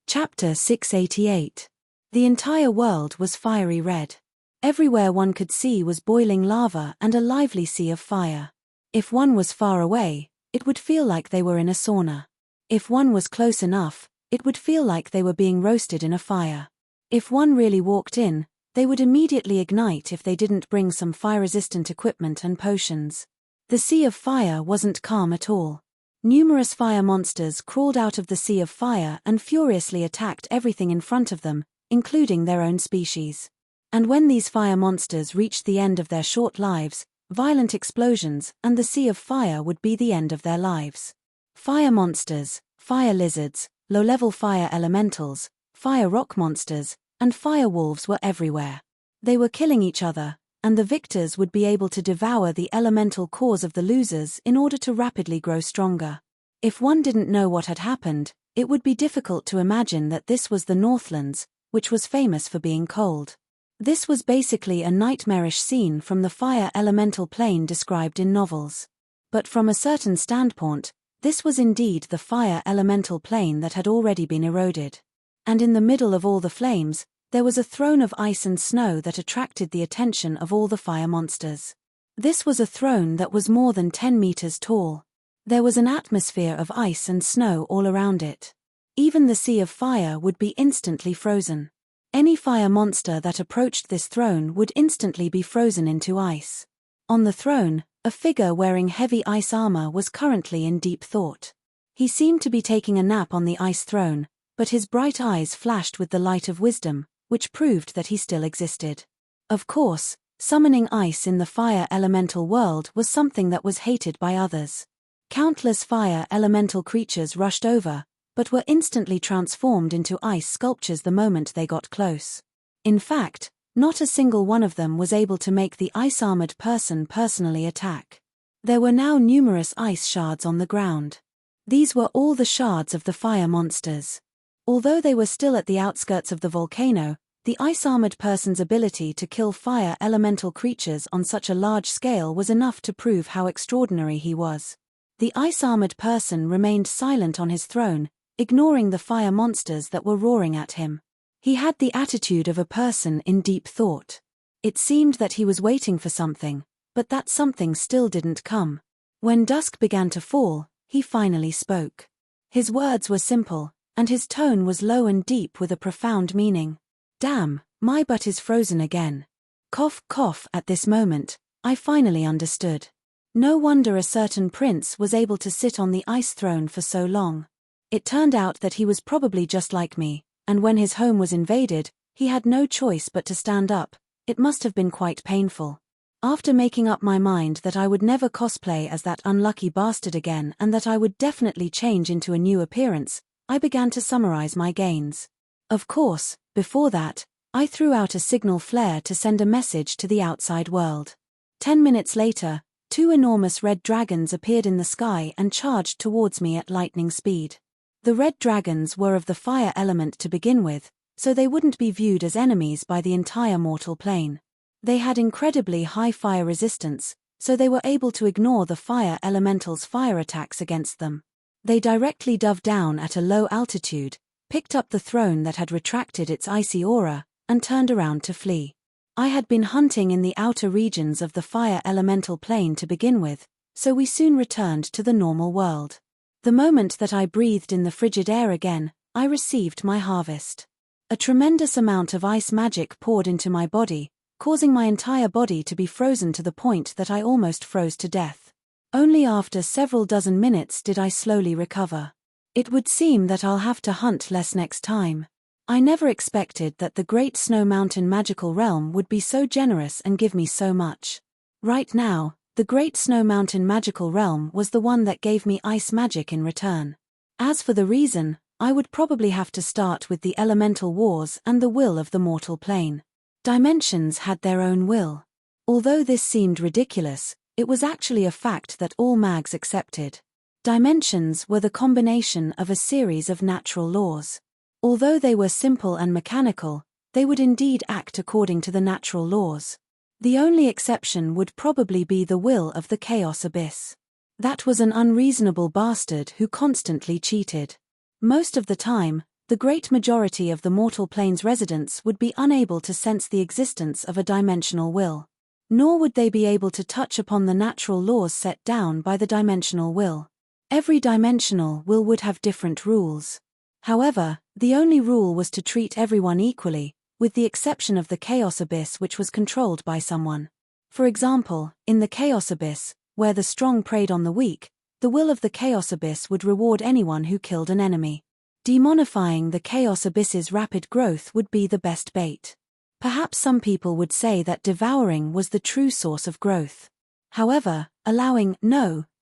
Chapter 688. The entire world was fiery red. Everywhere one could see was boiling lava and a lively sea of fire. If one was far away, it would feel like they were in a sauna. If one was close enough, it would feel like they were being roasted in a fire. If one really walked in, they would immediately ignite if they didn't bring some fire-resistant equipment and potions. The sea of fire wasn't calm at all. Numerous fire monsters crawled out of the sea of fire and furiously attacked everything in front of them, including their own species. And when these fire monsters reached the end of their short lives, violent explosions and the sea of fire would be the end of their lives. Fire monsters, fire lizards, low-level fire elementals, fire rock monsters, and fire wolves were everywhere. They were killing each other, and the victors would be able to devour the elemental cores of the losers in order to rapidly grow stronger. If one didn't know what had happened, it would be difficult to imagine that this was the Northlands, which was famous for being cold. This was basically a nightmarish scene from the fire elemental plane described in novels. But from a certain standpoint, this was indeed the fire elemental plane that had already been eroded. And in the middle of all the flames, there was a throne of ice and snow that attracted the attention of all the fire monsters. This was a throne that was more than 10 meters tall. There was an atmosphere of ice and snow all around it. Even the sea of fire would be instantly frozen. Any fire monster that approached this throne would instantly be frozen into ice. On the throne, a figure wearing heavy ice armor was currently in deep thought. He seemed to be taking a nap on the ice throne, but his bright eyes flashed with the light of wisdom, which proved that he still existed. Of course, summoning ice in the fire elemental world was something that was hated by others. Countless fire elemental creatures rushed over, but were instantly transformed into ice sculptures the moment they got close. In fact, not a single one of them was able to make the ice-armored person personally attack. There were now numerous ice shards on the ground. These were all the shards of the fire monsters. Although they were still at the outskirts of the volcano, the ice-armored person's ability to kill fire elemental creatures on such a large scale was enough to prove how extraordinary he was. The ice-armored person remained silent on his throne, ignoring the fire monsters that were roaring at him. He had the attitude of a person in deep thought. It seemed that he was waiting for something, but that something still didn't come. When dusk began to fall, he finally spoke. His words were simple, and his tone was low and deep with a profound meaning. Damn, my butt is frozen again. Cough, cough. At this moment, I finally understood. No wonder a certain prince was able to sit on the ice throne for so long. It turned out that he was probably just like me, and when his home was invaded, he had no choice but to stand up. It must have been quite painful. After making up my mind that I would never cosplay as that unlucky bastard again and that I would definitely change into a new appearance, I began to summarize my gains. Of course, before that, I threw out a signal flare to send a message to the outside world. 10 minutes later, 2 enormous red dragons appeared in the sky and charged towards me at lightning speed. The red dragons were of the fire element to begin with, so they wouldn't be viewed as enemies by the entire mortal plane. They had incredibly high fire resistance, so they were able to ignore the fire elemental's fire attacks against them. They directly dove down at a low altitude, picked up the throne that had retracted its icy aura, and turned around to flee. I had been hunting in the outer regions of the fire elemental plane to begin with, so we soon returned to the normal world. The moment that I breathed in the frigid air again, I received my harvest. A tremendous amount of ice magic poured into my body, causing my entire body to be frozen to the point that I almost froze to death. Only after several dozen minutes did I slowly recover. It would seem that I'll have to hunt less next time. I never expected that the Great Snow Mountain magical realm would be so generous and give me so much. Right now, the Great Snow Mountain magical realm was the one that gave me ice magic in return. As for the reason, I would probably have to start with the elemental wars and the will of the mortal plane. Dimensions had their own will. Although this seemed ridiculous, it was actually a fact that all mags accepted. Dimensions were the combination of a series of natural laws. Although they were simple and mechanical, they would indeed act according to the natural laws. The only exception would probably be the will of the Chaos Abyss. That was an unreasonable bastard who constantly cheated. Most of the time, the great majority of the mortal plane's residents would be unable to sense the existence of a dimensional will. Nor would they be able to touch upon the natural laws set down by the dimensional will. Every dimensional will would have different rules. However, the only rule was to treat everyone equally, with the exception of the Chaos Abyss, which was controlled by someone. For example, in the Chaos Abyss, where the strong preyed on the weak, the will of the Chaos Abyss would reward anyone who killed an enemy. Demonifying the Chaos Abyss's rapid growth would be the best bait. Perhaps some people would say that devouring was the true source of growth. However,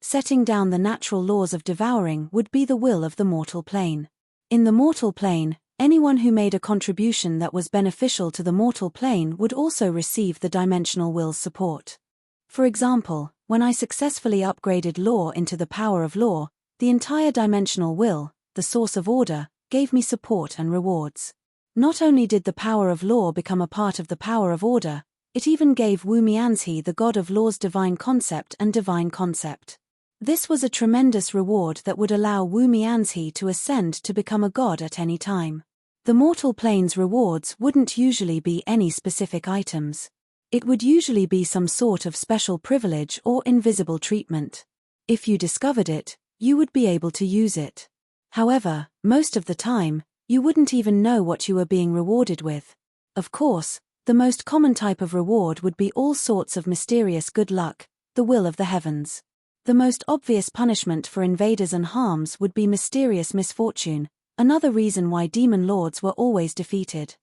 setting down the natural laws of devouring would be the will of the mortal plane. In the mortal plane, anyone who made a contribution that was beneficial to the mortal plane would also receive the dimensional will's support. For example, when I successfully upgraded law into the power of law, the entire dimensional will, the source of order, gave me support and rewards. Not only did the power of law become a part of the power of order, it even gave Wu Mianzhi the god of law's divine concept and divine concept. This was a tremendous reward that would allow Wu Mianzhi to ascend to become a god at any time. The mortal plane's rewards wouldn't usually be any specific items. It would usually be some sort of special privilege or invisible treatment. If you discovered it, you would be able to use it. However, most of the time, you wouldn't even know what you were being rewarded with. Of course, the most common type of reward would be all sorts of mysterious good luck, the will of the heavens. The most obvious punishment for invaders and harms would be mysterious misfortune, another reason why demon lords were always defeated.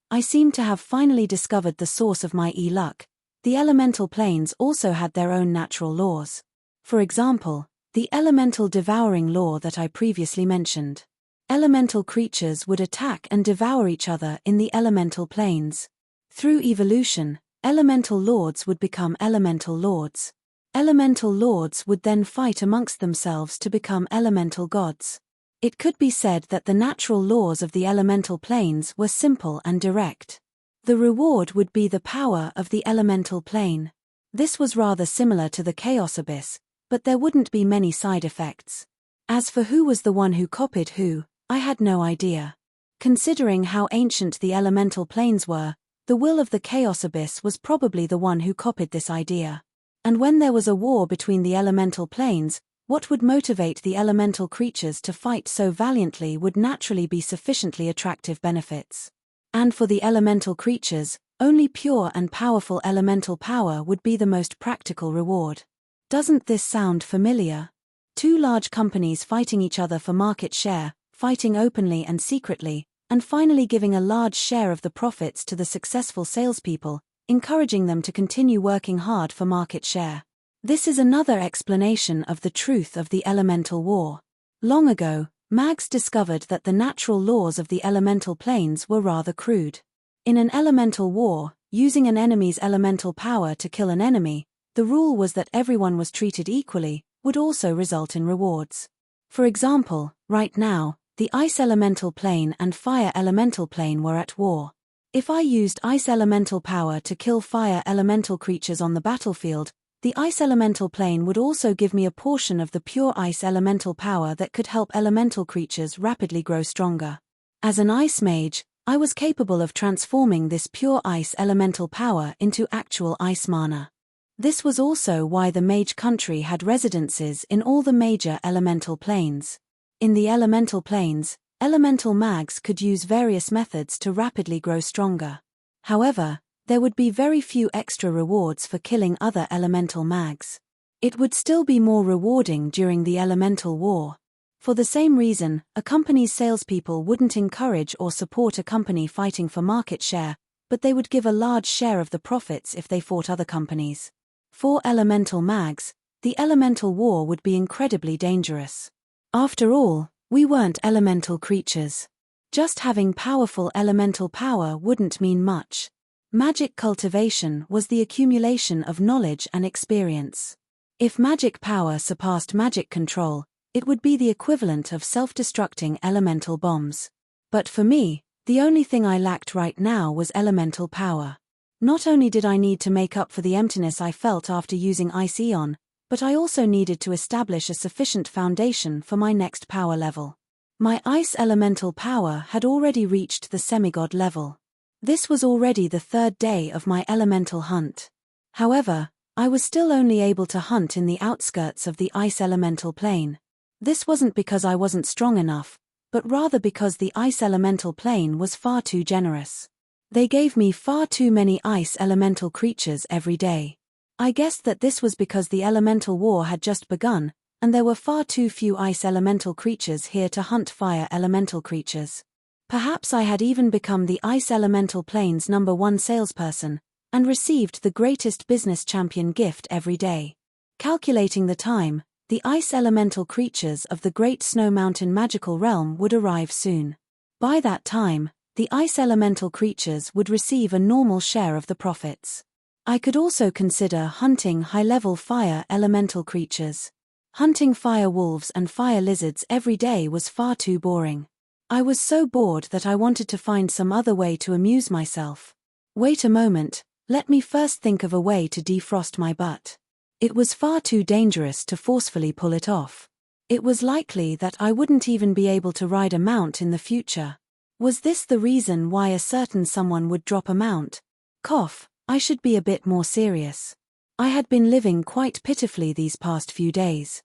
I seem to have finally discovered the source of my luck. The elemental planes also had their own natural laws. For example, the elemental devouring law that I previously mentioned. Elemental creatures would attack and devour each other in the elemental planes. Through evolution, elemental lords would become elemental lords. Elemental lords would then fight amongst themselves to become elemental gods. It could be said that the natural laws of the elemental planes were simple and direct. The reward would be the power of the elemental plane. This was rather similar to the Chaos Abyss, but there wouldn't be many side effects. As for who was the one who copied who, I had no idea. Considering how ancient the elemental planes were, the will of the Chaos Abyss was probably the one who copied this idea. And when there was a war between the elemental planes, what would motivate the elemental creatures to fight so valiantly would naturally be sufficiently attractive benefits. And for the elemental creatures, only pure and powerful elemental power would be the most practical reward. Doesn't this sound familiar? Two large companies fighting each other for market share, fighting openly and secretly, and finally giving a large share of the profits to the successful salespeople, encouraging them to continue working hard for market share. This is another explanation of the truth of the elemental war. Long ago, mags discovered that the natural laws of the elemental planes were rather crude. In an elemental war, using an enemy's elemental power to kill an enemy, the rule was that everyone was treated equally, would also result in rewards. For example, right now, the ice elemental plane and fire elemental plane were at war. If I used ice elemental power to kill fire elemental creatures on the battlefield, the ice elemental plane would also give me a portion of the pure ice elemental power that could help elemental creatures rapidly grow stronger. As an ice mage, I was capable of transforming this pure ice elemental power into actual ice mana. This was also why the mage country had residences in all the major elemental planes. In the elemental planes, elemental mags could use various methods to rapidly grow stronger. However, there would be very few extra rewards for killing other elemental mags. It would still be more rewarding during the elemental war. For the same reason, a company's salespeople wouldn't encourage or support a company fighting for market share, but they would give a large share of the profits if they fought other companies. For elemental mags, the elemental war would be incredibly dangerous. After all, we weren't elemental creatures. Just having powerful elemental power wouldn't mean much. Magic cultivation was the accumulation of knowledge and experience. If magic power surpassed magic control, it would be the equivalent of self-destructing elemental bombs. But for me, the only thing I lacked right now was elemental power. Not only did I need to make up for the emptiness I felt after using Ice Eon, but I also needed to establish a sufficient foundation for my next power level. My ice elemental power had already reached the semigod level. This was already the third day of my elemental hunt. However, I was still only able to hunt in the outskirts of the ice elemental plane. This wasn't because I wasn't strong enough, but rather because the ice elemental plane was far too generous. They gave me far too many ice elemental creatures every day. I guessed that this was because the elemental war had just begun, and there were far too few ice elemental creatures here to hunt fire elemental creatures. Perhaps I had even become the ice elemental plane's #1 salesperson, and received the greatest business champion gift every day. Calculating the time, the ice elemental creatures of the Great Snow Mountain magical realm would arrive soon. By that time, the ice elemental creatures would receive a normal share of the profits. I could also consider hunting high-level fire elemental creatures. Hunting fire wolves and fire lizards every day was far too boring. I was so bored that I wanted to find some other way to amuse myself. Wait a moment, let me first think of a way to defrost my butt. It was far too dangerous to forcefully pull it off. It was likely that I wouldn't even be able to ride a mount in the future. Was this the reason why a certain someone would drop a mount? Cough, I should be a bit more serious. I had been living quite pitifully these past few days.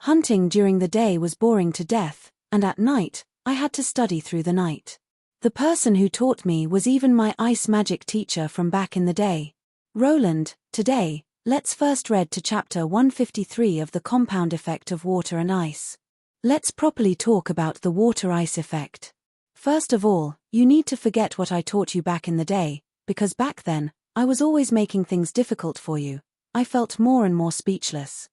Hunting during the day was boring to death, and at night, I had to study through the night. The person who taught me was even my ice magic teacher from back in the day. Roland, today, let's first read to chapter 153 of the compound effect of water and ice. Let's properly talk about the water-ice effect. First of all, you need to forget what I taught you back in the day, because back then, I was always making things difficult for you. I felt more and more speechless.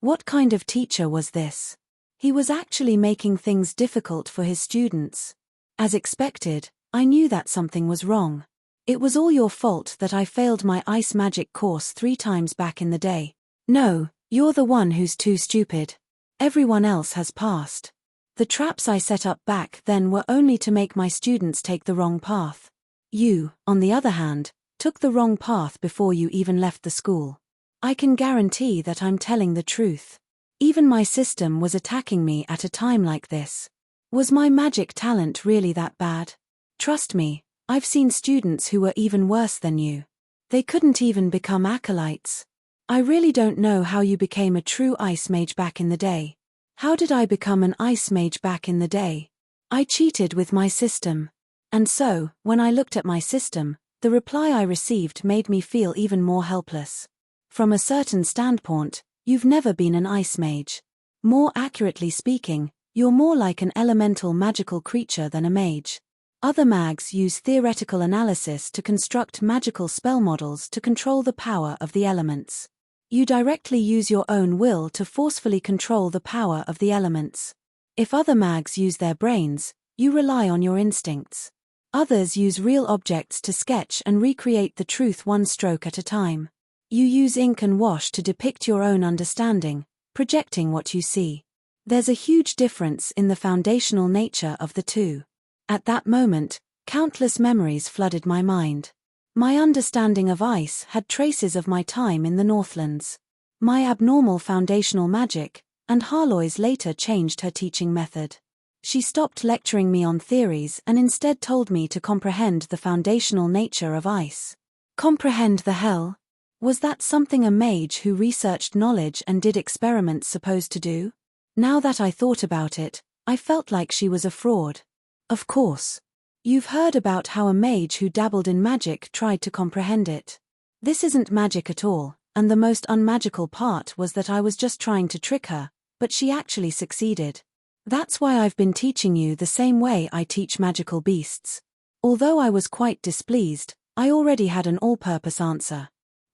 What kind of teacher was this? He was actually making things difficult for his students. As expected, I knew that something was wrong. It was all your fault that I failed my ice magic course 3 times back in the day. No, you're the one who's too stupid. Everyone else has passed. The traps I set up back then were only to make my students take the wrong path. You, on the other hand, took the wrong path before you even left the school. I can guarantee that I'm telling the truth. Even my system was attacking me at a time like this. Was my magic talent really that bad? Trust me, I've seen students who were even worse than you. They couldn't even become acolytes. I really don't know how you became a true ice mage back in the day. How did I become an ice mage back in the day? I cheated with my system. And so, when I looked at my system, the reply I received made me feel even more helpless. From a certain standpoint, you've never been an ice mage. More accurately speaking, you're more like an elemental magical creature than a mage. Other mags use theoretical analysis to construct magical spell models to control the power of the elements. You directly use your own will to forcefully control the power of the elements. If other mags use their brains, you rely on your instincts. Others use real objects to sketch and recreate the truth one stroke at a time. You use ink and wash to depict your own understanding, projecting what you see. There's a huge difference in the foundational nature of the two. At that moment, countless memories flooded my mind. My understanding of ice had traces of my time in the Northlands. My abnormal foundational magic, and Harloy's later changed her teaching method. She stopped lecturing me on theories and instead told me to comprehend the foundational nature of ice. Comprehend the hell? Was that something a mage who researched knowledge and did experiments supposed to do? Now that I thought about it, I felt like she was a fraud. Of course. You've heard about how a mage who dabbled in magic tried to comprehend it. This isn't magic at all, and the most unmagical part was that I was just trying to trick her, but she actually succeeded. That's why I've been teaching you the same way I teach magical beasts. Although I was quite displeased, I already had an all-purpose answer.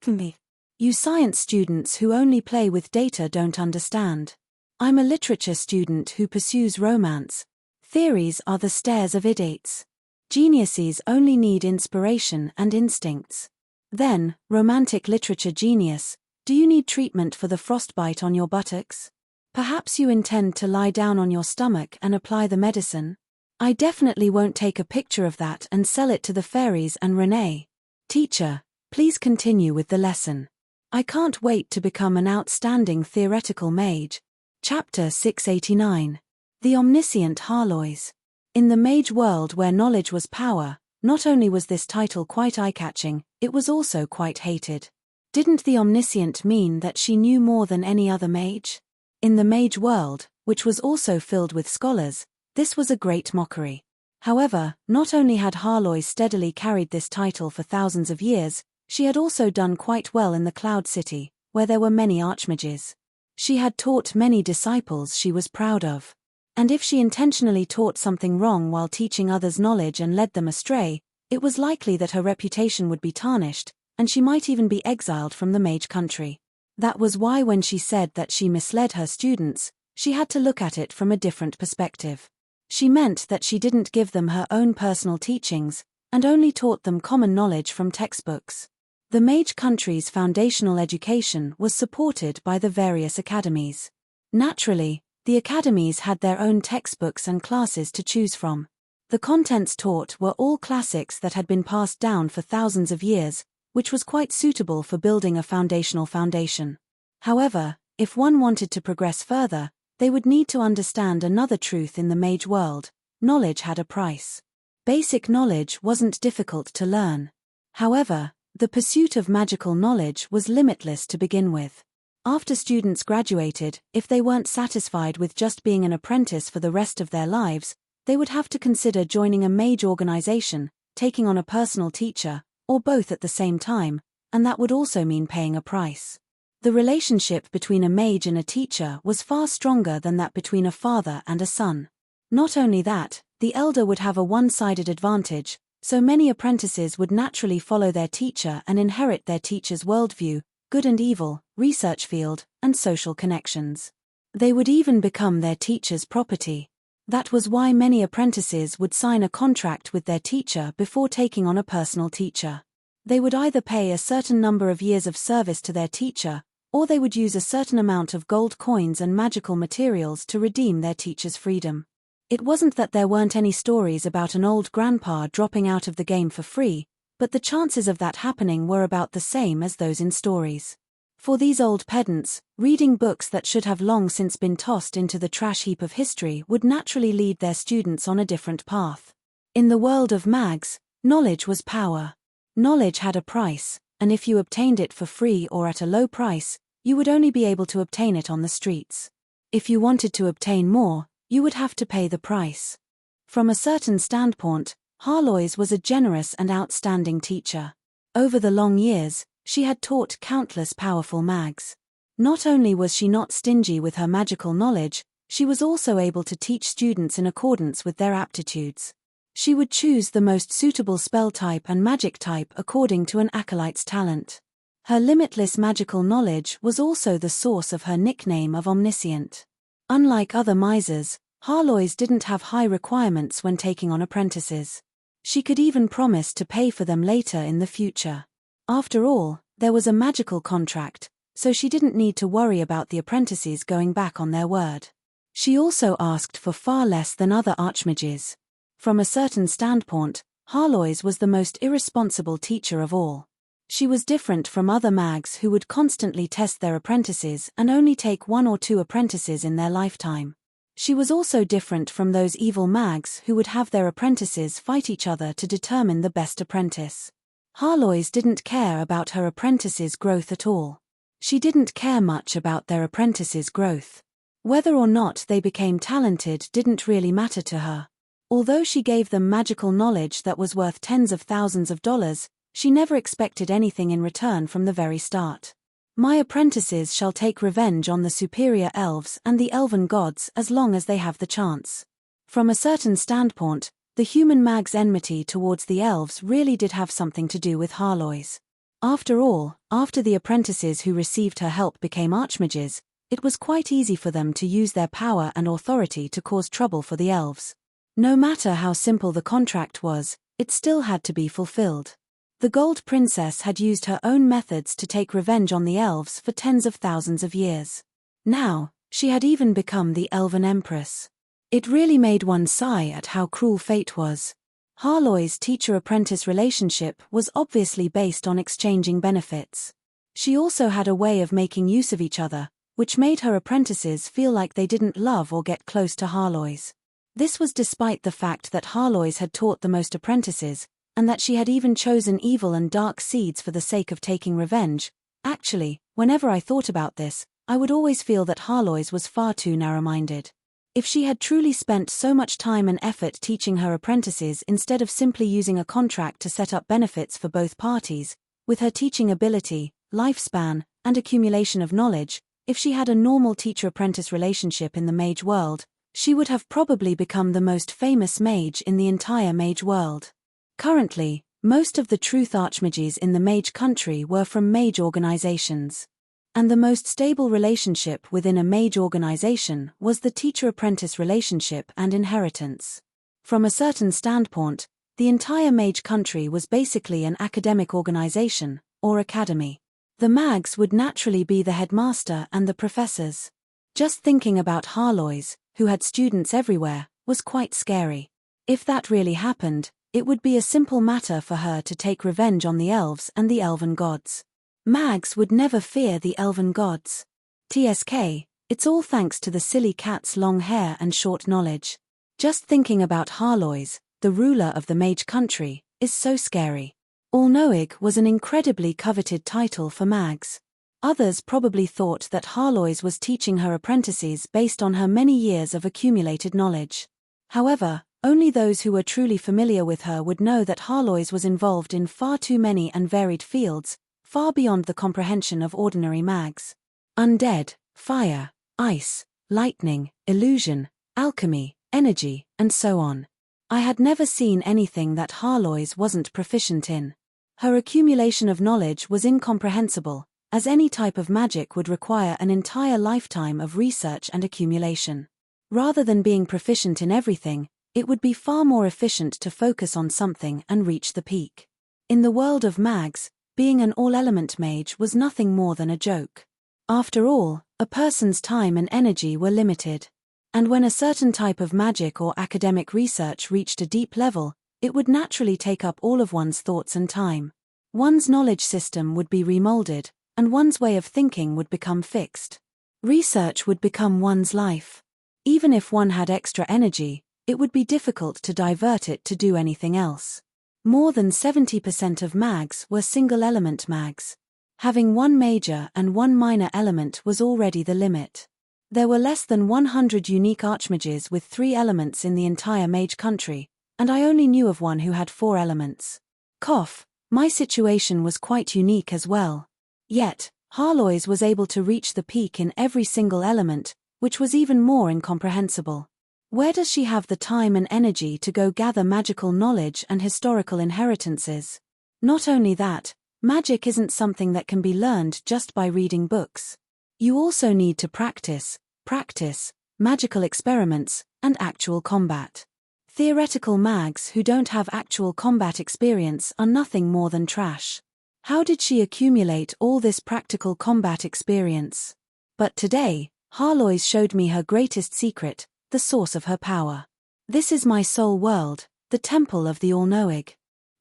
Me. You science students who only play with data don't understand. I'm a literature student who pursues romance. Theories are the stairs of idiots. Geniuses only need inspiration and instincts. Then, romantic literature genius, do you need treatment for the frostbite on your buttocks? Perhaps you intend to lie down on your stomach and apply the medicine? I definitely won't take a picture of that and sell it to the fairies and Renee. Teacher, please continue with the lesson. I can't wait to become an outstanding theoretical mage. Chapter 689. The Omniscient Harlois. In the mage world where knowledge was power, not only was this title quite eye-catching, it was also quite hated. Didn't the omniscient mean that she knew more than any other mage? In the mage world, which was also filled with scholars, this was a great mockery. However, not only had Harlois steadily carried this title for thousands of years, she had also done quite well in the Cloud City, where there were many archmages. She had taught many disciples she was proud of. And if she intentionally taught something wrong while teaching others knowledge and led them astray, it was likely that her reputation would be tarnished, and she might even be exiled from the mage country. That was why when she said that she misled her students, she had to look at it from a different perspective. She meant that she didn't give them her own personal teachings, and only taught them common knowledge from textbooks. The mage country's foundational education was supported by the various academies. Naturally, the academies had their own textbooks and classes to choose from. The contents taught were all classics that had been passed down for thousands of years, which was quite suitable for building a foundational foundation. However, if one wanted to progress further, they would need to understand another truth in the mage world: knowledge had a price. Basic knowledge wasn't difficult to learn. However, the pursuit of magical knowledge was limitless to begin with. After students graduated, if they weren't satisfied with just being an apprentice for the rest of their lives, they would have to consider joining a mage organization, taking on a personal teacher, or both at the same time, and that would also mean paying a price. The relationship between a mage and a teacher was far stronger than that between a father and a son. Not only that, the elder would have a one-sided advantage, so many apprentices would naturally follow their teacher and inherit their teacher's worldview, good and evil, research field, and social connections. They would even become their teacher's property. That was why many apprentices would sign a contract with their teacher before taking on a personal teacher. They would either pay a certain number of years of service to their teacher, or they would use a certain amount of gold coins and magical materials to redeem their teacher's freedom. It wasn't that there weren't any stories about an old grandpa dropping out of the game for free, but the chances of that happening were about the same as those in stories. For these old pedants, reading books that should have long since been tossed into the trash heap of history would naturally lead their students on a different path. In the world of mags, knowledge was power. Knowledge had a price, and if you obtained it for free or at a low price, you would only be able to obtain it on the streets. If you wanted to obtain more, you would have to pay the price. From a certain standpoint, Harlois was a generous and outstanding teacher. Over the long years, she had taught countless powerful mags. Not only was she not stingy with her magical knowledge, she was also able to teach students in accordance with their aptitudes. She would choose the most suitable spell type and magic type according to an acolyte's talent. Her limitless magical knowledge was also the source of her nickname of Omniscient. Unlike other misers, Harlois didn't have high requirements when taking on apprentices. She could even promise to pay for them later in the future. After all, there was a magical contract, so she didn't need to worry about the apprentices going back on their word. She also asked for far less than other archmages. From a certain standpoint, Harlois was the most irresponsible teacher of all. She was different from other mags who would constantly test their apprentices and only take 1 or 2 apprentices in their lifetime. She was also different from those evil mags who would have their apprentices fight each other to determine the best apprentice. Harloise didn't care about her apprentices' growth at all. She didn't care much about their apprentices' growth. Whether or not they became talented didn't really matter to her. Although she gave them magical knowledge that was worth tens of thousands of dollars, she never expected anything in return from the very start. My apprentices shall take revenge on the superior elves and the elven gods as long as they have the chance. From a certain standpoint, the human mag's enmity towards the elves really did have something to do with Harloise. After all, after the apprentices who received her help became archmages, it was quite easy for them to use their power and authority to cause trouble for the elves. No matter how simple the contract was, it still had to be fulfilled. The Gold Princess had used her own methods to take revenge on the elves for tens of thousands of years. Now, she had even become the Elven Empress. It really made one sigh at how cruel fate was. Harloise's teacher-apprentice relationship was obviously based on exchanging benefits. She also had a way of making use of each other, which made her apprentices feel like they didn't love or get close to Harloise. This was despite the fact that Harloise had taught the most apprentices, and that she had even chosen evil and dark seeds for the sake of taking revenge. Actually, whenever I thought about this, I would always feel that Harloise was far too narrow-minded. If she had truly spent so much time and effort teaching her apprentices instead of simply using a contract to set up benefits for both parties, with her teaching ability, lifespan, and accumulation of knowledge, if she had a normal teacher-apprentice relationship in the mage world, she would have probably become the most famous mage in the entire mage world. Currently, most of the truth archmages in the mage country were from mage organizations. And the most stable relationship within a mage organization was the teacher-apprentice relationship and inheritance. From a certain standpoint, the entire mage country was basically an academic organization, or academy. The mags would naturally be the headmaster and the professors. Just thinking about Harloise, who had students everywhere, was quite scary. If that really happened, it would be a simple matter for her to take revenge on the elves and the elven gods. Mags would never fear the elven gods. TSK, it's all thanks to the silly cat's long hair and short knowledge. Just thinking about Harloise, the ruler of the mage country, is so scary. All-knowing was an incredibly coveted title for mags. Others probably thought that Harloise was teaching her apprentices based on her many years of accumulated knowledge. However, only those who were truly familiar with her would know that Harloise was involved in far too many and varied fields, far beyond the comprehension of ordinary mags. Undead, fire, ice, lightning, illusion, alchemy, energy, and so on. I had never seen anything that Harloise wasn't proficient in. Her accumulation of knowledge was incomprehensible, as any type of magic would require an entire lifetime of research and accumulation. Rather than being proficient in everything, it would be far more efficient to focus on something and reach the peak. In the world of mags, being an all-element mage was nothing more than a joke. After all, a person's time and energy were limited. And when a certain type of magic or academic research reached a deep level, it would naturally take up all of one's thoughts and time. One's knowledge system would be remolded, and one's way of thinking would become fixed. Research would become one's life. Even if one had extra energy, it would be difficult to divert it to do anything else. More than 70% of mags were single-element mags. Having one major and one minor element was already the limit. There were less than 100 unique archmages with 3 elements in the entire mage country, and I only knew of one who had 4 elements. My situation was quite unique as well. Yet, Harloise was able to reach the peak in every single element, which was even more incomprehensible. Where does she have the time and energy to go gather magical knowledge and historical inheritances? Not only that, magic isn't something that can be learned just by reading books. You also need to practice, magical experiments, and actual combat. Theoretical mags who don't have actual combat experience are nothing more than trash. How did she accumulate all this practical combat experience? But today, Harloise showed me her greatest secret, the source of her power. This is my soul world, the Temple of the All-Knowing.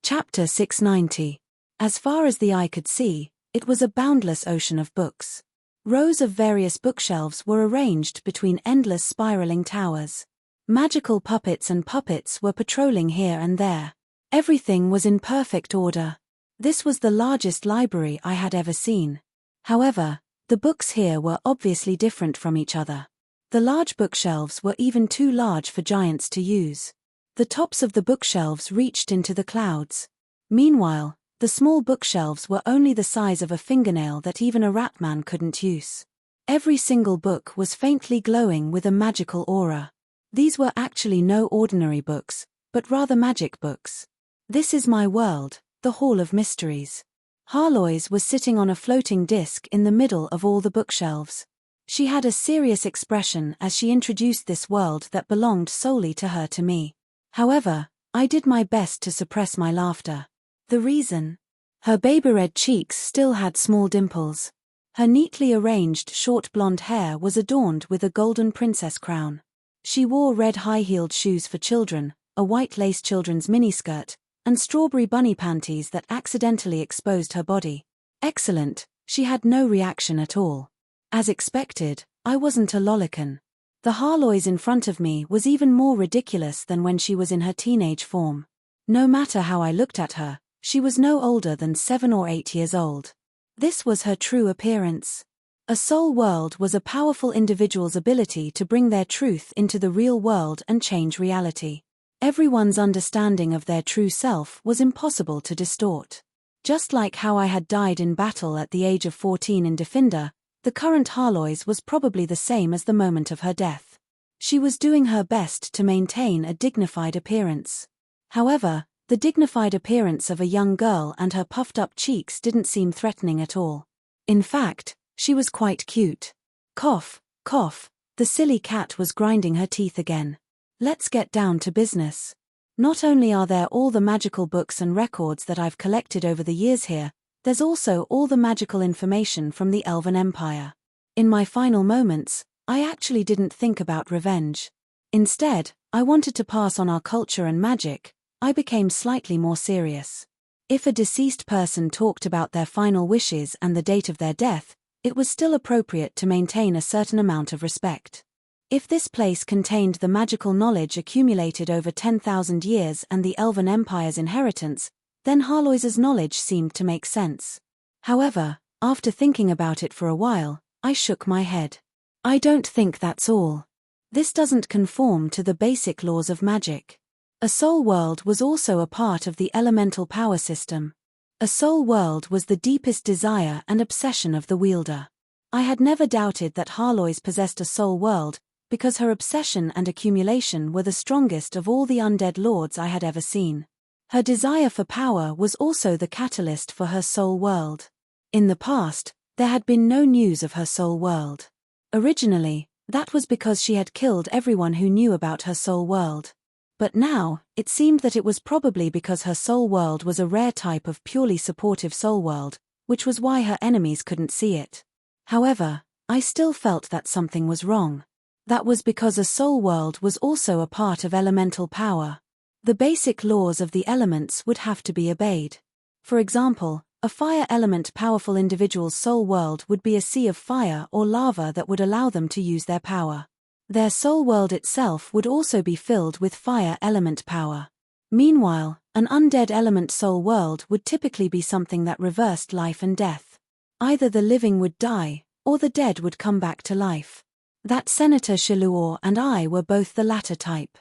Chapter 690. As far as the eye could see, it was a boundless ocean of books. Rows of various bookshelves were arranged between endless spiraling towers. Magical puppets and puppets were patrolling here and there. Everything was in perfect order. This was the largest library I had ever seen. However, the books here were obviously different from each other. The large bookshelves were even too large for giants to use. The tops of the bookshelves reached into the clouds. Meanwhile, the small bookshelves were only the size of a fingernail that even a rat man couldn't use. Every single book was faintly glowing with a magical aura. These were actually no ordinary books, but rather magic books. This is my world, the Hall of Mysteries. Harloise was sitting on a floating disc in the middle of all the bookshelves. She had a serious expression as she introduced this world that belonged solely to her to me. However, I did my best to suppress my laughter. The reason? Her baby-red cheeks still had small dimples. Her neatly arranged short blonde hair was adorned with a golden princess crown. She wore red high-heeled shoes for children, a white lace children's miniskirt, and strawberry bunny panties that accidentally exposed her body. Excellent, she had no reaction at all. As expected, I wasn't a lolicon. The Harloise in front of me was even more ridiculous than when she was in her teenage form. No matter how I looked at her, she was no older than 7 or 8 years old. This was her true appearance. A soul world was a powerful individual's ability to bring their truth into the real world and change reality. Everyone's understanding of their true self was impossible to distort. Just like how I had died in battle at the age of 14 in Defender, the current Harloise was probably the same as the moment of her death. She was doing her best to maintain a dignified appearance. However, the dignified appearance of a young girl and her puffed-up cheeks didn't seem threatening at all. In fact, she was quite cute. Cough, cough, the silly cat was grinding her teeth again. Let's get down to business. Not only are there all the magical books and records that I've collected over the years here, there's also all the magical information from the Elven Empire. In my final moments, I actually didn't think about revenge. Instead, I wanted to pass on our culture and magic. I became slightly more serious. If a deceased person talked about their final wishes and the date of their death, it was still appropriate to maintain a certain amount of respect. If this place contained the magical knowledge accumulated over 10,000 years and the Elven Empire's inheritance, then Harloise's knowledge seemed to make sense. However, after thinking about it for a while, I shook my head. I don't think that's all. This doesn't conform to the basic laws of magic. A soul world was also a part of the elemental power system. A soul world was the deepest desire and obsession of the wielder. I had never doubted that Harloise possessed a soul world, because her obsession and accumulation were the strongest of all the undead lords I had ever seen. Her desire for power was also the catalyst for her soul world. In the past, there had been no news of her soul world. Originally, that was because she had killed everyone who knew about her soul world. But now, it seemed that it was probably because her soul world was a rare type of purely supportive soul world, which was why her enemies couldn't see it. However, I still felt that something was wrong. That was because a soul world was also a part of elemental power. The basic laws of the elements would have to be obeyed. For example, a fire element powerful individual's soul world would be a sea of fire or lava that would allow them to use their power. Their soul world itself would also be filled with fire element power. Meanwhile, an undead element soul world would typically be something that reversed life and death. Either the living would die, or the dead would come back to life. That Senator Shaluor and I were both the latter type.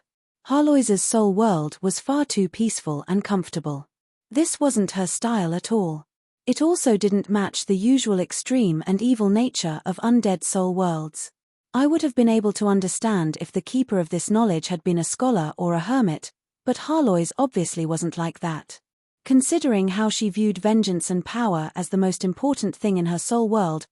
Harloise's soul world was far too peaceful and comfortable. This wasn't her style at all. It also didn't match the usual extreme and evil nature of undead soul worlds. I would have been able to understand if the keeper of this knowledge had been a scholar or a hermit, but Harloise obviously wasn't like that. Considering how she viewed vengeance and power as the most important thing in her soul world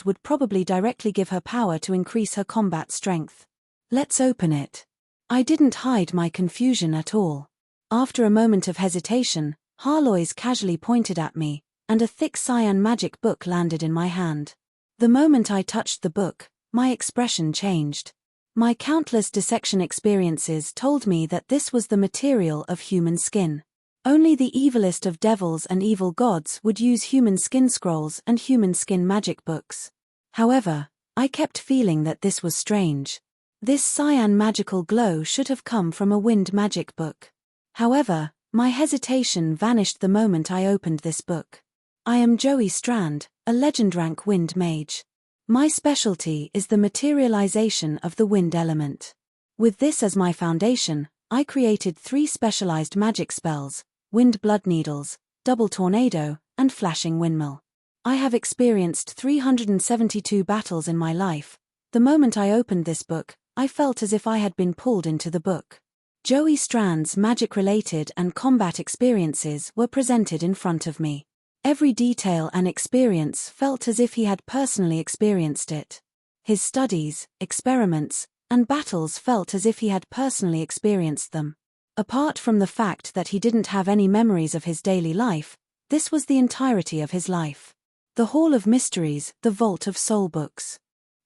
would probably directly give her power to increase her combat strength. Let's open it. I didn't hide my confusion at all. After a moment of hesitation, Harloise casually pointed at me, and a thick cyan magic book landed in my hand. The moment I touched the book, my expression changed. My countless dissection experiences told me that this was the material of human skin. Only the evilest of devils and evil gods would use human skin scrolls and human skin magic books. However, I kept feeling that this was strange. This cyan magical glow should have come from a wind magic book. However, my hesitation vanished the moment I opened this book. I am Joey Strand, a legend rank wind mage. My specialty is the materialization of the wind element. With this as my foundation, I created 3 specialized magic spells: Wind Blood Needles, Double Tornado, and Flashing Windmill. I have experienced 372 battles in my life. The moment I opened this book, I felt as if I had been pulled into the book. Joey Strand's magic-related and combat experiences were presented in front of me. Every detail and experience felt as if he had personally experienced it. His studies, experiments, and battles felt as if he had personally experienced them. Apart from the fact that he didn't have any memories of his daily life, this was the entirety of his life. The Hall of Mysteries, the Vault of Soul Books.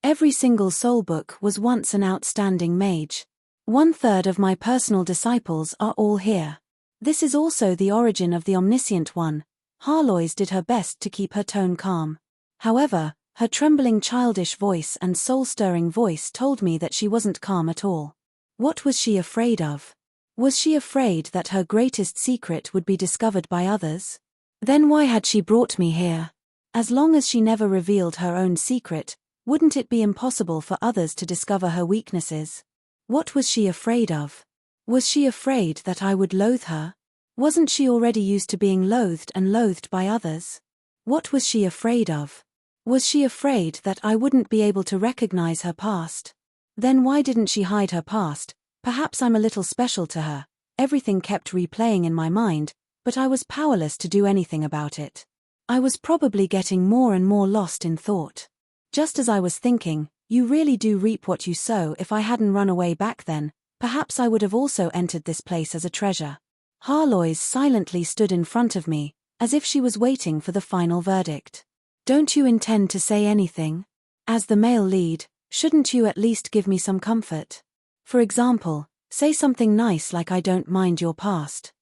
Every single soul book was once an outstanding mage. 1/3 of my personal disciples are all here. This is also the origin of the omniscient one. Harlois did her best to keep her tone calm. However, her trembling childish voice and soul-stirring voice told me that she wasn't calm at all. What was she afraid of? Was she afraid that her greatest secret would be discovered by others? Then why had she brought me here? As long as she never revealed her own secret, wouldn't it be impossible for others to discover her weaknesses? What was she afraid of? Was she afraid that I would loathe her? Wasn't she already used to being loathed and loathed by others? What was she afraid of? Was she afraid that I wouldn't be able to recognize her past? Then why didn't she hide her past? Perhaps I'm a little special to her. Everything kept replaying in my mind, but I was powerless to do anything about it. I was probably getting more and more lost in thought. Just as I was thinking, you really do reap what you sow. If I hadn't run away back then, perhaps I would have also entered this place as a treasure. Harlois silently stood in front of me, as if she was waiting for the final verdict. Don't you intend to say anything? As the male lead, shouldn't you at least give me some comfort? For example, say something nice like I don't mind your past.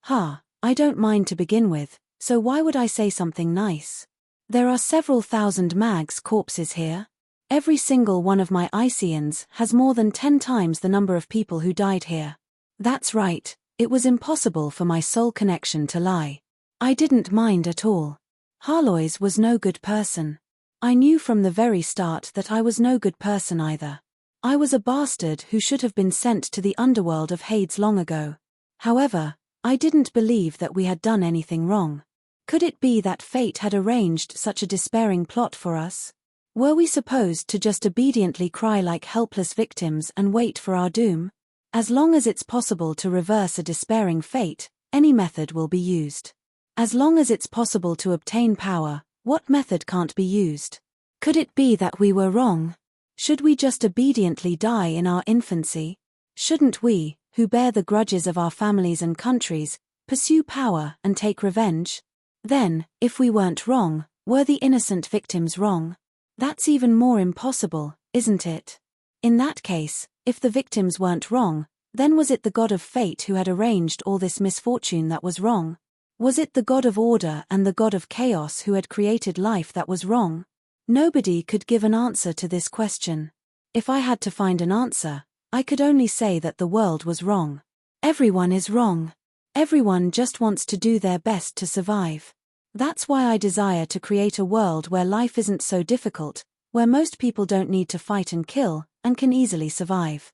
I don't mind to begin with, so why would I say something nice? There are several thousand mags corpses here. Every single one of my Icians has more than 10 times the number of people who died here. That's right, it was impossible for my soul connection to lie. I didn't mind at all. Harlois was no good person. I knew from the very start that I was no good person either. I was a bastard who should have been sent to the underworld of Hades long ago. However, I didn't believe that we had done anything wrong. Could it be that fate had arranged such a despairing plot for us? Were we supposed to just obediently cry like helpless victims and wait for our doom? As long as it's possible to reverse a despairing fate, any method will be used. As long as it's possible to obtain power, what method can't be used? Could it be that we were wrong? Should we just obediently die in our infancy? Shouldn't we, who bear the grudges of our families and countries, pursue power and take revenge? Then, if we weren't wrong, were the innocent victims wrong? That's even more impossible, isn't it? In that case, if the victims weren't wrong, then was it the god of fate who had arranged all this misfortune that was wrong? Was it the god of order and the god of chaos who had created life that was wrong? Nobody could give an answer to this question. If I had to find an answer, I could only say that the world was wrong. Everyone is wrong. Everyone just wants to do their best to survive. That's why I desire to create a world where life isn't so difficult, where most people don't need to fight and kill, and can easily survive.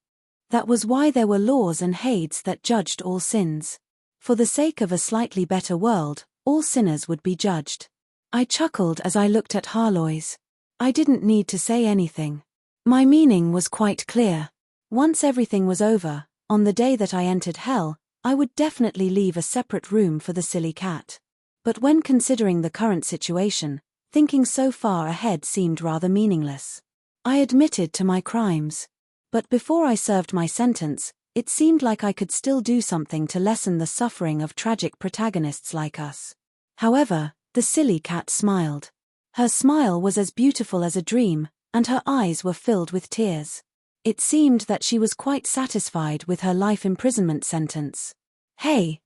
That was why there were laws and Hades that judged all sins. For the sake of a slightly better world, all sinners would be judged. I chuckled as I looked at Harlois. I didn't need to say anything. My meaning was quite clear. Once everything was over, on the day that I entered hell, I would definitely leave a separate room for the silly cat. But when considering the current situation, thinking so far ahead seemed rather meaningless. I admitted to my crimes. But before I served my sentence, it seemed like I could still do something to lessen the suffering of tragic protagonists like us. However, the silly cat smiled. Her smile was as beautiful as a dream, and her eyes were filled with tears. It seemed that she was quite satisfied with her life imprisonment sentence. Hey,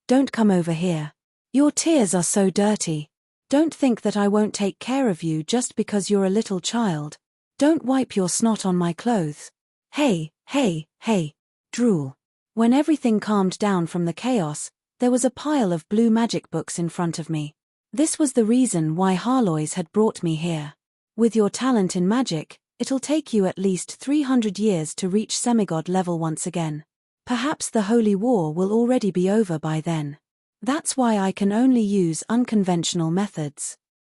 don't come over here. Your tears are so dirty. Don't think that I won't take care of you just because you're a little child. Don't wipe your snot on my clothes. Hey, hey, hey. Drool. When everything calmed down from the chaos, there was a pile of blue magic books in front of me. This was the reason why Harlois had brought me here. With your talent in magic, it'll take you at least 300 years to reach semigod level once again. Perhaps the Holy War will already be over by then. That's why I can only use unconventional methods.